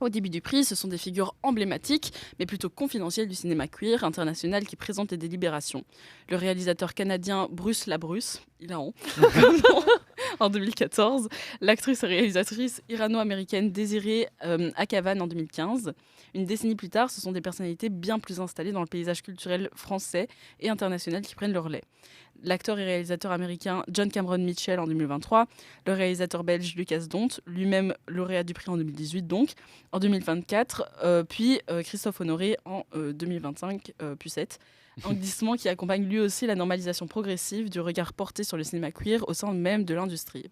[SPEAKER 2] Au début du prix, ce sont des figures emblématiques, mais plutôt confidentielles du cinéma queer international qui présentent les délibérations. Le réalisateur canadien Bruce Labrusse, il a honte, en 2014. L'actrice et réalisatrice irano-américaine Désirée Akavan en 2015. Une décennie plus tard, ce sont des personnalités bien plus installées dans le paysage culturel français et international qui prennent le relais. L'acteur et réalisateur américain John Cameron Mitchell en 2023, le réalisateur belge Lucas Dont, lui-même lauréat du prix en 2018 donc, en 2024, puis Christophe Honoré en 2025, puis 7. Un glissement qui accompagne lui aussi la normalisation progressive du regard porté sur le cinéma queer au sein même de l'industrie.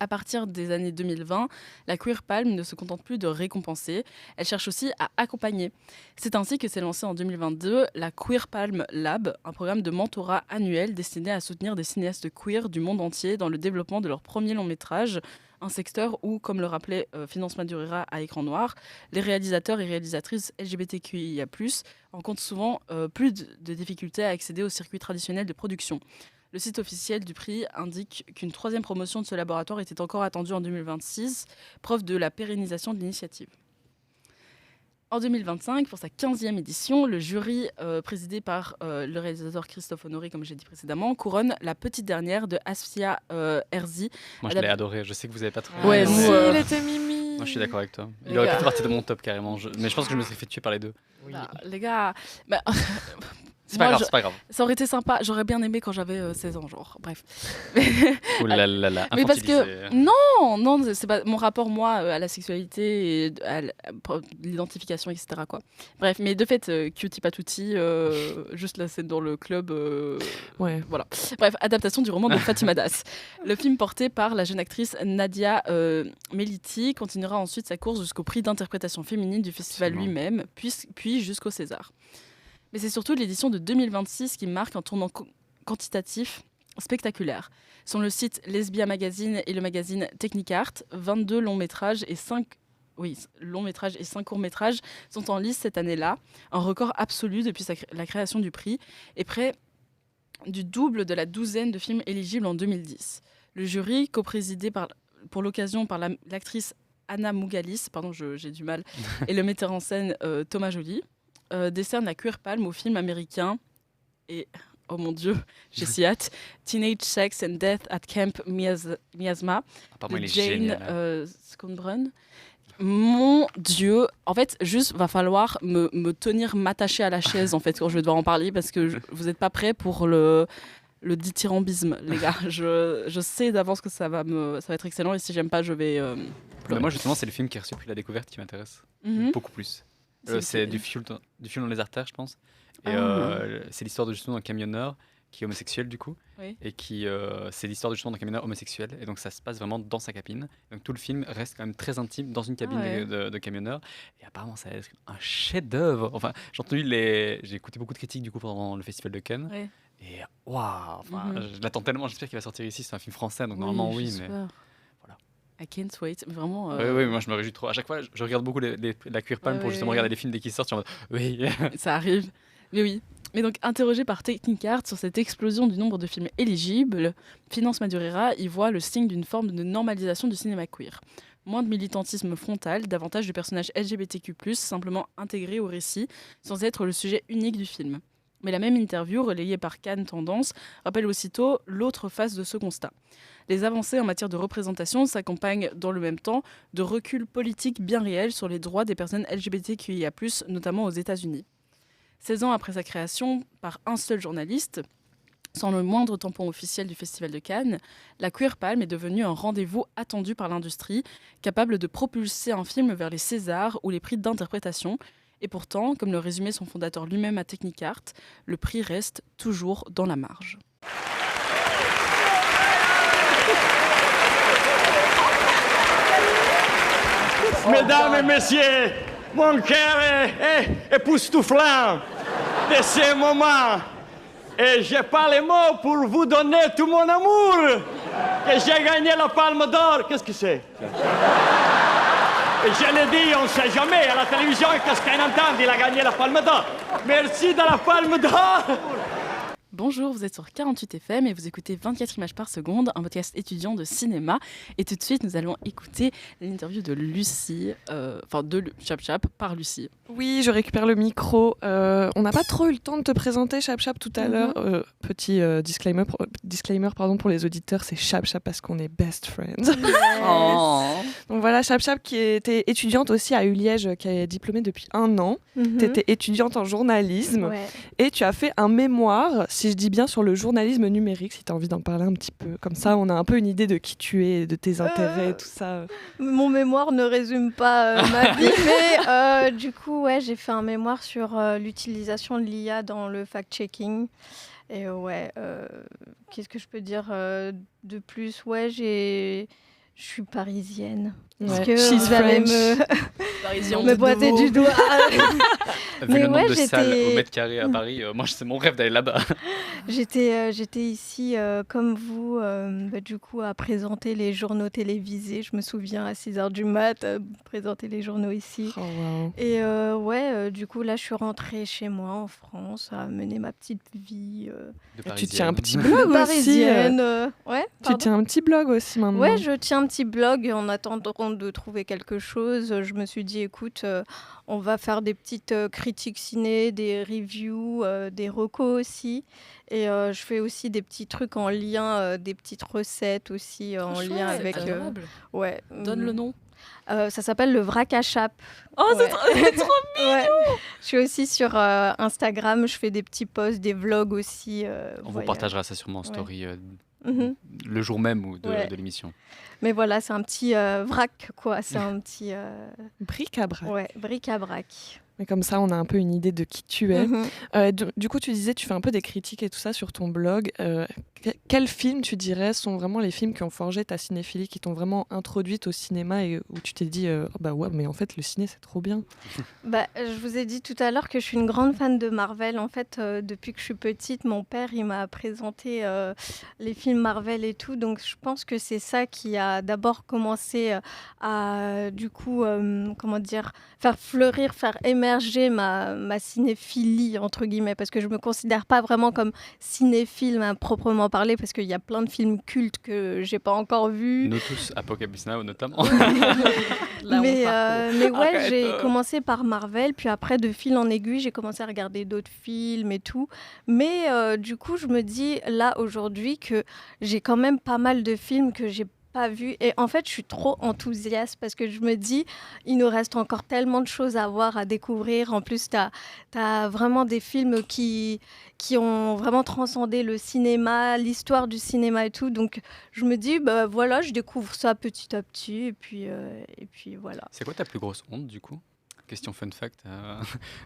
[SPEAKER 2] À partir des années 2020, la Queer Palm ne se contente plus de récompenser, elle cherche aussi à accompagner. C'est ainsi que s'est lancé en 2022 la Queer Palm Lab, un programme de mentorat annuel destiné à soutenir des cinéastes queer du monde entier dans le développement de leur premier long métrage, un secteur où, comme le rappelait Finance Madurera à Écran Noir, les réalisateurs et réalisatrices LGBTQIA+, rencontrent souvent plus de difficultés à accéder au circuit traditionnel de production. Le site officiel du prix indique qu'une 3e promotion de ce laboratoire était encore attendue en 2026, preuve de la pérennisation de l'initiative. En 2025, pour sa 15e édition, le jury, présidé par le réalisateur Christophe Honoré, comme j'ai dit précédemment, couronne La Petite Dernière de Asfia Herzi.
[SPEAKER 1] Moi, je l'ai adoré. Je sais que vous n'avez pas trop.
[SPEAKER 2] Ouais,
[SPEAKER 3] Si,
[SPEAKER 2] nous,
[SPEAKER 3] il était mimi.
[SPEAKER 1] Moi, je suis d'accord avec toi. Il
[SPEAKER 2] Les
[SPEAKER 1] aurait
[SPEAKER 2] gars.
[SPEAKER 1] pu faire partie de mon top carrément. Mais je pense que je me serais fait tuer par les deux.
[SPEAKER 2] Bah, les gars, bah,
[SPEAKER 1] C'est pas
[SPEAKER 2] moi,
[SPEAKER 1] grave, c'est pas grave.
[SPEAKER 2] ça aurait été sympa. J'aurais bien aimé quand j'avais 16 ans, genre. Bref.
[SPEAKER 1] Oh là là là,
[SPEAKER 2] Mais parce
[SPEAKER 1] infantilisé.
[SPEAKER 2] que non, c'est pas mon rapport moi à la sexualité et à l'identification, etc. quoi. Bref, mais de fait, Cutie Patouti, juste la scène dans le club.
[SPEAKER 3] Ouais.
[SPEAKER 2] Voilà. Bref, adaptation du roman de Fatima Das. Le film porté par la jeune actrice Nadia Meliti continuera ensuite sa course jusqu'au prix d'interprétation féminine du festival
[SPEAKER 1] Absolument.
[SPEAKER 2] lui-même, puis jusqu'au César. Mais c'est surtout l'édition de 2026 qui marque un tournant quantitatif spectaculaire. Sur le site Lesbia Magazine et le magazine Technicart, 22 longs métrages et 5 courts-métrages sont en lice cette année-là, un record absolu depuis la création du prix, et près du double de la douzaine de films éligibles en 2010. Le jury, coprésidé pour l'occasion par l'actrice Anna Mougalis, j'ai du mal, et le metteur en scène Thomas Joly, décerne la Queer Palm au film américain et, oh mon Dieu, j'ai si hâte, Teenage Sex and Death at Camp Miasma
[SPEAKER 1] Apparemment,
[SPEAKER 2] de
[SPEAKER 1] il est
[SPEAKER 2] Jane
[SPEAKER 1] génial.
[SPEAKER 2] Sconbrun. Mon Dieu, en fait, juste va falloir me tenir, m'attacher à la chaise en fait quand je vais devoir en parler parce que vous n'êtes pas prêts pour le dithyrambisme, les gars. Je sais d'avance que ça va être excellent et si j'aime pas, je vais
[SPEAKER 1] Mais
[SPEAKER 2] pleurer.
[SPEAKER 1] moi, justement, c'est le film qui a reçu le prix de la découverte qui m'intéresse.
[SPEAKER 2] Mhm.
[SPEAKER 1] Beaucoup plus.
[SPEAKER 2] C'est
[SPEAKER 1] C'est
[SPEAKER 2] lequel
[SPEAKER 1] du fioul dans les artères, je pense. Et
[SPEAKER 2] Ah.
[SPEAKER 1] c'est l'histoire de justement d'un camionneur qui est homosexuel du coup.
[SPEAKER 2] Oui.
[SPEAKER 1] Et qui c'est l'histoire de justement d'un camionneur homosexuel. Et donc ça se passe vraiment dans sa cabine. Donc tout le film reste quand même très intime dans une cabine
[SPEAKER 2] ouais.
[SPEAKER 1] de camionneur. Et apparemment ça va être un chef-d'œuvre. Enfin, j'ai écouté beaucoup de critiques du coup pendant le festival de Cannes.
[SPEAKER 2] Ouais.
[SPEAKER 1] Et waouh, enfin,
[SPEAKER 2] Mhm.
[SPEAKER 1] je l'attends tellement. J'espère qu'il va sortir ici. C'est un film français, donc
[SPEAKER 2] Oui,
[SPEAKER 1] normalement oui. Mais
[SPEAKER 2] j'espère.
[SPEAKER 1] voilà.
[SPEAKER 2] I can't wait. Mais vraiment.
[SPEAKER 1] oui, oui, moi je me réjouis trop. À chaque fois, je regarde beaucoup la Queer Palm
[SPEAKER 2] Ouais,
[SPEAKER 1] pour
[SPEAKER 2] ouais,
[SPEAKER 1] justement
[SPEAKER 2] ouais.
[SPEAKER 1] regarder les films dès qu'ils sortent. Je suis en mode, oui.
[SPEAKER 2] Ça arrive. Mais oui. Mais donc, interrogé par Technicart sur cette explosion du nombre de films éligibles, Finance Madureira y voit le signe d'une forme de normalisation du cinéma queer. Moins de militantisme frontal, davantage de personnages LGBTQ+, simplement intégrés au récit, sans être le sujet unique du film. Mais la même interview, relayée par Cannes Tendance, rappelle aussitôt l'autre face de ce constat. Les avancées en matière de représentation s'accompagnent dans le même temps de reculs politiques bien réels sur les droits des personnes LGBTQIA+, notamment aux États-Unis. 16 ans après sa création par un seul journaliste, sans le moindre tampon officiel du Festival de Cannes, la Queer Palm est devenue un rendez-vous attendu par l'industrie, capable de propulser un film vers les Césars ou les prix d'interprétation. Et pourtant, comme le résumait son fondateur lui-même à Technicart, le prix reste toujours dans la marge.
[SPEAKER 8] Mesdames et messieurs, mon cœur est époustouflant de ces moments. Et j'ai pas les mots pour vous donner tout mon amour. Que j'ai gagné la Palme d'Or. Qu'est-ce que c'est? Et je l'ai dit, on ne sait jamais. À la télévision, qu'est-ce qu'on entend? Il a gagné la Palme d'Or. Merci de la Palme d'Or.
[SPEAKER 2] Bonjour, vous êtes sur 48 FM et vous écoutez 24 images par seconde, un podcast étudiant de cinéma. Et tout de suite, nous allons écouter l'interview de Lucie, de Chap Chap par Lucie.
[SPEAKER 3] Oui, je récupère le micro. On n'a pas trop eu le temps de te présenter Chap Chap tout à l'heure. Petit disclaimer pour les auditeurs, c'est Chap Chap parce qu'on est best friends.
[SPEAKER 1] Oh.
[SPEAKER 3] Donc voilà, Chap Chap qui était étudiante aussi à ULiège, qui est diplômée depuis 1 an. Tu étais étudiante en journalisme
[SPEAKER 4] Ouais.
[SPEAKER 3] et tu as fait un mémoire, si je dis bien, sur le journalisme numérique, si tu as envie d'en parler un petit peu. Comme ça, on a un peu une idée de qui tu es, de tes intérêts, tout ça.
[SPEAKER 4] Mon mémoire ne résume pas ma vie, mais du coup, ouais, j'ai fait un mémoire sur l'utilisation de l'IA dans le fact-checking. Et ouais, qu'est-ce que je peux dire de plus? Ouais, je suis parisienne. Est-ce
[SPEAKER 3] Ouais.
[SPEAKER 4] que
[SPEAKER 3] She's
[SPEAKER 4] vous allez
[SPEAKER 3] French.
[SPEAKER 4] me pointer du doigt?
[SPEAKER 1] Vu
[SPEAKER 4] Mais
[SPEAKER 1] le nombre
[SPEAKER 4] ouais,
[SPEAKER 1] de salles
[SPEAKER 4] j'étais-
[SPEAKER 1] au mètre carré à Paris, moi c'est mon rêve d'aller là-bas.
[SPEAKER 4] J'étais ici comme vous, du coup, à présenter les journaux télévisés. Je me souviens à 6 heures du mat, présenter les journaux ici.
[SPEAKER 3] Oh, wow.
[SPEAKER 4] Et du coup, là, je suis rentrée chez moi en France à mener ma petite vie
[SPEAKER 1] De
[SPEAKER 3] Tu tiens un
[SPEAKER 1] Parisienne.
[SPEAKER 3] petit blog aussi.
[SPEAKER 4] parisienne. Ouais,
[SPEAKER 3] Tu
[SPEAKER 4] pardon.
[SPEAKER 3] tiens un petit blog aussi maintenant.
[SPEAKER 4] Ouais, je tiens un petit blog en attendant de trouver quelque chose. Je me suis dit, écoute, on va faire des petites critiques ciné, des reviews, des recos aussi. Et je fais aussi des petits trucs en lien, des petites recettes aussi en
[SPEAKER 2] Trop
[SPEAKER 4] lien
[SPEAKER 2] chouette,
[SPEAKER 4] avec.
[SPEAKER 2] adorable.
[SPEAKER 4] Ouais.
[SPEAKER 2] Donne le nom.
[SPEAKER 4] Ça s'appelle le Vrac à Chap.
[SPEAKER 2] Oh,
[SPEAKER 4] Ouais.
[SPEAKER 2] c'est trop
[SPEAKER 4] Ouais. Je suis aussi sur Instagram. Je fais des petits posts, des vlogs aussi.
[SPEAKER 1] On vous
[SPEAKER 4] voyage.
[SPEAKER 1] partagera ça sûrement en story
[SPEAKER 4] Mhm.
[SPEAKER 1] le jour même ou
[SPEAKER 4] Ouais.
[SPEAKER 1] de l'émission.
[SPEAKER 4] Mais voilà, c'est un petit vrac, quoi. C'est un petit
[SPEAKER 3] Bric-à-brac.
[SPEAKER 4] bric-à-brac.
[SPEAKER 3] Mais comme ça, on a un peu une idée de qui tu es.
[SPEAKER 4] Mhm.
[SPEAKER 3] Du coup, tu disais, tu fais un peu des critiques et tout ça sur ton blog. Quels films, tu dirais, sont vraiment les films qui ont forgé ta cinéphilie, qui t'ont vraiment introduite au cinéma et où tu t'es dit, oh, bah ouais, mais en fait, le ciné, c'est trop bien.
[SPEAKER 4] Je vous ai dit tout à l'heure que je suis une grande fan de Marvel. En fait, depuis que je suis petite, mon père, il m'a présenté les films Marvel et tout. Donc, je pense que c'est ça qui a d'abord commencé à, du coup, faire fleurir, faire émerger ma cinéphilie, entre guillemets. Parce que je ne me considère pas vraiment comme cinéphile à proprement parler, parce qu'il y a plein de films cultes que je n'ai pas encore vus.
[SPEAKER 1] Nous tous, Apocalypse Now notamment.
[SPEAKER 4] Mais ouais,
[SPEAKER 1] Arrête.
[SPEAKER 4] j'ai commencé par Marvel, puis après, de fil en aiguille, j'ai commencé à regarder d'autres films et tout. Mais du coup, je me dis là aujourd'hui que j'ai quand même pas mal de films que j'ai pas vus. Et en fait, je suis trop enthousiaste parce que je me dis, il nous reste encore tellement de choses à voir, à découvrir. En plus, t'as vraiment des films qui ont vraiment transcendé le cinéma, l'histoire du cinéma et tout. Donc, je me dis, bah voilà, je découvre ça petit à petit. Et puis voilà.
[SPEAKER 1] C'est quoi ta plus grosse honte du coup? Question fun fact.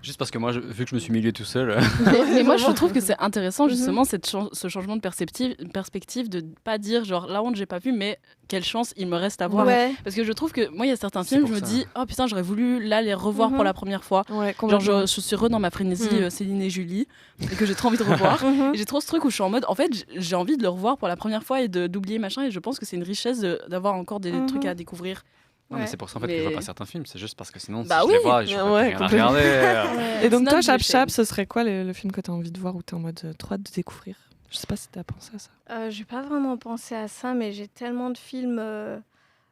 [SPEAKER 1] Juste parce que moi, vu que je me suis milieu tout seul.
[SPEAKER 2] Mais moi, je trouve que c'est intéressant, justement, ce changement de perspective, de pas dire, genre, la honte, j'ai pas vu, mais quelle chance il me reste à voir.
[SPEAKER 4] Ouais.
[SPEAKER 2] Parce que je trouve que, moi, il y a certains
[SPEAKER 1] C'est
[SPEAKER 2] films,
[SPEAKER 1] pour
[SPEAKER 2] je me
[SPEAKER 1] ça.
[SPEAKER 2] dis, oh putain, j'aurais voulu là les revoir pour la première fois.
[SPEAKER 3] Ouais,
[SPEAKER 2] Genre, je suis dans ma frénésie Céline et Julie, et que j'ai trop envie de revoir. Et j'ai trop ce truc où je suis en mode, en fait, j'ai envie de le revoir pour la première fois et d'oublier machin, et je pense que c'est une richesse d'avoir encore des trucs à découvrir.
[SPEAKER 1] Non, mais c'est pour ça en fait que je vois pas certains films. C'est juste parce que sinon,
[SPEAKER 2] Bah
[SPEAKER 1] si je
[SPEAKER 2] oui.
[SPEAKER 1] les vois, je
[SPEAKER 3] Ouais,
[SPEAKER 1] n'aurais rien à
[SPEAKER 3] complètement.
[SPEAKER 1] regarder.
[SPEAKER 3] Et donc,
[SPEAKER 2] It's
[SPEAKER 3] toi,
[SPEAKER 2] not
[SPEAKER 3] Chap
[SPEAKER 2] the
[SPEAKER 3] Chap,
[SPEAKER 2] shame.
[SPEAKER 3] ce serait quoi le film que tu as envie de voir ou tu es en mode trop hâte de découvrir? Je sais pas si tu as pensé à ça.
[SPEAKER 4] J'ai pas vraiment pensé à ça, mais j'ai tellement de films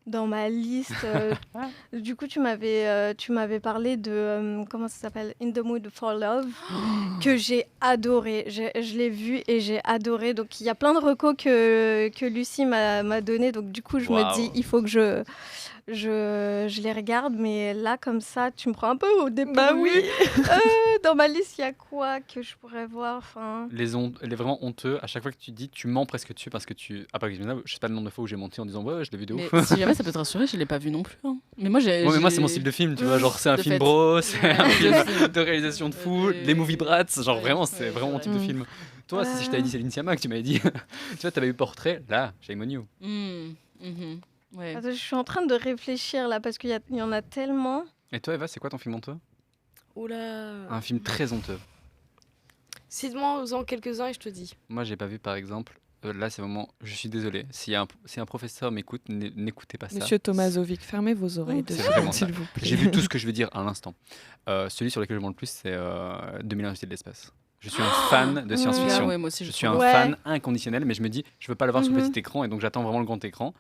[SPEAKER 4] dans ma liste. Du coup, tu m'avais parlé de comment ça s'appelle, In the Mood for Love, que j'ai adoré. Je l'ai vu et j'ai adoré. Donc il y a plein de recos que Lucie m'a donné. Donc du coup, je me dis, il faut que je les regarde, mais là, comme ça, tu me prends un peu au dépourvu.
[SPEAKER 3] Bah oui.
[SPEAKER 4] Dans ma liste, il y a quoi que je pourrais voir enfin...
[SPEAKER 1] Les vraiment honteux, à chaque fois que tu dis, tu mens presque dessus parce que par exemple, je sais pas le nombre de fois où j'ai menti en disant ouais, je l'ai vu de
[SPEAKER 2] Mais
[SPEAKER 1] ouf.
[SPEAKER 2] si jamais ça peut te rassurer, je l'ai pas vu non plus. Hein. Mais moi,
[SPEAKER 1] Ouais, mais moi, c'est mon style de film, tu vois. Genre, c'est un
[SPEAKER 2] De
[SPEAKER 1] film
[SPEAKER 2] fait.
[SPEAKER 1] bro, c'est un
[SPEAKER 2] Ouais.
[SPEAKER 1] film de réalisation de fou,
[SPEAKER 2] Ouais.
[SPEAKER 1] les movie brats. Genre,
[SPEAKER 2] Ouais.
[SPEAKER 1] vraiment, c'est
[SPEAKER 2] Ouais,
[SPEAKER 1] vraiment mon
[SPEAKER 2] c'est
[SPEAKER 1] type de
[SPEAKER 3] vrai.
[SPEAKER 1] film. Toi, si je t'avais dit Céline Sciamma, que tu m'avais dit, tu vois, t'avais eu Portrait, là, Shame on You.
[SPEAKER 2] Ouais.
[SPEAKER 4] Attends, je suis en train de réfléchir là parce qu'il y en a tellement.
[SPEAKER 1] Et toi, Eva, c'est quoi ton film honteux?
[SPEAKER 5] Oula.
[SPEAKER 1] Un film très honteux.
[SPEAKER 5] Cite-moi en quelques-uns et je te dis.
[SPEAKER 1] Moi, j'ai pas vu, par exemple. Là, c'est vraiment. Je suis désolé. Si un professeur m'écoute, n'écoutez pas ça.
[SPEAKER 3] Monsieur Tomazovic, fermez vos oreilles
[SPEAKER 1] C'est
[SPEAKER 3] dessus,
[SPEAKER 1] vraiment ça.
[SPEAKER 3] s'il vous plaît.
[SPEAKER 1] J'ai vu tout ce que je veux dire à l'instant. Celui sur lequel je mens le plus, c'est 2001 Odyssée de l'espace. Je suis un fan de science-fiction.
[SPEAKER 2] Ah ouais, moi aussi,
[SPEAKER 1] Je suis un
[SPEAKER 4] Ouais.
[SPEAKER 1] fan inconditionnel, mais je me dis, je veux pas le voir sur
[SPEAKER 4] Mhm.
[SPEAKER 1] petit écran, et donc j'attends vraiment le grand écran.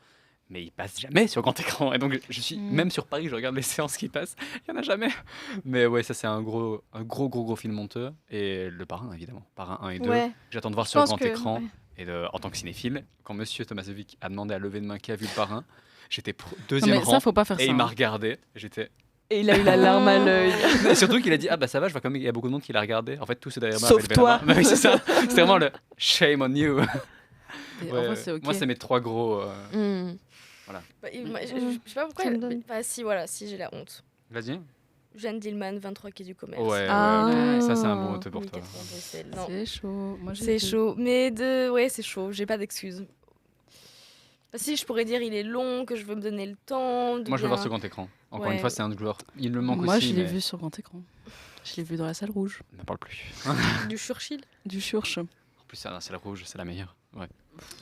[SPEAKER 1] Mais il passe jamais sur grand écran. Et donc, je suis même sur Paris, je regarde les séances qui passent. Il y en a jamais. Mais ouais, ça, c'est un gros film honteux. Et Le Parrain, évidemment. Parrain 1 et 2.
[SPEAKER 4] Ouais.
[SPEAKER 1] J'attends de voir
[SPEAKER 4] Je
[SPEAKER 1] sur
[SPEAKER 4] pense
[SPEAKER 1] grand
[SPEAKER 4] que-
[SPEAKER 1] écran.
[SPEAKER 4] ouais.
[SPEAKER 1] Et en tant que cinéphile, quand monsieur Tomasovic a demandé à lever de main qui a vu Le Parrain, j'étais
[SPEAKER 2] Non,
[SPEAKER 1] deuxième
[SPEAKER 2] mais
[SPEAKER 1] rang.
[SPEAKER 2] ça, faut pas faire
[SPEAKER 1] Et
[SPEAKER 2] ça.
[SPEAKER 1] il m'a
[SPEAKER 2] hein.
[SPEAKER 1] regardé. J'étais.
[SPEAKER 3] Et il a eu la larme à l'œil.
[SPEAKER 1] Et surtout qu'il a dit, ah bah ça va, je vois quand même qu'il y a beaucoup de monde qui l'a regardé. En fait, tous ceux derrière moi
[SPEAKER 3] Sauf
[SPEAKER 1] avaient levé
[SPEAKER 3] toi.
[SPEAKER 1] la main. Bah oui, c'est ça. C'était vraiment le shame on you.
[SPEAKER 2] Et en
[SPEAKER 1] Ouais,
[SPEAKER 2] vrai, c'est ok.
[SPEAKER 1] Moi, c'est mes trois gros.
[SPEAKER 5] Bah, je sais pas pourquoi.
[SPEAKER 4] Ça me donne.
[SPEAKER 5] Bah, si, voilà, si j'ai la honte.
[SPEAKER 1] Vas-y.
[SPEAKER 5] Jeanne Dillman, 23 quai du commerce.
[SPEAKER 1] Ouais,
[SPEAKER 3] Ah.
[SPEAKER 1] ouais. Ça, c'est un bon honteux pour toi.
[SPEAKER 5] 1080 Bruxelles. Non,
[SPEAKER 2] C'est chaud. Moi, j'ai
[SPEAKER 5] c'est
[SPEAKER 2] été-
[SPEAKER 5] chaud. Mais ouais, c'est chaud. J'ai pas d'excuses. Bah, si, je pourrais dire il est long, que je veux me donner le temps.
[SPEAKER 1] Moi, je veux voir sur grand écran. Encore
[SPEAKER 5] Ouais.
[SPEAKER 1] une fois, c'est un joueur. Il me manque
[SPEAKER 2] Moi,
[SPEAKER 1] aussi.
[SPEAKER 2] je l'ai
[SPEAKER 1] mais
[SPEAKER 2] vu sur grand écran. Je l'ai vu dans la salle rouge.
[SPEAKER 1] N'en parle plus.
[SPEAKER 5] Du Churchill.
[SPEAKER 2] Du Church.
[SPEAKER 1] En plus, c'est la salle rouge, c'est la meilleure. Ouais.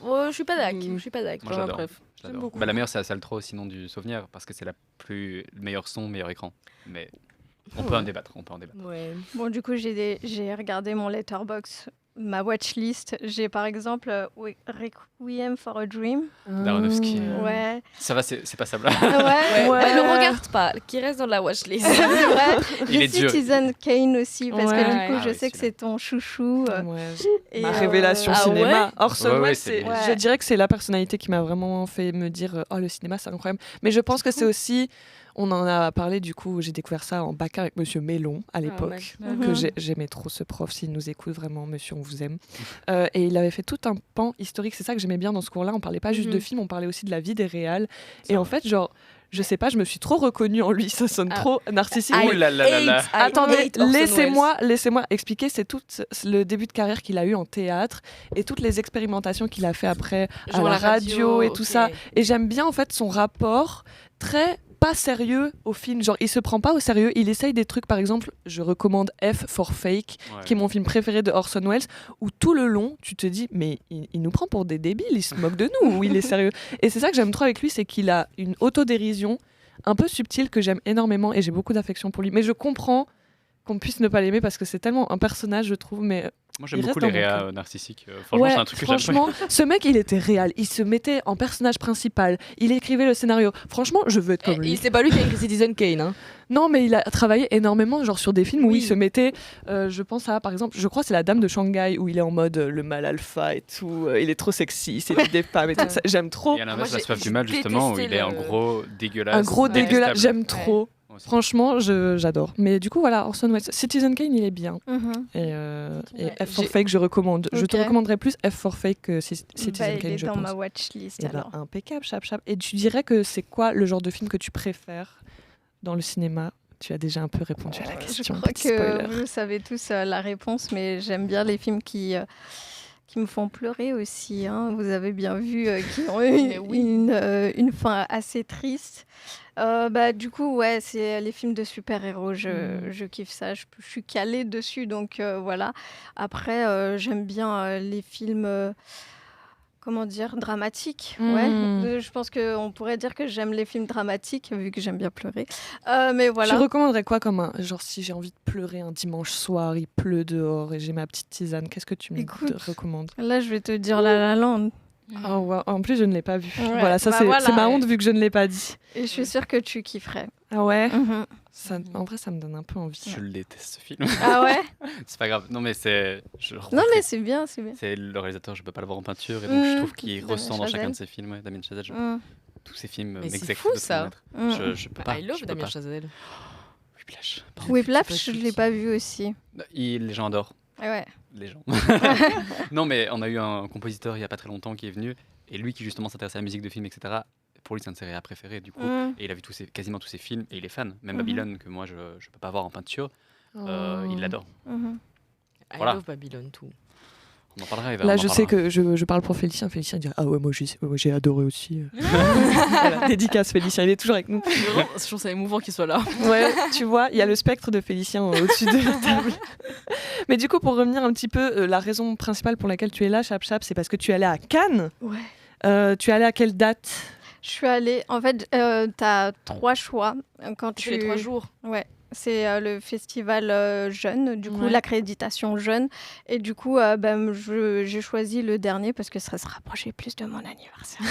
[SPEAKER 5] Oh, je suis pas d'accord.
[SPEAKER 2] Mm.
[SPEAKER 5] Je suis pas d'accord.
[SPEAKER 1] Moi, j'adore.
[SPEAKER 2] Bref.
[SPEAKER 1] Je l'adore.
[SPEAKER 5] J'aime beaucoup.
[SPEAKER 1] Bah, la meilleure, c'est la salle 3, sinon du souvenir, parce que c'est le meilleur son, meilleur écran. Mais on peut en débattre.
[SPEAKER 5] Ouais.
[SPEAKER 4] Bon, du coup, j'ai regardé mon letterbox, ma watchlist. J'ai par exemple Requiem for a Dream.
[SPEAKER 1] Daronofsky.
[SPEAKER 4] Ouais.
[SPEAKER 1] Ça va, c'est passable.
[SPEAKER 4] Ouais.
[SPEAKER 5] Bah, ne regarde pas, qui reste dans la watchlist.
[SPEAKER 4] Ouais.
[SPEAKER 1] Il est
[SPEAKER 4] J'ai
[SPEAKER 1] dur.
[SPEAKER 4] Citizen Kane aussi, parce que
[SPEAKER 3] Ouais.
[SPEAKER 4] du coup,
[SPEAKER 1] Ah
[SPEAKER 4] je
[SPEAKER 1] oui,
[SPEAKER 4] sais que
[SPEAKER 1] celui-là.
[SPEAKER 4] c'est ton chouchou.
[SPEAKER 3] Ouais.
[SPEAKER 4] Et,
[SPEAKER 3] Ma révélation
[SPEAKER 5] Ah
[SPEAKER 3] cinéma.
[SPEAKER 5] ouais
[SPEAKER 3] Orson
[SPEAKER 1] Ouais, ouais,
[SPEAKER 3] Welles,
[SPEAKER 1] c'est-
[SPEAKER 4] Ouais.
[SPEAKER 3] je dirais que c'est la personnalité qui m'a vraiment fait me dire oh le cinéma c'est incroyable. Mais je pense que c'est aussi, on en a parlé du coup, j'ai découvert ça en bac avec Monsieur Mélon à l'époque.
[SPEAKER 4] ouais.
[SPEAKER 3] Que
[SPEAKER 4] Mhm.
[SPEAKER 3] j'aimais trop ce prof, s'il nous écoute vraiment, monsieur, on vous aime. Et il avait fait tout un pan historique, c'est ça que j'aimais bien dans ce cours-là, on parlait pas juste
[SPEAKER 5] Mhm.
[SPEAKER 3] de films, on parlait aussi de la vie des réals.
[SPEAKER 1] C'est
[SPEAKER 3] Et en
[SPEAKER 1] vrai.
[SPEAKER 3] fait, genre, je sais pas, je me suis trop reconnue en lui, ça sonne
[SPEAKER 5] Ah.
[SPEAKER 3] trop narcissique.
[SPEAKER 1] Ouh là là là là.
[SPEAKER 3] Attendez, laissez-moi expliquer, c'est tout le début de carrière qu'il a eu en théâtre et toutes les expérimentations qu'il a fait après à
[SPEAKER 5] Genre
[SPEAKER 3] la
[SPEAKER 5] la
[SPEAKER 3] radio et
[SPEAKER 5] ok.
[SPEAKER 3] tout ça. Et j'aime bien en fait son rapport très pas sérieux au film, genre il se prend pas au sérieux, il essaye des trucs, par exemple, je recommande F for Fake,
[SPEAKER 1] Ouais.
[SPEAKER 3] qui est mon film préféré de Orson Welles, où tout le long, tu te dis, mais il nous prend pour des débiles, il se moque de nous, ou il est sérieux. Et c'est ça que j'aime trop avec lui, c'est qu'il a une autodérision un peu subtile que j'aime énormément, et j'ai beaucoup d'affection pour lui. Mais je comprends qu'on puisse ne pas l'aimer, parce que c'est tellement un personnage, je trouve, mais...
[SPEAKER 1] Moi, j'aime
[SPEAKER 3] il
[SPEAKER 1] beaucoup
[SPEAKER 3] reste
[SPEAKER 1] les
[SPEAKER 3] dans mon
[SPEAKER 1] réas
[SPEAKER 3] cœur.
[SPEAKER 1] narcissiques. Franchement,
[SPEAKER 3] Ouais,
[SPEAKER 1] c'est un truc que j'aime.
[SPEAKER 3] franchement, ce mec, il était réel. Il se mettait en personnage principal. Il écrivait le scénario. Franchement, je veux être comme lui.
[SPEAKER 5] C'est pas lui qui a écrit Citizen Kane. Hein.
[SPEAKER 3] Non, mais il a travaillé énormément, genre sur des films où
[SPEAKER 5] Oui.
[SPEAKER 3] il se mettait. Je pense à, par exemple, je crois que c'est La Dame de Shanghai où il est en mode le mal alpha et tout. Il est trop sexy, c'est des femmes et tout ça. J'aime trop.
[SPEAKER 1] Et à
[SPEAKER 5] Moi,
[SPEAKER 1] l'inverse, La
[SPEAKER 5] j'ai-
[SPEAKER 1] soif du
[SPEAKER 5] j'ai
[SPEAKER 1] mal, justement, où il
[SPEAKER 5] détesté
[SPEAKER 1] est un
[SPEAKER 5] le-
[SPEAKER 1] gros dégueulasse.
[SPEAKER 3] Un gros dégueulasse.
[SPEAKER 1] détestable.
[SPEAKER 3] J'aime trop.
[SPEAKER 1] Moi aussi.
[SPEAKER 3] Franchement, j'adore. Mais du coup, voilà, Orson Welles. Citizen Kane, il est bien.
[SPEAKER 4] Mhm.
[SPEAKER 3] Et
[SPEAKER 5] Ouais,
[SPEAKER 3] F for
[SPEAKER 5] j'ai-
[SPEAKER 3] Fake, je recommande. Je te
[SPEAKER 4] Ok.
[SPEAKER 3] recommanderais plus F for Fake que Citizen
[SPEAKER 4] Bah, il
[SPEAKER 3] Kane,
[SPEAKER 4] est
[SPEAKER 3] je
[SPEAKER 4] dans
[SPEAKER 3] pense.
[SPEAKER 4] ma watchlist
[SPEAKER 3] Eh ben,
[SPEAKER 4] alors.
[SPEAKER 3] impeccable, chap chap. Et tu dirais que c'est quoi le genre de film que tu préfères dans le cinéma? Tu as déjà un peu répondu à la
[SPEAKER 4] Je
[SPEAKER 3] question.
[SPEAKER 4] crois
[SPEAKER 3] petit
[SPEAKER 4] que
[SPEAKER 3] spoiler.
[SPEAKER 4] vous savez tous la réponse, mais j'aime bien les films qui me font pleurer aussi. Hein. Vous avez bien vu qui ont
[SPEAKER 5] Mais
[SPEAKER 4] eu
[SPEAKER 5] oui.
[SPEAKER 4] une fin assez triste. Bah, du coup, ouais, c'est les films de super-héros. Je kiffe ça. Je suis calée dessus, donc voilà. Après, j'aime bien les films... comment dire, dramatiques. Ouais. Je pense qu'on pourrait dire que j'aime les films dramatiques, vu que j'aime bien pleurer. Mais voilà.
[SPEAKER 3] Tu recommanderais quoi comme un genre si j'ai envie de pleurer un dimanche soir, il pleut dehors et j'ai ma petite tisane, qu'est-ce que tu me
[SPEAKER 4] Écoute.
[SPEAKER 3] recommandes?
[SPEAKER 4] Là, je vais te dire La La Land.
[SPEAKER 3] Oh, wow. En plus, je ne l'ai pas vu.
[SPEAKER 4] Ouais,
[SPEAKER 3] Voilà, ça
[SPEAKER 4] bah
[SPEAKER 3] c'est
[SPEAKER 4] voilà.
[SPEAKER 3] c'est ma honte vu que je ne l'ai pas dit.
[SPEAKER 4] Et je suis sûre que tu kifferais.
[SPEAKER 3] Ah ouais.
[SPEAKER 4] Mhm.
[SPEAKER 3] En vrai, ça me donne un peu envie.
[SPEAKER 1] Je le déteste, ce film.
[SPEAKER 4] Ah ouais.
[SPEAKER 1] C'est pas grave. Non, mais c'est.
[SPEAKER 4] Non, mais c'est bien, c'est bien.
[SPEAKER 1] C'est le réalisateur, je peux pas le voir en peinture, et donc je trouve qu'il
[SPEAKER 4] Damien
[SPEAKER 1] ressent dans chacun
[SPEAKER 4] Chazelle.
[SPEAKER 1] de ses films. Ouais, Damien Chazelle,
[SPEAKER 4] Mm.
[SPEAKER 1] tous ses films
[SPEAKER 5] Mais c'est
[SPEAKER 1] m'exécutent
[SPEAKER 5] fou,
[SPEAKER 1] de ce
[SPEAKER 5] ça.
[SPEAKER 1] maître.
[SPEAKER 4] Mm.
[SPEAKER 1] Je peux pas.
[SPEAKER 5] I love
[SPEAKER 1] je peux
[SPEAKER 5] Damien
[SPEAKER 1] pas.
[SPEAKER 5] Chazelle.
[SPEAKER 1] Whiplash.
[SPEAKER 4] Whiplash, je l'ai pas vu aussi.
[SPEAKER 1] Les gens adorent.
[SPEAKER 4] Ouais.
[SPEAKER 1] Les gens. Non, mais on a eu un compositeur il y a pas très longtemps qui est venu, et lui qui justement s'intéressait à la musique de film, etc. Pour lui, c'est un de ses réas préférés, du coup.
[SPEAKER 4] Mm.
[SPEAKER 1] Et il a vu quasiment tous ses films, et il est fan. Même
[SPEAKER 4] Mhm.
[SPEAKER 1] Babylone, que moi je peux pas voir en peinture, il l'adore.
[SPEAKER 4] Mhm.
[SPEAKER 5] I
[SPEAKER 1] Voilà.
[SPEAKER 5] love Babylone, tout.
[SPEAKER 1] On en parlera. Eva,
[SPEAKER 3] Là,
[SPEAKER 1] on en
[SPEAKER 3] je sais
[SPEAKER 1] parlera.
[SPEAKER 3] que je parle pour Félicien. Félicien dit ah ouais, moi j'ai adoré aussi. Voilà, dédicace Félicien, il est toujours avec nous.
[SPEAKER 2] Je trouve ça émouvant qu'il soit là.
[SPEAKER 3] Ouais, tu vois, il y a le spectre de Félicien au-dessus de la table. Mais du coup, pour revenir un petit peu, la raison principale pour laquelle tu es là, Chap Chap, c'est parce que tu es allé à Cannes.
[SPEAKER 4] Ouais.
[SPEAKER 3] Tu es allé à quelle date?
[SPEAKER 4] Je suis allée. En fait, t'as 3 choix quand
[SPEAKER 5] Tu fais les 3 jours.
[SPEAKER 4] Ouais. C'est le festival jeune, du coup
[SPEAKER 3] Ouais.
[SPEAKER 4] l'accréditation jeune. Et du coup, j'ai choisi le dernier parce que ça se rapprochait plus de mon anniversaire.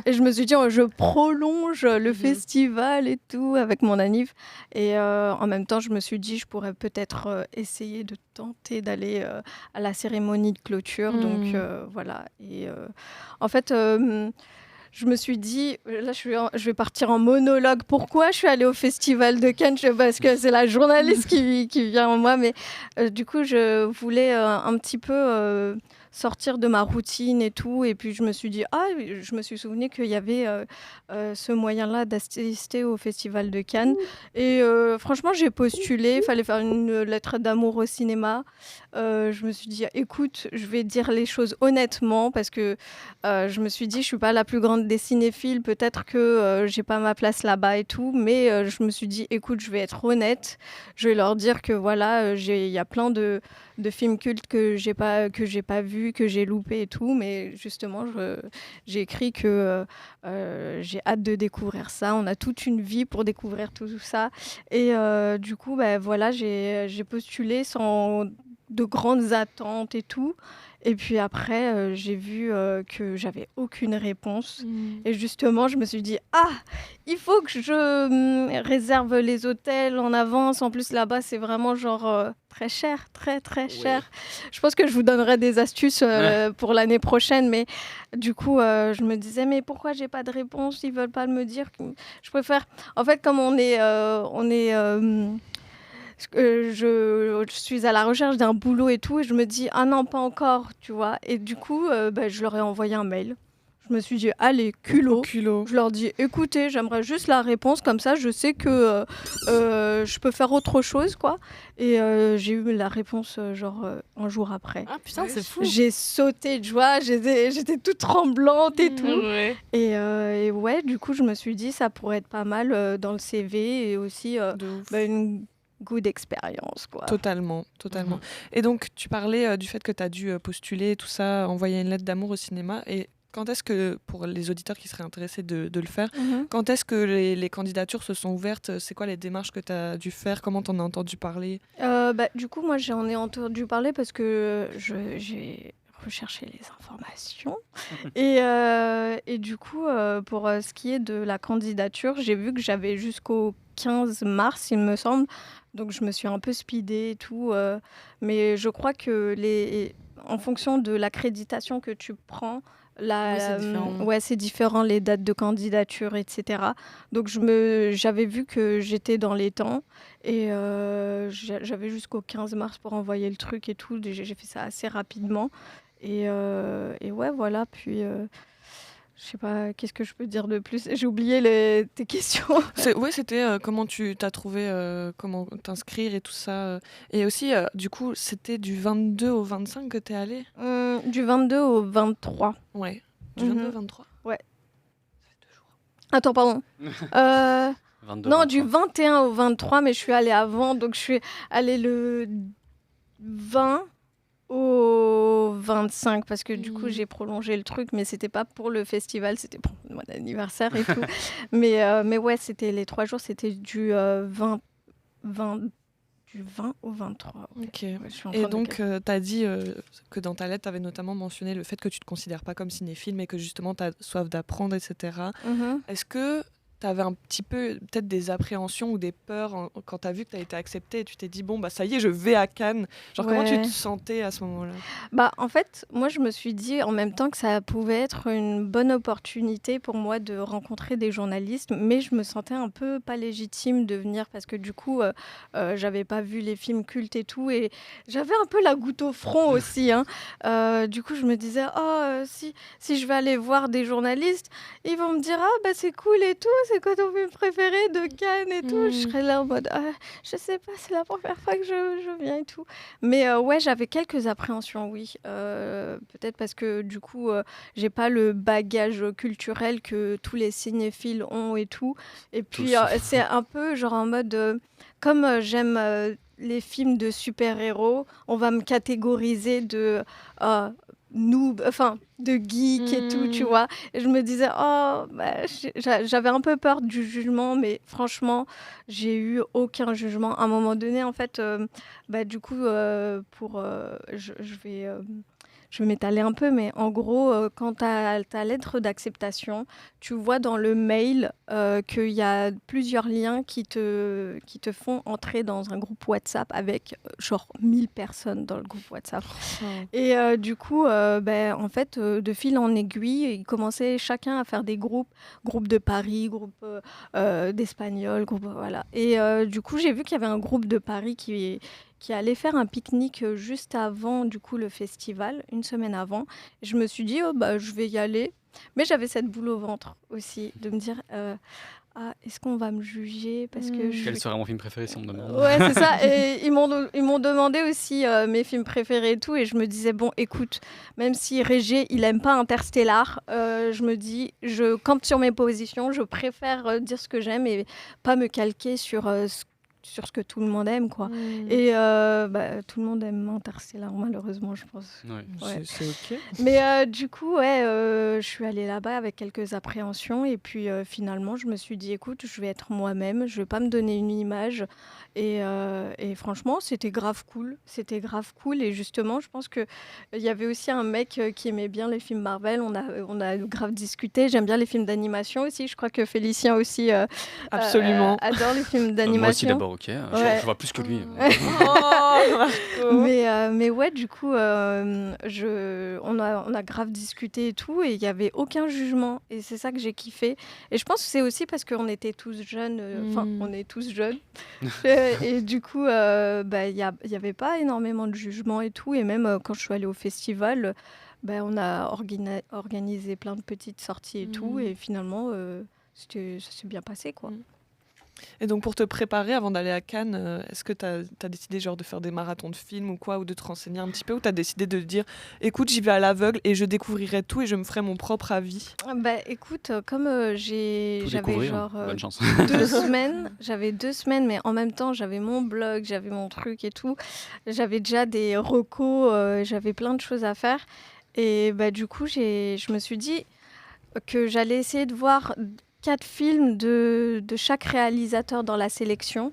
[SPEAKER 4] Et je me suis dit, je prolonge le festival et tout avec mon anniv. Et en même temps, je me suis dit, je pourrais peut-être essayer de tenter d'aller à la cérémonie de clôture. Donc voilà. Et en fait... je me suis dit, là je vais partir en monologue. Pourquoi je suis allée au festival de Cannes? Parce que c'est la journaliste qui vient en moi. Mais du coup, je voulais un petit peu sortir de ma routine et tout. Et puis je me suis dit, je me suis souvenu qu'il y avait ce moyen-là d'assister au Festival de Cannes. Et franchement, j'ai postulé, il fallait faire une lettre d'amour au cinéma. Je me suis dit, écoute, je vais dire les choses honnêtement parce que je me suis dit, je suis pas la plus grande des cinéphiles, peut-être que j'ai pas ma place là-bas et tout, mais je me suis dit, écoute, je vais être honnête, je vais leur dire que voilà, il y a plein de films cultes que j'ai pas vus, que j'ai loupés et tout, mais justement, j'ai écrit que j'ai hâte de découvrir ça. On a toute une vie pour découvrir tout ça, et du coup, voilà, j'ai postulé sans de grandes attentes et tout. Et puis après, j'ai vu que j'avais aucune réponse. Et justement, je me suis dit, il faut que je réserve les hôtels en avance. En plus, là-bas, c'est vraiment genre très cher, très, très cher. Je pense que je vous donnerai des astuces pour l'année prochaine. Mais du coup, je me disais, mais pourquoi j'ai pas de réponse? Ils veulent pas me dire. Je préfère... En fait, comme je suis à la recherche d'un boulot et tout, et je me dis, non, pas encore, tu vois. Et du coup, je leur ai envoyé un mail. Je me suis dit, allez, culot. Je leur dis, écoutez, j'aimerais juste la réponse, comme ça, je sais que je peux faire autre chose, quoi. Et j'ai eu la réponse, un jour après.
[SPEAKER 5] Ah putain, c'est fou.
[SPEAKER 4] J'ai sauté de joie, j'étais toute tremblante et tout.
[SPEAKER 5] Ouais.
[SPEAKER 4] Et ouais, du coup, je me suis dit, ça pourrait être pas mal dans le CV et aussi une good expérience, quoi.
[SPEAKER 3] Totalement. Et donc, tu parlais du fait que tu as dû postuler, tout ça, envoyer une lettre d'amour au cinéma. Et quand est-ce que, pour les auditeurs qui seraient intéressés de le faire, quand est-ce que les candidatures se sont ouvertes? C'est quoi les démarches que tu as dû faire? Comment tu en as entendu parler?
[SPEAKER 4] Du coup, moi, j'en ai entendu parler parce que j'ai recherché les informations. Et du coup, pour ce qui est de la candidature, j'ai vu que j'avais jusqu'au 15 mars, il me semble. Donc, je me suis un peu speedée et tout. Mais je crois que en fonction de l'accréditation que tu prends, c'est différent, les dates de candidature, etc. Donc, j'avais vu que j'étais dans les temps et j'avais jusqu'au 15 mars pour envoyer le truc et tout. J'ai fait ça assez rapidement. Et ouais, voilà. Puis, je sais pas, qu'est-ce que je peux dire de plus? J'ai oublié tes questions.
[SPEAKER 3] C'était comment tu t'as trouvé, comment t'inscrire et tout ça. Et aussi, du coup, c'était du 22 au 25 que t'es allée?
[SPEAKER 4] Du 22 au 23.
[SPEAKER 3] Ouais, du 22 au 23.
[SPEAKER 4] Ouais.
[SPEAKER 3] Ça fait 2 jours.
[SPEAKER 4] Attends, pardon.
[SPEAKER 1] 22,
[SPEAKER 4] non,
[SPEAKER 1] 23.
[SPEAKER 4] du 21 au 23, mais je suis allée avant, donc je suis allée le 20 au 25 parce que du coup j'ai prolongé le truc, mais c'était pas pour le festival, c'était pour mon anniversaire et tout. mais ouais, c'était les 3 jours, c'était du 20 au 23. Ouais.
[SPEAKER 3] Ok.
[SPEAKER 4] Ouais, je suis en
[SPEAKER 3] Et
[SPEAKER 4] train de
[SPEAKER 3] donc, tu as dit que dans ta lettre, tu avais notamment mentionné le fait que tu te considères pas comme cinéphile, mais que justement, tu as soif d'apprendre, etc. Est-ce que tu avais un petit peu, peut-être des appréhensions ou des peurs quand tu as vu que tu as été acceptée et tu t'es dit, bon, ça y est, je vais à Cannes. Genre, comment tu te sentais à ce moment-là?
[SPEAKER 4] En fait, moi, je me suis dit en même temps que ça pouvait être une bonne opportunité pour moi de rencontrer des journalistes, mais je me sentais un peu pas légitime de venir parce que du coup, j'avais pas vu les films cultes et tout, et j'avais un peu la goutte au front aussi. Du coup, je me disais, si je vais aller voir des journalistes, ils vont me dire, c'est cool et tout, c'est quoi ton film préféré de Cannes et tout. Je serais là en mode, je sais pas, c'est la première fois que je viens et tout. Mais ouais, j'avais quelques appréhensions, oui. Peut-être parce que du coup, j'ai pas le bagage culturel que tous les cinéphiles ont et tout. Et puis, c'est un peu genre en mode, comme j'aime les films de super-héros, on va me catégoriser de noob, enfin de geek et tout, tu vois. Et je me disais, j'avais un peu peur du jugement, mais franchement, j'ai eu aucun jugement. À un moment donné, en fait, du coup, je vais m'étaler un peu, mais en gros, quand tu as ta lettre d'acceptation, tu vois dans le mail qu'il y a plusieurs liens qui te font entrer dans un groupe WhatsApp avec genre 1000 personnes dans le groupe WhatsApp. Et du coup, en fait, de fil en aiguille, ils commençaient chacun à faire des groupes de Paris, groupes d'Espagnols, voilà. Et du coup, j'ai vu qu'il y avait un groupe de Paris qui qui allait faire un pique-nique juste avant du coup le festival, une semaine avant. Et je me suis dit, je vais y aller. Mais j'avais cette boule au ventre aussi, de me dire, est-ce qu'on va me juger parce que
[SPEAKER 1] Quel serait mon film préféré si on me demande?
[SPEAKER 4] Ouais, c'est ça. Et ils m'ont demandé aussi mes films préférés et tout. Et je me disais, bon, écoute, même si Régé, il aime pas Interstellar, je me dis, je campe sur mes positions. Je préfère dire ce que j'aime et pas me calquer sur ce que tout le monde aime, quoi. Et tout le monde aime Interstellar, malheureusement, je pense.
[SPEAKER 1] Ouais.
[SPEAKER 3] C'est ok.
[SPEAKER 4] Mais du coup, je suis allée là-bas avec quelques appréhensions. Et puis finalement, je me suis dit, écoute, je vais être moi-même. Je vais pas me donner une image. Et franchement, c'était grave cool. C'était grave cool. Et justement, je pense qu'il y avait aussi un mec qui aimait bien les films Marvel. On a grave discuté. J'aime bien les films d'animation aussi. Je crois que Félicien aussi
[SPEAKER 3] Absolument.
[SPEAKER 4] adore les films d'animation.
[SPEAKER 1] Moi aussi d'abord, ok.
[SPEAKER 4] Ouais.
[SPEAKER 1] Je vois plus que lui.
[SPEAKER 4] Mais ouais, du coup, on a grave discuté et tout, et il n'y avait aucun jugement. Et c'est ça que j'ai kiffé. Et je pense que c'est aussi parce qu'on était tous jeunes. Enfin, on est tous jeunes. Et du coup, il n'y avait pas énormément de jugement et tout. Et même quand je suis allée au festival, on a organisé plein de petites sorties et tout. Et finalement, ça s'est bien passé, quoi.
[SPEAKER 3] Et donc pour te préparer avant d'aller à Cannes, est-ce que tu as décidé genre de faire des marathons de films ou quoi, ou de te renseigner un petit peu, ou tu as décidé de dire écoute, j'y vais à l'aveugle et je découvrirai tout et je me ferai mon propre avis?
[SPEAKER 4] Écoute, comme j'avais genre
[SPEAKER 1] bonne chance.
[SPEAKER 4] 2 semaines, mais en même temps j'avais mon blog, j'avais mon truc et tout, j'avais déjà des recos, j'avais plein de choses à faire. Et du coup je me suis dit que j'allais essayer de voir 4 films de chaque réalisateur dans la sélection.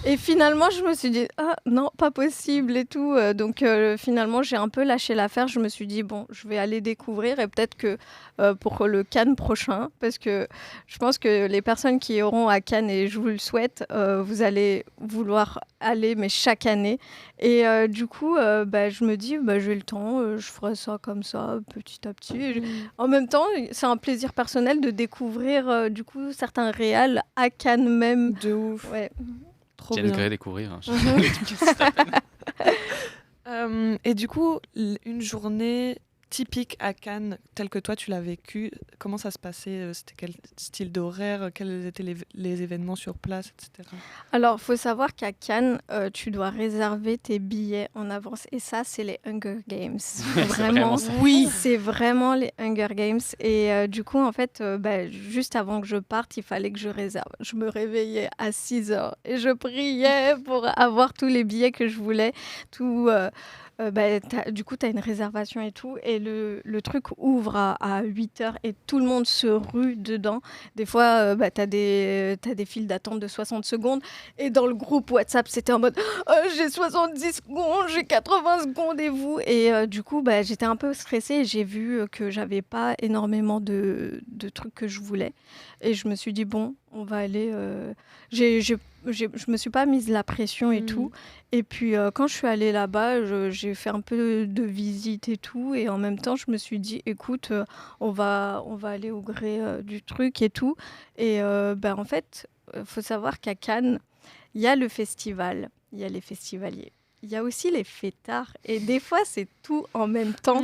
[SPEAKER 4] Et finalement, je me suis dit, non, pas possible et tout. Donc finalement, j'ai un peu lâché l'affaire. Je me suis dit, bon, je vais aller découvrir et peut-être que pour le Cannes prochain, parce que je pense que les personnes qui iront à Cannes, et je vous le souhaite, vous allez vouloir aller, mais chaque année. Et du coup, je me dis, j'ai le temps, je ferai ça comme ça, petit à petit. En même temps, c'est un plaisir personnel de découvrir du coup certains réals à Cannes même.
[SPEAKER 3] De ouf.
[SPEAKER 4] Ouais.
[SPEAKER 3] Trop
[SPEAKER 1] J'ai
[SPEAKER 3] bien.
[SPEAKER 1] une découvrir.
[SPEAKER 3] Et du coup, une journée typique à Cannes, telle que toi tu l'as vécue, comment ça se passait? C'était quel style d'horaire? Quels étaient les événements sur place, etc.
[SPEAKER 4] Alors, il faut savoir qu'à Cannes, tu dois réserver tes billets en avance. Et ça, c'est les Hunger Games.
[SPEAKER 1] Vraiment ça.
[SPEAKER 4] Oui, c'est vraiment les Hunger Games. Et du coup, en fait, juste avant que je parte, il fallait que je réserve. Je me réveillais à 6h et je priais pour avoir tous les billets que je voulais. Du coup, tu as une réservation et tout. Et le truc ouvre à 8h et tout le monde se rue dedans. Des fois, tu as des files d'attente de 60 secondes. Et dans le groupe WhatsApp, c'était en mode j'ai 70 secondes, j'ai 80 secondes et vous. Et du coup, j'étais un peu stressée. Et j'ai vu que j'avais pas énormément de trucs que je voulais. Et je me suis dit, bon, on va aller. Je me suis pas mise la pression et tout. Et puis, quand je suis allée là-bas, j'ai fait un peu de visite et tout. Et en même temps, je me suis dit, écoute, on va aller au gré du truc et tout. Et en fait, il faut savoir qu'à Cannes, il y a le festival, il y a les festivaliers. Il y a aussi les fêtards et des fois c'est tout en même temps.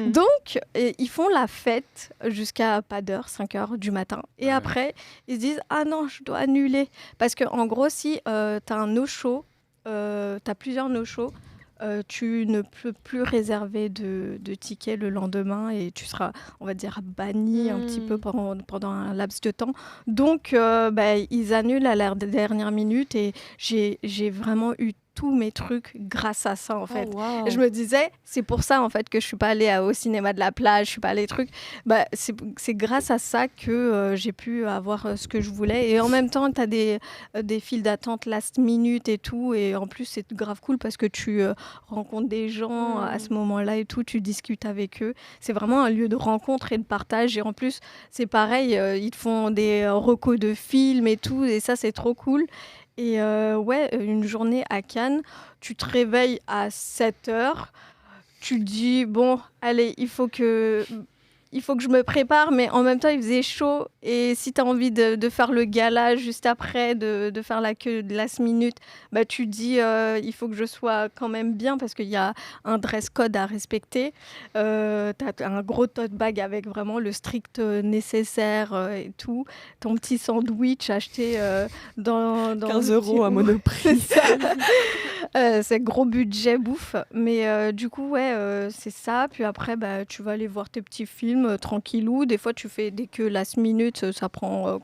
[SPEAKER 4] Donc ils font la fête jusqu'à pas d'heure, 5h du matin. Et après ils se disent ah non je dois annuler. Parce qu'en gros si t'as un no-show, t'as plusieurs no-shows, tu ne peux plus réserver de tickets le lendemain et tu seras, on va dire, banni un petit peu pendant un laps de temps. Donc ils annulent à la dernière minute et j'ai vraiment eu tous mes trucs grâce à ça en fait. Et je me disais c'est pour ça en fait que je suis pas allée au cinéma de la plage, je suis pas allée c'est grâce à ça que j'ai pu avoir ce que je voulais. Et en même temps tu as des files d'attente last minute et tout, et en plus c'est grave cool parce que tu rencontres des gens à ce moment-là et tout, tu discutes avec eux. C'est vraiment un lieu de rencontre et de partage, et en plus c'est pareil, ils te font des recos de films et tout, et ça c'est trop cool. Et une journée à Cannes, tu te réveilles à 7h, tu te dis, bon, allez, il faut que il faut que je me prépare, mais en même temps, il faisait chaud. Et si tu as envie de faire le gala juste après, de faire la queue de last minute, bah, tu dis il faut que je sois quand même bien parce qu'il y a un dress code à respecter. Tu as un gros tote bag avec vraiment le strict nécessaire et tout. Ton petit sandwich acheté dans
[SPEAKER 3] 15
[SPEAKER 4] le
[SPEAKER 3] €
[SPEAKER 4] petit-
[SPEAKER 3] à Monoprix.
[SPEAKER 4] C'est ça. C'est gros budget bouffe. Mais du coup, ouais, c'est ça. Puis après, bah, tu vas aller voir tes petits films tranquillou. Des fois, tu fais des queues last minute. Ça prend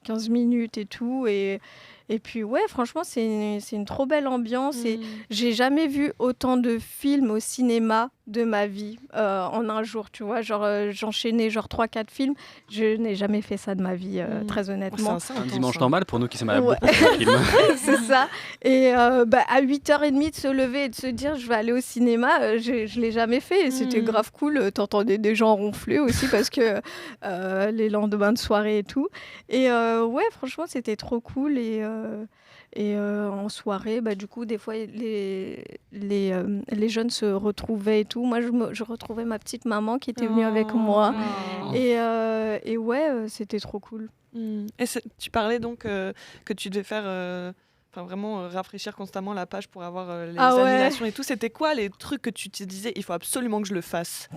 [SPEAKER 4] 15 minutes et tout. Et puis, ouais, franchement, c'est une trop belle ambiance. Et j'ai jamais vu autant de films au cinéma de ma vie en un jour, tu vois. Genre, j'enchaînais 3-4 films. Je n'ai jamais fait ça de ma vie, très honnêtement.
[SPEAKER 3] C'est
[SPEAKER 1] Un
[SPEAKER 3] intense,
[SPEAKER 1] dimanche
[SPEAKER 3] hein.
[SPEAKER 1] normal pour nous qui sommes à
[SPEAKER 4] Ouais.
[SPEAKER 1] beaucoup de films.
[SPEAKER 4] C'est ça. Et à 8h30 de se lever et de se dire je vais aller au cinéma, je l'ai jamais fait. Et c'était grave cool. T'entendais des gens ronfler aussi parce que les lendemains de soirée et tout. Et ouais, franchement, c'était trop cool. Et en soirée, bah, du coup, des fois, les jeunes se retrouvaient et tout. Moi, je retrouvais ma petite maman qui était venue avec moi. Et ouais, c'était trop cool.
[SPEAKER 3] Et tu parlais donc que tu devais faire, vraiment rafraîchir constamment la page pour avoir les
[SPEAKER 4] Ah ouais.
[SPEAKER 3] annulations et tout. C'était quoi les trucs que tu te disais, il faut absolument que je le fasse?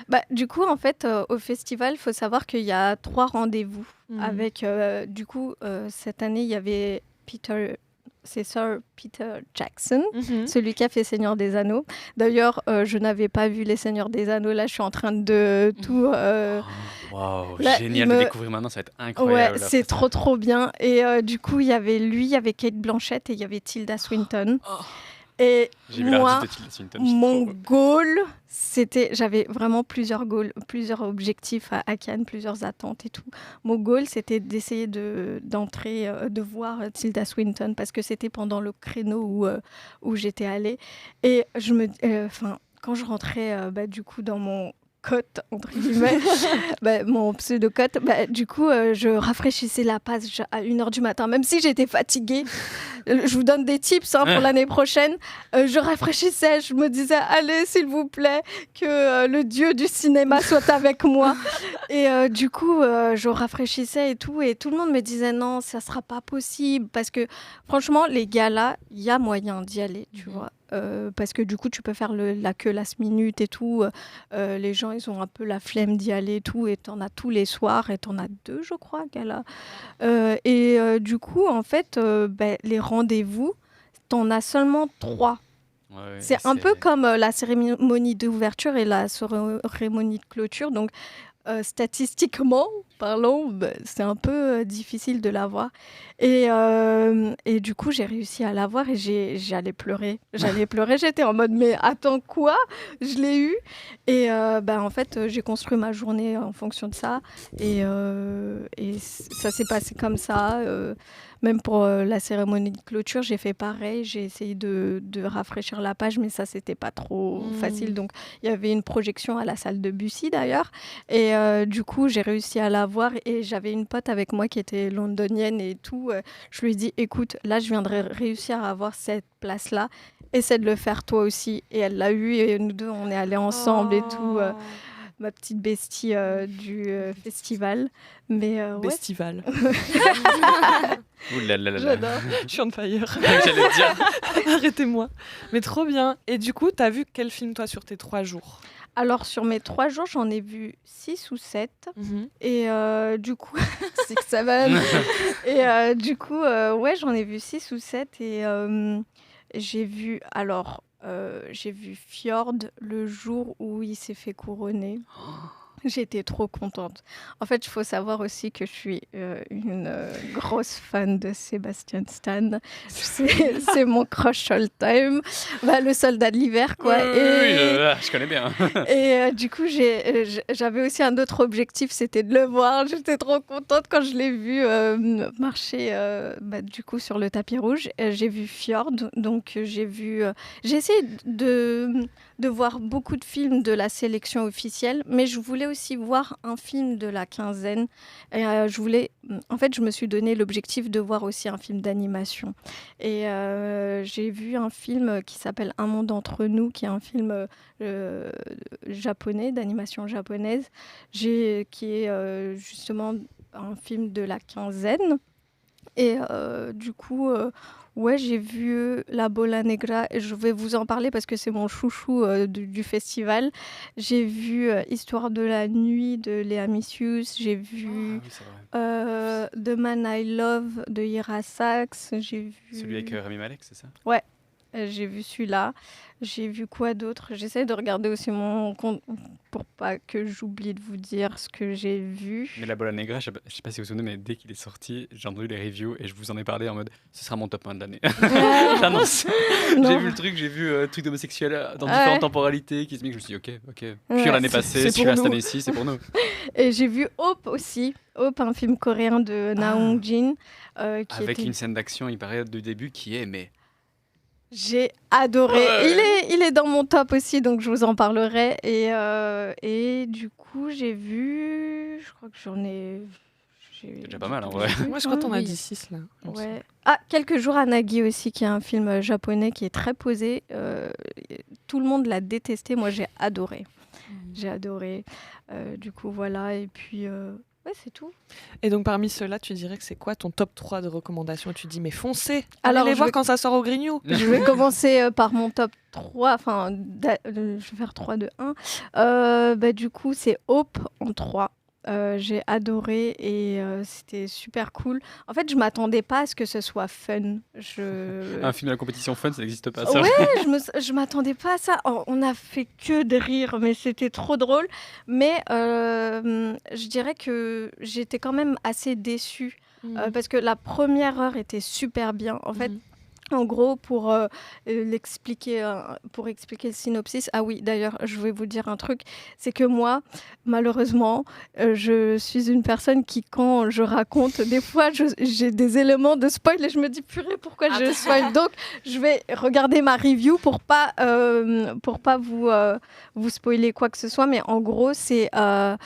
[SPEAKER 4] Bah, du coup, en fait, au festival, il faut savoir qu'il y a 3 rendez-vous. Avec, du coup, cette année, il y avait c'est Sir Peter Jackson, celui qui a fait Seigneur des Anneaux. D'ailleurs, je n'avais pas vu les Seigneurs des Anneaux. Là, je suis en train de tout...
[SPEAKER 1] Waouh,
[SPEAKER 4] Là,
[SPEAKER 1] génial
[SPEAKER 4] il
[SPEAKER 1] de
[SPEAKER 4] me-
[SPEAKER 1] découvrir maintenant, ça va être incroyable.
[SPEAKER 4] Ouais,
[SPEAKER 1] là,
[SPEAKER 4] c'est
[SPEAKER 1] ça.
[SPEAKER 4] trop, trop bien. Et du coup, il y avait lui, il y avait Kate Blanchett et il y avait Tilda Swinton. Et
[SPEAKER 1] J'ai vu la
[SPEAKER 4] moi,
[SPEAKER 1] redite de Tilda Swinton. je suis
[SPEAKER 4] mon
[SPEAKER 1] trop-
[SPEAKER 4] goal, j'avais vraiment plusieurs goals, plusieurs objectifs à Cannes, plusieurs attentes et tout. Mon goal, c'était d'essayer d'entrer, de voir Tilda Swinton parce que c'était pendant le créneau où j'étais allée. Et quand je rentrais, du coup, dans mon cote, entre guillemets, mon pseudo-cote, du coup, je rafraîchissais la page à 1h du matin, même si j'étais fatiguée. Je vous donne des tips pour l'année prochaine. Je rafraîchissais, je me disais, allez, s'il vous plaît, que le dieu du cinéma soit avec moi. Et du coup, je rafraîchissais et tout le monde me disait, non, ça sera pas possible, parce que franchement, les galas, il y a moyen d'y aller, tu vois. Parce que du coup, tu peux faire la queue last minute et tout. Les gens, ils ont un peu la flemme d'y aller et tout. Et t'en as tous les soirs. Et t'en as 2, je crois, gala. Du coup, en fait, les rendez-vous, t'en as seulement 3.
[SPEAKER 1] Ouais,
[SPEAKER 4] C'est un peu comme la cérémonie d'ouverture et la cérémonie de clôture. Donc, statistiquement parlant, c'est un peu difficile de l'avoir. Et du coup, j'ai réussi à l'avoir et j'allais pleurer. J'étais en mode, mais attends quoi? Je l'ai eu. Et en fait, j'ai construit ma journée en fonction de ça. Et ça s'est passé comme ça. Même pour la cérémonie de clôture, j'ai fait pareil. J'ai essayé de rafraîchir la page, mais ça, c'était pas trop facile. Donc, il y avait une projection à la salle de Bussy, d'ailleurs. Et du coup, j'ai réussi à la voir. Et j'avais une pote avec moi qui était londonienne et tout. Je lui ai dit, écoute, là, je viendrais réussir à avoir cette place-là. Essaie de le faire toi aussi. Et elle l'a eu. Et nous deux, on est allés ensemble et tout. Ma petite bestie du festival. Mais ouais.
[SPEAKER 3] Festival.
[SPEAKER 1] Ouh là là là là.
[SPEAKER 4] J'adore.
[SPEAKER 3] Je suis on fire.
[SPEAKER 1] J'allais te dire.
[SPEAKER 3] Arrêtez-moi. Mais trop bien. Et du coup, t'as vu quel film, toi, sur tes 3 jours?
[SPEAKER 4] Alors, sur mes 3 jours, j'en ai vu 6 ou 7. Et du coup, 6, 7. Et du coup, ouais, j'en ai vu 6 ou 7. Et j'ai vu Fjord le jour où il s'est fait couronner. J'étais trop contente. En fait, il faut savoir aussi que je suis une grosse fan de Sébastien Stan. C'est mon crush all time. Le soldat de l'hiver, quoi.
[SPEAKER 1] Oui, je connais bien.
[SPEAKER 4] Et du coup, j'avais aussi un autre objectif, c'était de le voir. J'étais trop contente quand je l'ai vu marcher du coup, sur le tapis rouge. J'ai vu Fjord, donc j'ai essayé de voir beaucoup de films de la sélection officielle, mais je voulais aussi voir un film de la quinzaine. Et, je me suis donné l'objectif de voir aussi un film d'animation. Et j'ai vu un film qui s'appelle Un monde entre nous, qui est un film japonais, d'animation japonaise, qui est justement un film de la quinzaine. Et du coup, j'ai vu La Bola Negra et je vais vous en parler parce que c'est mon chouchou du festival. J'ai vu Histoire de la nuit de Léa Missius, j'ai vu The Man I Love de Ira Sachs, j'ai vu...
[SPEAKER 1] Celui avec Rami Malek, c'est ça?
[SPEAKER 4] Ouais. J'ai vu celui-là. J'ai vu quoi d'autre? J'essaie de regarder aussi mon compte pour pas que j'oublie de vous dire ce que j'ai vu.
[SPEAKER 1] Mais La Bola Negra, je sais pas si vous vous souvenez, mais dès qu'il est sorti, j'ai entendu les reviews et je vous en ai parlé en mode ce sera mon top 1 de l'année. J'annonce. J'ai vu le truc, truc d'homosexuel dans différentes temporalités qui se met. Je me suis dit ok. Puis l'année passée, celui-là cette année-ci, c'est pour nous.
[SPEAKER 4] Et j'ai vu Hope aussi. Hope, un film coréen de Na Hong-jin.
[SPEAKER 1] Avec une scène d'action, il paraît, du début qui est
[SPEAKER 4] J'ai adoré. Il est dans mon top aussi, donc je vous en parlerai. Et du coup, j'ai vu... Je crois que j'en ai...
[SPEAKER 1] C'est déjà pas mal, en vrai.
[SPEAKER 3] Moi, je crois qu'on a dit 6, là.
[SPEAKER 4] Ouais. Ah, Quelques jours à Nagi aussi, qui est un film japonais qui est très posé. Tout le monde l'a détesté. Moi, j'ai adoré. J'ai adoré. Du coup, voilà. Et puis... ouais, c'est tout.
[SPEAKER 3] Et donc, parmi ceux-là, tu dirais que c'est quoi ton top 3 de recommandations? Tu dis, mais foncez.
[SPEAKER 4] Alors,
[SPEAKER 3] allez les voir quand ça sort au Grignou.
[SPEAKER 4] Je vais commencer par mon top 3. Enfin, je vais faire 3 de 1. Du coup, c'est Hope en 3. J'ai adoré et c'était super cool. En fait, je m'attendais pas à ce que ce soit fun.
[SPEAKER 1] Un film de la compétition fun, ça n'existe pas, ça.
[SPEAKER 4] Ouais, je m'attendais pas à ça. On a fait que de rire, mais c'était trop drôle. Mais je dirais que j'étais quand même assez déçue parce que la première heure était super bien. En fait, en gros, pour expliquer le synopsis, ah oui, d'ailleurs, je vais vous dire un truc, c'est que moi, malheureusement, je suis une personne qui, quand je raconte, des fois, j'ai des éléments de spoil et je me dis, purée, pourquoi je spoil? Donc, je vais regarder ma review pour pas vous spoiler quoi que ce soit, mais en gros, c'est... dans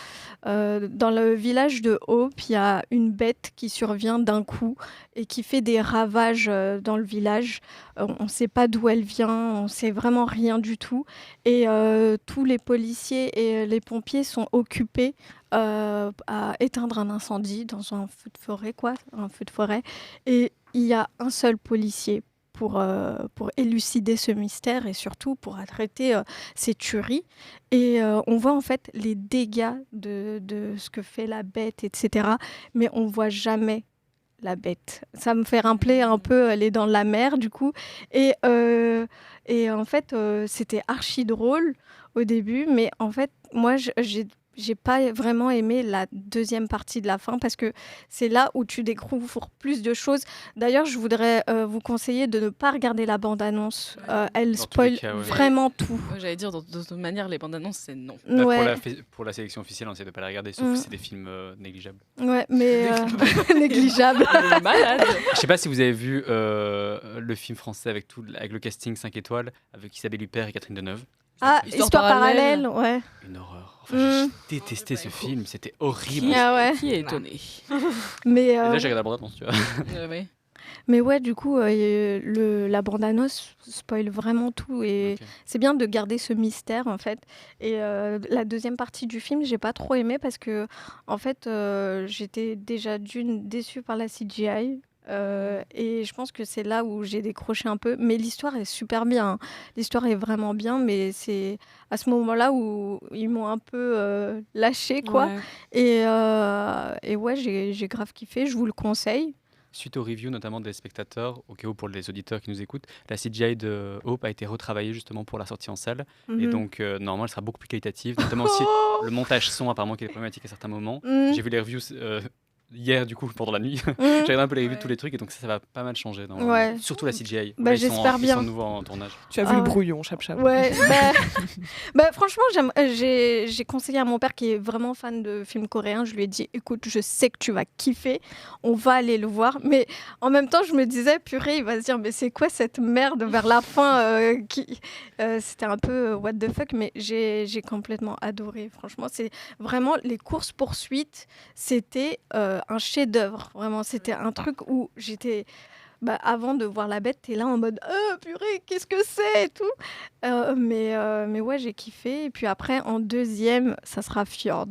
[SPEAKER 4] le village de Hope, il y a une bête qui survient d'un coup et qui fait des ravages dans le village. On ne sait pas d'où elle vient, on ne sait vraiment rien du tout. Et tous les policiers et les pompiers sont occupés à éteindre un incendie dans un feu de forêt. Et il y a un seul policier pour élucider ce mystère et surtout pour arrêter ces tueries. Et on voit en fait les dégâts de ce que fait la bête, etc. Mais on ne voit jamais la bête. Ça me fait rappeler un peu Les Dents de la Mer, du coup. Et en fait, c'était archi drôle au début, mais en fait, moi, j'ai pas vraiment aimé la deuxième partie de la fin parce que c'est là où tu découvres plus de choses. D'ailleurs, je voudrais vous conseiller de ne pas regarder la bande-annonce. Elle spoil vraiment tout.
[SPEAKER 2] J'allais dire, de toute manière, les bandes-annonces, c'est non.
[SPEAKER 1] Pour la sélection officielle, on essaie de ne pas la regarder, sauf si c'est des films négligeables.
[SPEAKER 4] Ouais, mais négligeables.
[SPEAKER 2] Malade.
[SPEAKER 1] Je sais pas si vous avez vu le film français avec le casting 5 étoiles, avec Isabelle Huppert et Catherine Deneuve.
[SPEAKER 4] Ah, Histoire parallèle, ouais.
[SPEAKER 1] Une horreur. Enfin, j'ai détesté ce film, c'était horrible.
[SPEAKER 2] Qui est étonné?
[SPEAKER 4] Mais
[SPEAKER 1] là, j'ai regardé la bande-annonce, tu vois.
[SPEAKER 2] Ouais.
[SPEAKER 4] Mais ouais, du coup, la bande-annonce spoil vraiment tout. Et c'est bien de garder ce mystère, en fait. Et la deuxième partie du film, j'ai pas trop aimé parce que, en fait, j'étais déjà déçue par la CGI. Et je pense que c'est là où j'ai décroché un peu. Mais l'histoire est super bien. Hein. L'histoire est vraiment bien, mais c'est à ce moment-là où ils m'ont un peu lâché, quoi. Ouais. Et ouais, j'ai grave kiffé. Je vous le conseille.
[SPEAKER 1] Suite aux reviews, notamment des spectateurs, au cas où pour les auditeurs qui nous écoutent, la CGI de Hope a été retravaillée justement pour la sortie en salle. Et donc, normalement, elle sera beaucoup plus qualitative. Notamment aussi le montage son, apparemment, qui est problématique à certains moments. J'ai vu les reviews hier, du coup, pendant la nuit. J'ai regardé un peu
[SPEAKER 2] Ouais.
[SPEAKER 1] tous les trucs, et donc ça va pas mal changer.
[SPEAKER 4] Ouais.
[SPEAKER 1] Surtout la CGI.
[SPEAKER 4] Bah,
[SPEAKER 1] Là,
[SPEAKER 4] j'espère
[SPEAKER 1] ils
[SPEAKER 4] bien.
[SPEAKER 1] sont nouveau en tournage.
[SPEAKER 3] Tu as vu
[SPEAKER 4] Ah
[SPEAKER 3] le
[SPEAKER 4] ouais.
[SPEAKER 3] brouillon, chap.
[SPEAKER 4] Ouais, franchement, j'ai conseillé à mon père qui est vraiment fan de films coréens. Je lui ai dit, écoute, je sais que tu vas kiffer, on va aller le voir. Mais en même temps, je me disais, purée, il va se dire, mais c'est quoi cette merde vers la fin C'était un peu what the fuck, mais j'ai complètement adoré. Franchement, c'est vraiment les courses-poursuites, c'était un chef-d'œuvre. Vraiment, c'était un truc où j'étais. Avant de voir La Bête, t'es là en mode purée, qu'est-ce que c'est et tout. Mais ouais, j'ai kiffé. Et puis après, en deuxième, ça sera Fjord.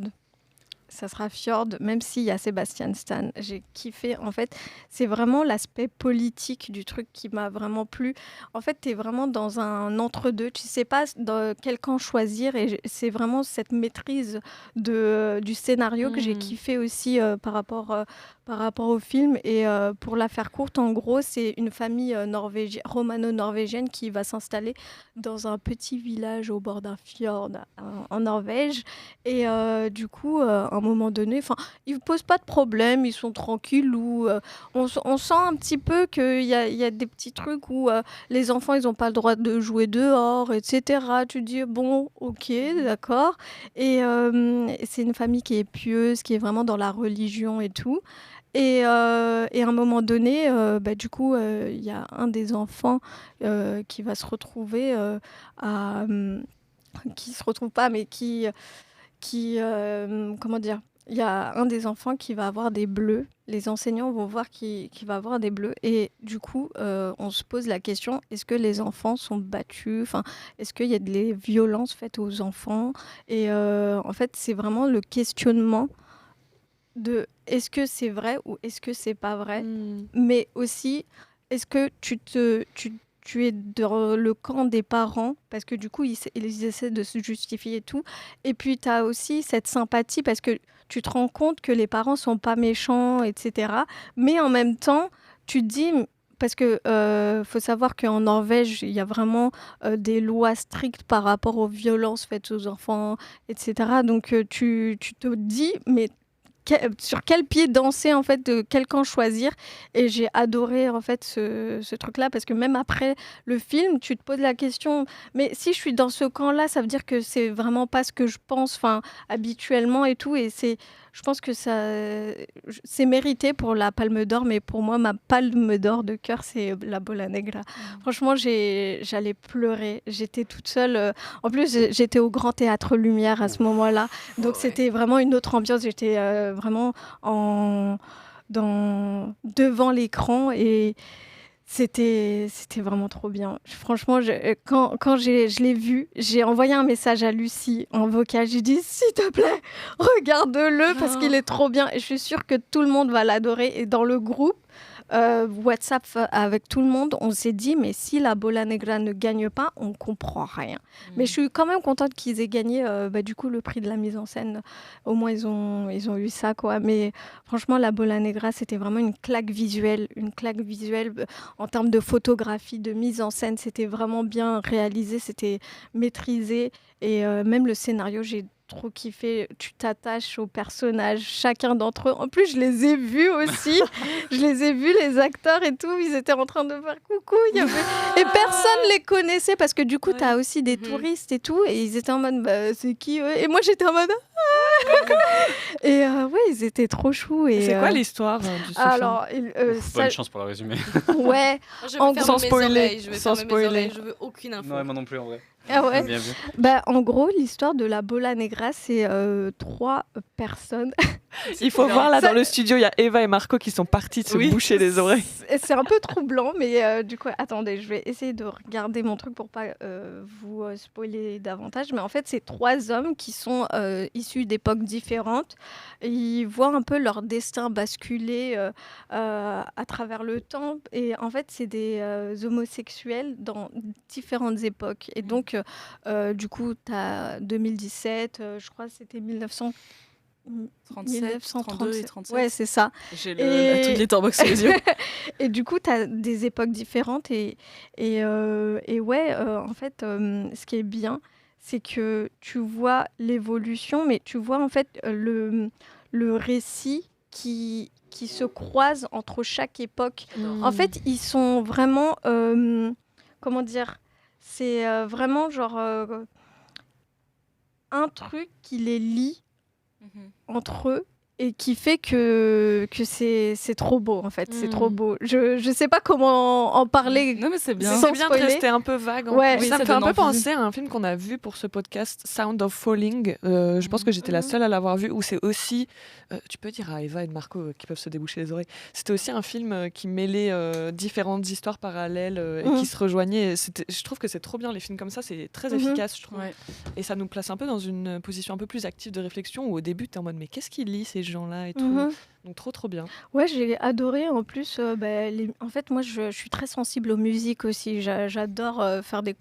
[SPEAKER 4] Ça sera Fjord, même s'il y a Sébastien Stan. J'ai kiffé. En fait, c'est vraiment l'aspect politique du truc qui m'a vraiment plu. En fait, t'es vraiment dans un entre-deux. Tu sais pas dans quel camp choisir. Et c'est vraiment cette maîtrise du scénario que j'ai kiffé aussi par rapport au film. Et pour la faire courte, en gros, c'est une famille romano-norvégienne qui va s'installer dans un petit village au bord d'un fjord en Norvège. Et du coup, à un moment donné, ils ne posent pas de problème, ils sont tranquilles. On sent un petit peu qu'il y a des petits trucs où les enfants, ils n'ont pas le droit de jouer dehors, etc. Tu dis, bon, ok, d'accord. Et c'est une famille qui est pieuse, qui est vraiment dans la religion et tout. Et à un moment donné, du coup, il y a un des enfants qui va se retrouver qui se retrouve pas, mais comment dire, il y a un des enfants qui va avoir des bleus. Les enseignants vont voir qu'il va avoir des bleus. Et du coup, on se pose la question, est-ce que les enfants sont battus ? Est-ce qu'il y a des violences faites aux enfants ? Et en fait, c'est vraiment le questionnement de est-ce que c'est vrai ou est-ce que c'est pas vrai ? Mais aussi, est-ce que tu es dans le camp des parents, parce que du coup, ils essaient de se justifier et tout. Et puis, tu as aussi cette sympathie, parce que tu te rends compte que les parents sont pas méchants, etc. Mais en même temps, tu te dis... Parce que faut savoir qu'en Norvège, il y a vraiment des lois strictes par rapport aux violences faites aux enfants, etc. Donc, tu te dis... mais sur quel pied danser, en fait, de quel camp choisir. Et j'ai adoré, en fait, ce truc-là, parce que même après le film, tu te poses la question, mais si je suis dans ce camp-là, ça veut dire que c'est vraiment pas ce que je pense, habituellement et tout. Et je pense que c'est mérité pour la Palme d'Or, mais pour moi, ma Palme d'Or de cœur, c'est La Bola Negra. Franchement, j'allais pleurer. J'étais toute seule. En plus, j'étais au Grand Théâtre Lumière à ce moment-là. Donc, c'était vraiment une autre ambiance. J'étais vraiment devant l'écran et c'était vraiment trop bien. Franchement, quand je l'ai vu, j'ai envoyé un message à Lucie en vocal. J'ai dit, s'il te plaît, regarde-le parce qu'il est trop bien. Et je suis sûre que tout le monde va l'adorer. Et dans le groupe WhatsApp avec tout le monde, on s'est dit, mais si La Bola Negra ne gagne pas, on comprend rien. Mais je suis quand même contente qu'ils aient gagné du coup le prix de la mise en scène. Au moins, ils ont eu ça, quoi. Mais franchement, La Bola Negra, c'était vraiment une claque visuelle en termes de photographie, de mise en scène. C'était vraiment bien réalisé, c'était maîtrisé. Et même le scénario, j'ai trop kiffé. Tu t'attaches aux personnages, chacun d'entre eux. En plus, je les ai vus aussi. Je les ai vus, les acteurs et tout. Ils étaient en train de faire coucou. Et personne les connaissait parce que du coup, tu as aussi des touristes et tout. Et ils étaient en mode, c'est qui eux ? Et moi, j'étais en mode... Et ouais, ils étaient trop choux. Et
[SPEAKER 3] c'est quoi l'histoire du film ?
[SPEAKER 4] Alors,
[SPEAKER 1] Bonne chance pour la résumer.
[SPEAKER 4] Ouais.
[SPEAKER 5] Je
[SPEAKER 4] En
[SPEAKER 5] vais
[SPEAKER 3] sans
[SPEAKER 5] fermer mes
[SPEAKER 3] spoiler,
[SPEAKER 5] oreilles, je vais
[SPEAKER 3] sans
[SPEAKER 5] fermer mes
[SPEAKER 3] spoiler.
[SPEAKER 5] oreilles, je veux aucune info.
[SPEAKER 1] Non, moi non plus en vrai.
[SPEAKER 4] Ah ouais.
[SPEAKER 1] Bien vu.
[SPEAKER 4] En gros, l'histoire de La Bola Negra, c'est 3 personnes.
[SPEAKER 3] Il faut voir là dans le studio, il y a Eva et Marco qui sont partis de se boucher les oreilles.
[SPEAKER 4] C'est un peu troublant, mais du coup, attendez, je vais essayer de regarder mon truc pour pas vous spoiler davantage. Mais en fait, c'est 3 hommes qui sont issus d'époques différentes. Ils voient un peu leur destin basculer à travers le temps. Et en fait, c'est des homosexuels dans différentes époques. Et donc, du coup, tu as 2017, je crois que c'était
[SPEAKER 2] 37, 32 et 37.
[SPEAKER 4] Ouais, c'est ça.
[SPEAKER 2] J'ai la truc Letterboxd sous les yeux.
[SPEAKER 4] Et du coup, tu as des époques différentes. Et ouais, en fait, ce qui est bien, c'est que tu vois l'évolution, mais tu vois en fait le récit qui se croisent entre chaque époque. En fait, ils sont vraiment... comment dire ? C'est vraiment genre un truc qui les lie entre eux et qui fait que c'est trop beau, en fait. C'est trop beau. Je sais pas comment en parler.
[SPEAKER 2] Non, mais c'est bien.
[SPEAKER 3] C'est bien de rester un peu vague.
[SPEAKER 4] Ouais,
[SPEAKER 3] ça me fait un peu penser à un film qu'on a vu pour ce podcast, Sound of Falling. Je pense que j'étais la seule à l'avoir vu, où c'est aussi... tu peux dire à Eva et Marco qui peuvent se déboucher les oreilles. C'était aussi un film qui mêlait différentes histoires parallèles et qui se rejoignaient. Je trouve que c'est trop bien, les films comme ça. C'est très efficace, je trouve. Ouais. Et ça nous place un peu dans une position un peu plus active de réflexion, où au début, t'es en mode, mais qu'est-ce qu'ils lisent, ces gens-là et tout. Donc trop bien.
[SPEAKER 4] Ouais, j'ai adoré. En plus, en fait, moi, je suis très sensible aux musiques aussi. J'adore faire des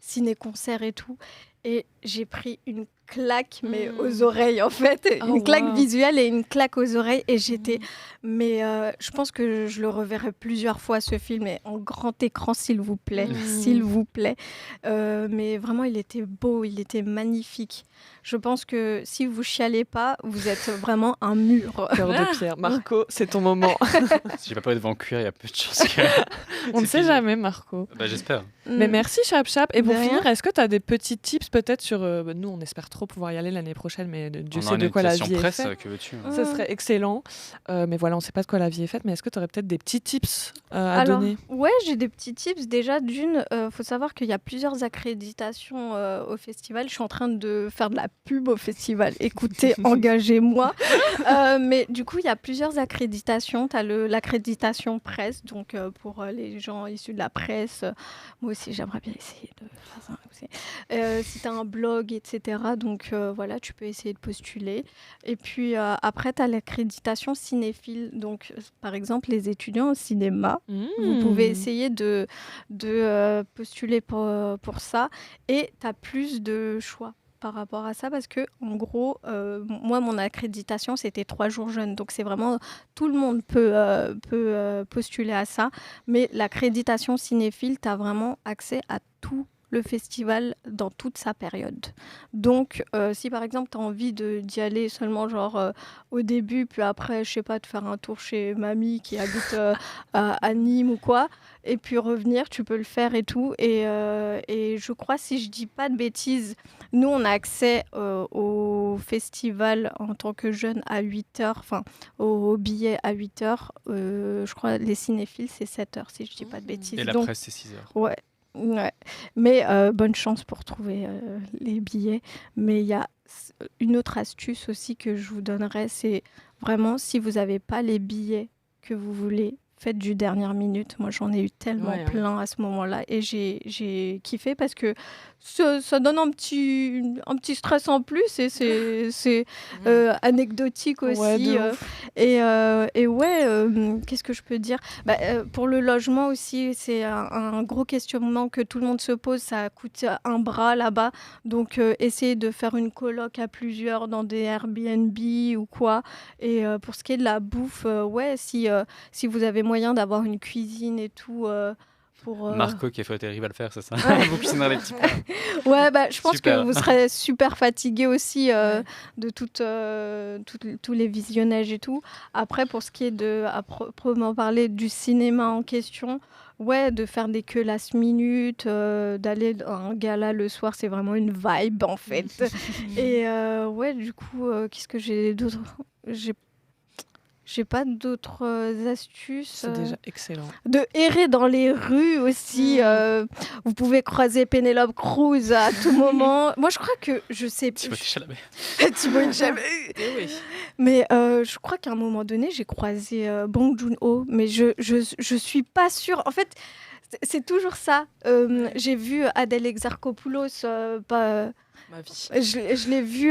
[SPEAKER 4] ciné-concerts et tout. Et j'ai pris une claque, mais aux oreilles, en fait. Une claque visuelle et une claque aux oreilles. Et j'étais... Mais je pense que je le reverrai plusieurs fois, ce film, et en grand écran, s'il vous plaît. S'il vous plaît. Mais vraiment, il était beau, il était magnifique. Je pense que si vous chialez pas, vous êtes vraiment un mur.
[SPEAKER 3] Cœur de pierre. Marco, c'est ton moment.
[SPEAKER 1] Si j'ai pas parlé devant cuir, il y a peu de chances que...
[SPEAKER 3] On ne sait jamais, Marco.
[SPEAKER 1] Bah, j'espère.
[SPEAKER 3] Mais merci, Chap Chap. Et pour finir, est-ce que tu as des petits tips peut-être sur... nous, on espère trop pouvoir y aller l'année prochaine, mais Dieu sait de quoi la vie est faite.
[SPEAKER 1] Que veux-tu,
[SPEAKER 3] Ça serait excellent. Mais voilà, on ne sait pas de quoi la vie est faite. Mais est-ce que tu aurais peut-être des petits tips à donner ?
[SPEAKER 4] Ouais, j'ai des petits tips. Déjà, faut savoir qu'il y a plusieurs accréditations au festival. Je suis en train de faire de la pub au festival. Écoutez, engagez-moi. Mais du coup, il y a plusieurs accréditations. Tu as l'accréditation presse, donc pour les gens issus de la presse. Moi aussi, j'aimerais bien essayer de faire ça aussi. Si tu as un blog, etc., donc voilà, tu peux essayer de postuler. Et puis après, tu as l'accréditation cinéphile. Donc, par exemple, les étudiants au cinéma, vous pouvez essayer de postuler pour ça. Et tu as plus de choix par rapport à ça, parce que en gros, moi, mon accréditation, c'était 3 jours jeunes. Donc, c'est vraiment... Tout le monde peut postuler à ça. Mais l'accréditation cinéphile, tu as vraiment accès à tout le festival dans toute sa période. Donc, si par exemple, tu as envie d'y aller seulement genre au début, puis après, je sais pas, de faire un tour chez mamie qui habite à Nîmes ou quoi, et puis revenir, tu peux le faire et tout. Et je crois, si je dis pas de bêtises, nous, on a accès au festival en tant que jeune à 8h, enfin, au billet à 8h. Je crois les cinéphiles, c'est 7h, si je dis pas de bêtises.
[SPEAKER 1] Et la presse, c'est 6h.
[SPEAKER 4] Ouais. Ouais. Mais bonne chance pour trouver les billets. Mais il y a une autre astuce aussi que je vous donnerais, c'est vraiment si vous n'avez pas les billets que vous voulez, faites du dernière minute. Moi, j'en ai eu tellement plein à ce moment-là et j'ai kiffé parce que ça donne un petit stress en plus et c'est anecdotique aussi. Et ouais, qu'est-ce que je peux dire ? Pour le logement aussi, c'est un gros questionnement que tout le monde se pose. Ça coûte un bras là-bas. Donc, essayez de faire une coloc à plusieurs dans des Airbnb ou quoi. Et pour ce qui est de la bouffe, si vous avez moyen d'avoir une cuisine et tout...
[SPEAKER 1] Marco qui a fait terrible à le faire, c'est ça. Vous cuisinerez les petits plats.
[SPEAKER 4] Ouais, je pense que vous serez super fatigué aussi de tous les visionnages et tout. Après, pour ce qui est à proprement parler du cinéma en question, de faire des queues last minute, d'aller à un gala le soir, c'est vraiment une vibe en fait. Et du coup, qu'est-ce que j'ai d'autre ? J'ai pas d'autres astuces.
[SPEAKER 3] C'est déjà excellent.
[SPEAKER 4] De errer dans les rues aussi. Vous pouvez croiser Penelope Cruz à tout moment. Moi, je crois que je sais plus. Timothée Chalamet.
[SPEAKER 2] Oui.
[SPEAKER 4] Mais je crois qu'à un moment donné, j'ai croisé Bong Joon-ho, mais je suis pas sûre. En fait, c'est toujours ça. J'ai vu Adèle Exarchopoulos.
[SPEAKER 2] Ma vie.
[SPEAKER 4] Je l'ai vu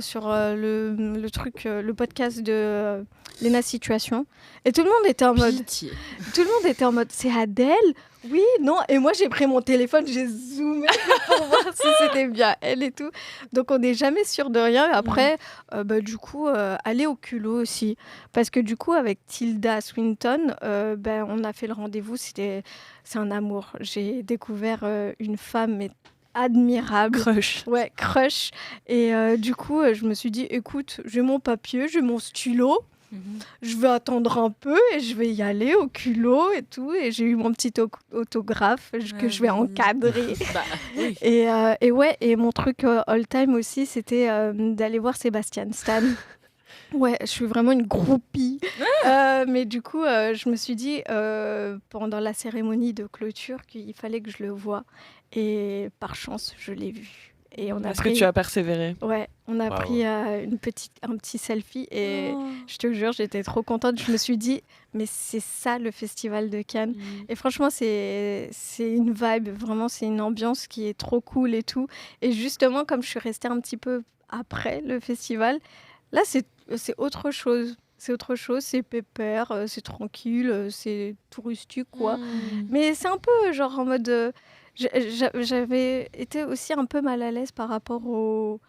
[SPEAKER 4] sur le truc, le podcast de Lena Situation. Et tout le monde était en mode... Tout le monde était en mode, c'est Adèle ? Oui, non. Et moi, j'ai pris mon téléphone, j'ai zoomé pour voir si c'était bien elle et tout. Donc, on n'est jamais sûr de rien. Après, du coup, aller au culot aussi. Parce que du coup, avec Tilda Swinton, on a fait le rendez-vous. C'est un amour. J'ai découvert une femme admirable.
[SPEAKER 3] Crush.
[SPEAKER 4] Ouais, crush. Et du coup, je me suis dit, écoute, j'ai mon papier, j'ai mon stylo. Je vais attendre un peu et je vais y aller au culot et tout. Et j'ai eu mon petit autographe que je vais encadrer.
[SPEAKER 2] Bah, oui.
[SPEAKER 4] Et ouais, et mon truc all-time aussi, c'était d'aller voir Sébastien Stan. Ouais, je suis vraiment une groupie. Mais du coup, je me suis dit, pendant la cérémonie de clôture, qu'il fallait que je le voie. Et par chance, je l'ai vu. Et on a
[SPEAKER 3] Est-ce que tu as persévéré?
[SPEAKER 4] Ouais, on a
[SPEAKER 1] Wow.
[SPEAKER 4] pris un petit selfie et je te jure, j'étais trop contente. Je me suis dit, mais c'est ça le festival de Cannes. Et franchement, c'est une vibe, vraiment, c'est une ambiance qui est trop cool et tout. Et justement, comme je suis restée un petit peu après le festival, là, c'est autre chose. C'est autre chose, c'est pépère, c'est tranquille, c'est touristique, quoi. Mais c'est un peu genre en mode... j'avais été aussi un peu mal à l'aise par rapport au...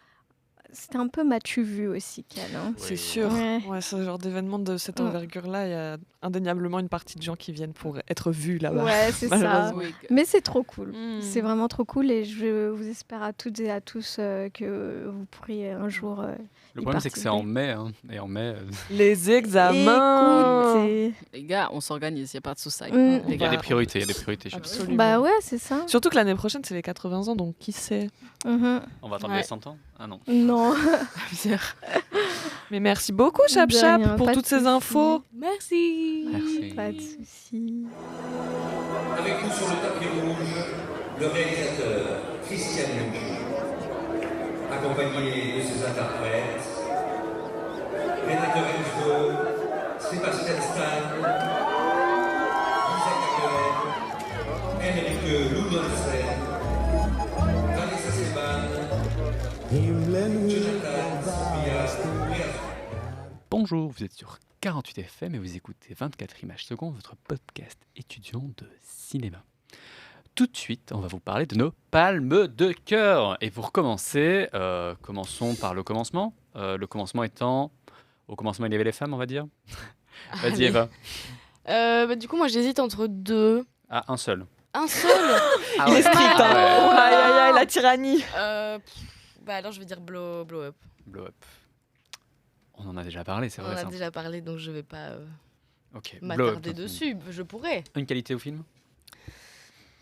[SPEAKER 4] C'était un peu m'as-tu vu aussi, Cannes. Hein.
[SPEAKER 3] C'est sûr.
[SPEAKER 4] Ouais.
[SPEAKER 3] Ouais, ce genre d'événement de cette
[SPEAKER 4] Ouais.
[SPEAKER 3] envergure-là, il y a indéniablement une partie de gens qui viennent pour être vus là-bas.
[SPEAKER 4] Ouais, c'est ça.
[SPEAKER 3] Malheureusement.
[SPEAKER 2] Oui.
[SPEAKER 4] Mais c'est trop cool.
[SPEAKER 3] Mm.
[SPEAKER 4] C'est vraiment trop cool et je vous espère à toutes et à tous que vous pourriez un jour...
[SPEAKER 1] Le problème, c'est que c'est en mai. Hein, et en mai,
[SPEAKER 3] Les examens.
[SPEAKER 4] écouter.
[SPEAKER 2] Les gars, on s'organise, il n'y a pas de souci.
[SPEAKER 4] Mm.
[SPEAKER 1] il y a des priorités. Il y a des priorités. Je suis
[SPEAKER 3] Absolument.
[SPEAKER 4] Bah ouais, c'est ça.
[SPEAKER 3] Surtout que l'année prochaine, c'est les 80 ans, donc qui sait.
[SPEAKER 4] Mhm.
[SPEAKER 1] On va attendre
[SPEAKER 2] Ouais.
[SPEAKER 1] les 100 ans. Ah non.
[SPEAKER 4] Non.
[SPEAKER 3] Mais merci beaucoup, Chap
[SPEAKER 4] De
[SPEAKER 3] Chap,
[SPEAKER 4] rien,
[SPEAKER 3] pour
[SPEAKER 4] pas de
[SPEAKER 3] toutes ces
[SPEAKER 4] soucis.
[SPEAKER 3] infos.
[SPEAKER 5] Merci.
[SPEAKER 1] Merci.
[SPEAKER 4] Pas de soucis.
[SPEAKER 9] Avec nous sur le tapis rouge, le réalisateur Christian Mungiu, accompagné de ses interprètes, Renate Renzo, Sébastien Stan, Isaac Cohen, Enrique Ludolfen, Vanessa Seban, Jonathan Sophia.
[SPEAKER 1] Bonjour, vous êtes sur 48 FM et vous écoutez 24 images secondes, votre podcast étudiant de cinéma. Tout de suite, on va vous parler de nos palmes de cœur. Et pour commencer, commençons par le commencement. Le commencement étant... Au commencement, il y avait les femmes, on va dire. Vas-y,
[SPEAKER 5] Allez.
[SPEAKER 1] Eva.
[SPEAKER 5] Du coup, moi, j'hésite entre deux.
[SPEAKER 1] Ah, un seul.
[SPEAKER 5] Un seul.
[SPEAKER 3] Il est strict, hein.
[SPEAKER 1] Ah
[SPEAKER 3] Aïe, aïe, aïe, la tyrannie.
[SPEAKER 5] Alors, je vais dire blow up.
[SPEAKER 1] Blow up. On en a déjà parlé, c'est
[SPEAKER 5] On
[SPEAKER 1] vrai
[SPEAKER 5] en a
[SPEAKER 1] ça.
[SPEAKER 5] déjà parlé, donc je vais pas
[SPEAKER 1] Ok. Blow up.
[SPEAKER 5] m'attarder dessus. Je pourrais.
[SPEAKER 1] Une qualité au film?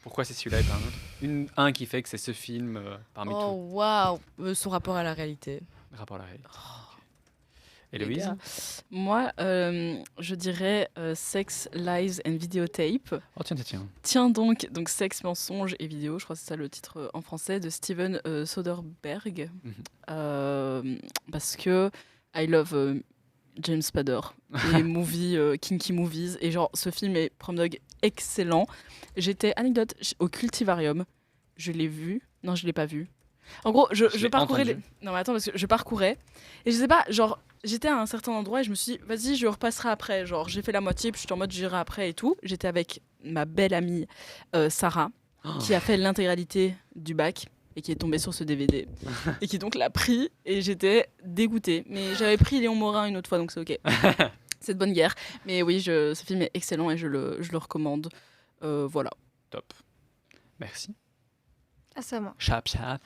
[SPEAKER 1] Pourquoi c'est celui-là et pas un autre? Un qui fait que c'est ce film parmi
[SPEAKER 5] Oh waouh, son rapport à la réalité.
[SPEAKER 1] tous. Rapport à la réalité. Ok.
[SPEAKER 2] Les
[SPEAKER 1] Héloïse?
[SPEAKER 2] gars. Moi, je dirais Sex, Lies and Videotape.
[SPEAKER 1] Oh tiens.
[SPEAKER 2] Tiens donc Sexe, mensonge et vidéo, je crois que c'est ça le titre en français, de Steven Soderbergh. Parce que I love James Spader et kinky movies. Et genre, ce film est prom dog excellent. J'étais, anecdote, au Cultivarium. Je l'ai vu. Non, je l'ai pas vu. En gros, je
[SPEAKER 1] l'ai
[SPEAKER 2] parcourais...
[SPEAKER 1] entendu.
[SPEAKER 2] Non, mais attends, parce que je parcourais. Et je sais pas, genre, j'étais à un certain endroit et je me suis dit, vas-y, je repasserai après. Genre, j'ai fait la moitié, puis j'étais en mode, j'irai après et tout. J'étais avec ma belle amie Sarah, qui a fait l'intégralité du bac et qui est tombée sur ce DVD. Et qui donc l'a pris et j'étais dégoûtée. Mais j'avais pris Léon Morin une autre fois, donc c'est ok. C'est de bonne guerre. Mais oui, ce film est excellent et je le recommande. Voilà.
[SPEAKER 1] Top. Merci.
[SPEAKER 4] Ah, ça moi.
[SPEAKER 1] Chap.
[SPEAKER 4] Chap.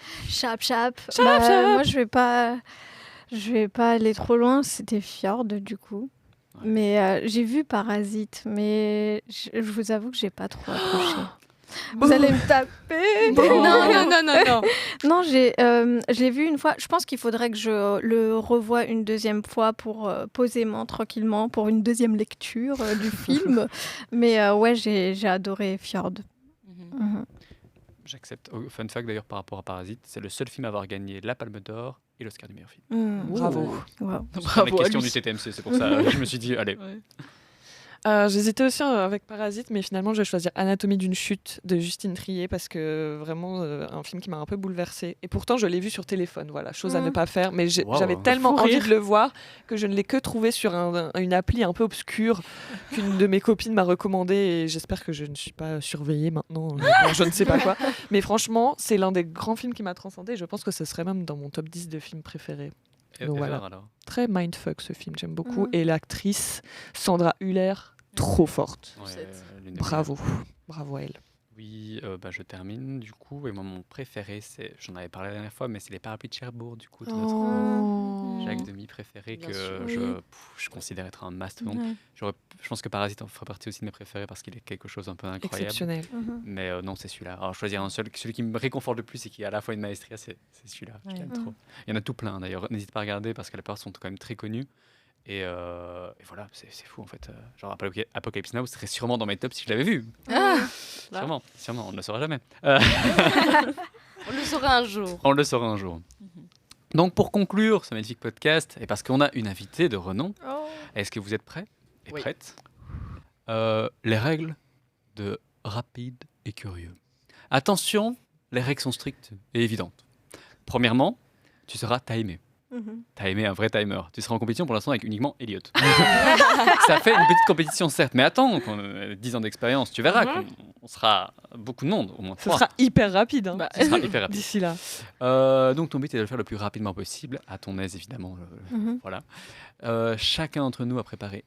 [SPEAKER 4] Moi, je vais pas aller trop loin. C'était Fjord, du coup.
[SPEAKER 1] Ouais.
[SPEAKER 4] Mais j'ai vu Parasite, mais je vous avoue que j'ai pas trop accroché. Vous allez me taper.
[SPEAKER 5] Non.
[SPEAKER 4] Non, je l'ai vu une fois. Je pense qu'il faudrait que je le revoie une deuxième fois pour posément, tranquillement, pour une deuxième lecture du film. Mais ouais, j'ai adoré Fjord. Mhm.
[SPEAKER 1] J'accepte. Oh, fun fact d'ailleurs par rapport à Parasite, c'est le seul film à avoir gagné la Palme d'Or et l'Oscar du meilleur film.
[SPEAKER 3] Bravo.
[SPEAKER 4] Wow.
[SPEAKER 1] C'est
[SPEAKER 2] Bravo
[SPEAKER 1] la
[SPEAKER 2] à
[SPEAKER 1] question
[SPEAKER 2] lui.
[SPEAKER 1] du TTMC, c'est pour ça je me suis dit, allez.
[SPEAKER 2] Ouais.
[SPEAKER 3] J'hésitais aussi avec Parasite, mais finalement, je vais choisir Anatomie d'une chute de Justine Triet parce que vraiment, un film qui m'a un peu bouleversée. Et pourtant, je l'ai vu sur téléphone, voilà, chose à ne pas faire. Mais
[SPEAKER 1] Wow.
[SPEAKER 3] j'avais tellement
[SPEAKER 2] Fou
[SPEAKER 3] envie
[SPEAKER 2] rire.
[SPEAKER 3] de le voir que je ne l'ai que trouvé sur une appli un peu obscure qu'une de mes copines m'a recommandée. Et j'espère que je ne suis pas surveillée maintenant. Bon, je ne sais pas quoi. Mais franchement, c'est l'un des grands films qui m'a transcendée. Je pense que ce serait même dans mon top 10 de films préférés. Donc voilà.
[SPEAKER 1] Alors.
[SPEAKER 3] Très mindfuck ce film, j'aime beaucoup.
[SPEAKER 4] Mhm.
[SPEAKER 3] Et l'actrice Sandra Hüller, trop forte.
[SPEAKER 1] Ouais,
[SPEAKER 2] Chouette.
[SPEAKER 1] l'une des
[SPEAKER 3] Bravo à elle.
[SPEAKER 1] meilleures. Oui, je termine du coup. Et moi, mon préféré, j'en avais parlé la dernière fois, mais c'est les parapluies de Cherbourg, du coup, de notre Jacques Demy préféré,
[SPEAKER 5] Bien
[SPEAKER 1] que
[SPEAKER 5] sûr.
[SPEAKER 1] je considère être un mastodonte.
[SPEAKER 2] Ouais.
[SPEAKER 1] Je pense que Parasite en ferait partie aussi de mes préférés parce qu'il est quelque chose un peu incroyable.
[SPEAKER 3] Exceptionnel.
[SPEAKER 1] Mais non, c'est celui-là. Alors, choisir un seul, celui qui me réconforte le plus et qui a à la fois une maestria, c'est celui-là. Je l'aime trop. Il y en a tout plein d'ailleurs. N'hésite pas à regarder parce que la plupart sont quand même très connus. Et voilà, c'est fou en fait. Genre Apocalypse Now serait sûrement dans mes tops si je l'avais vu. Sûrement, on ne le saura jamais.
[SPEAKER 5] On le saura un jour.
[SPEAKER 1] On le saura un jour. Donc pour conclure ce magnifique podcast, et parce qu'on a une invitée de renom, est-ce que vous êtes prêts et
[SPEAKER 5] Oui.
[SPEAKER 1] prêtes Les règles de rapide et curieux. Attention, les règles sont strictes et évidentes. Premièrement, tu seras timé. Timé, un vrai timer. Tu seras en compétition pour l'instant avec uniquement Elliot. Ça fait une petite compétition certes, mais attends, 10 ans d'expérience, tu verras qu'on sera beaucoup de monde, au moins
[SPEAKER 3] Ce
[SPEAKER 1] 3.
[SPEAKER 3] sera hyper rapide hein,
[SPEAKER 1] Ce sera hyper rapide.
[SPEAKER 3] d'ici là.
[SPEAKER 1] Donc ton but est de le faire le plus rapidement possible, à ton aise évidemment. Voilà. Chacun d'entre nous a préparé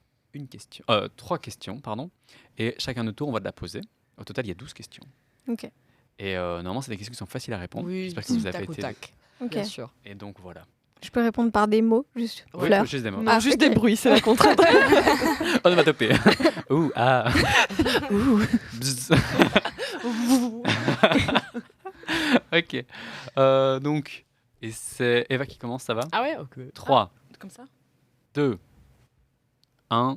[SPEAKER 1] 3 questions, pardon, et chacun de notre tour on va te la poser. Au total il y a 12 questions.
[SPEAKER 4] Ok.
[SPEAKER 1] Et normalement c'est des questions qui sont faciles à répondre.
[SPEAKER 5] Oui,
[SPEAKER 1] J'espère que vous avez
[SPEAKER 5] tac au
[SPEAKER 1] été.
[SPEAKER 5] tac.
[SPEAKER 4] Ok.
[SPEAKER 5] Bien sûr.
[SPEAKER 1] Et donc voilà.
[SPEAKER 4] Je peux répondre par des mots, juste
[SPEAKER 1] Oui,
[SPEAKER 4] fleurs.
[SPEAKER 1] juste des mots.
[SPEAKER 3] Non, juste des bruits, c'est la contrainte.
[SPEAKER 1] On va toper. Ouh, ah. Bzz. Ok. Donc, et c'est Eva qui commence, ça va
[SPEAKER 5] Ah ouais, ok.
[SPEAKER 1] 3,
[SPEAKER 2] Comme ça
[SPEAKER 1] 2, 1.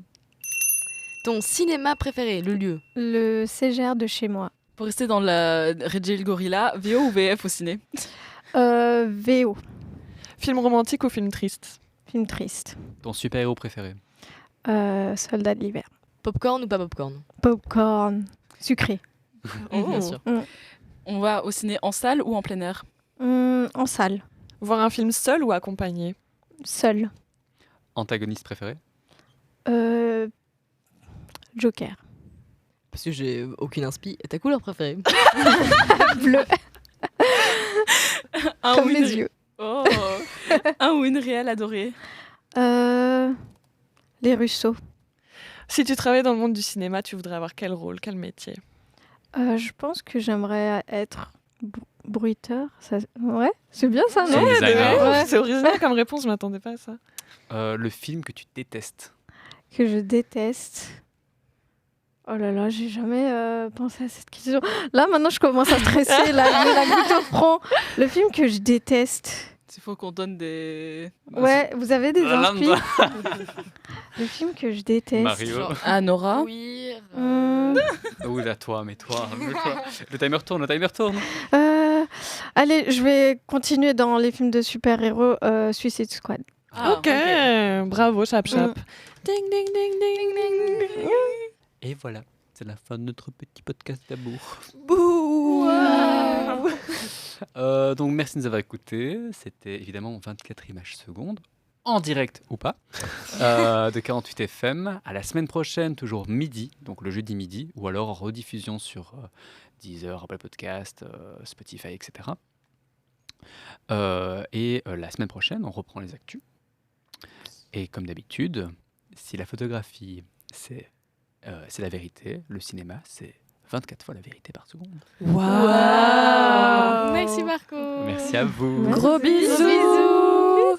[SPEAKER 5] Ton cinéma préféré, le lieu.
[SPEAKER 4] Le CGR de chez moi.
[SPEAKER 2] Pour rester dans la Reggie le Gorilla, VO ou VF au ciné
[SPEAKER 4] VO.
[SPEAKER 3] Film romantique ou film triste?
[SPEAKER 4] Film triste.
[SPEAKER 1] Ton super-héros préféré?
[SPEAKER 4] Soldat de l'hiver.
[SPEAKER 5] Popcorn ou pas popcorn?
[SPEAKER 4] Popcorn. Sucré.
[SPEAKER 5] Bien sûr.
[SPEAKER 2] On va au ciné en salle ou en plein air
[SPEAKER 4] En salle.
[SPEAKER 3] Voir un film seul ou accompagné?
[SPEAKER 4] Seul.
[SPEAKER 1] Antagoniste préféré?
[SPEAKER 4] Joker.
[SPEAKER 5] Parce que j'ai aucune inspi. Et ta couleur préférée?
[SPEAKER 4] Bleu. Comme
[SPEAKER 2] ou
[SPEAKER 4] mes yeux.
[SPEAKER 2] Oh. Un ou une réelle adorée
[SPEAKER 4] Les Russo.
[SPEAKER 3] Si tu travaillais dans le monde du cinéma, tu voudrais avoir quel rôle, quel métier?
[SPEAKER 4] Je pense que j'aimerais être bruiteur. Ouais, c'est bien ça, non?
[SPEAKER 1] Sound designer.
[SPEAKER 4] Ouais.
[SPEAKER 3] C'est original comme réponse, je m'attendais pas à ça.
[SPEAKER 1] Le film que tu détestes?
[SPEAKER 4] Que je déteste. Oh là là, j'ai jamais pensé à cette question. Là, maintenant, je commence à stresser. Là, j'ai la goutte au front. Le film que je déteste.
[SPEAKER 2] Il faut qu'on donne des...
[SPEAKER 4] Ouais, vous avez des inspi?
[SPEAKER 1] Lambda.
[SPEAKER 4] Le film que je déteste.
[SPEAKER 1] Mario.
[SPEAKER 2] Ah, Nora
[SPEAKER 5] Queer.
[SPEAKER 1] Ouh là, toi. Le timer tourne.
[SPEAKER 4] Allez, je vais continuer dans les films de super-héros. Suicide Squad.
[SPEAKER 2] Ah,
[SPEAKER 3] ok, bravo, chap chap. Ding ding ding ding ding.
[SPEAKER 1] Et voilà, c'est la fin de notre petit podcast d'amour.
[SPEAKER 3] Bouh.
[SPEAKER 1] Donc merci de nous avoir écoutés. C'était évidemment 24 images secondes, en direct ou pas, de 48 FM. À la semaine prochaine, toujours midi, donc le jeudi midi, ou alors en rediffusion sur Deezer, Apple Podcast, Spotify, etc. Et la semaine prochaine, on reprend les actus. Et comme d'habitude, si la photographie, c'est la vérité, le cinéma, c'est 24 fois la vérité par seconde.
[SPEAKER 3] Waouh.
[SPEAKER 5] Merci Marco.
[SPEAKER 1] Merci à vous.
[SPEAKER 3] Gros bisous.
[SPEAKER 4] Bisous.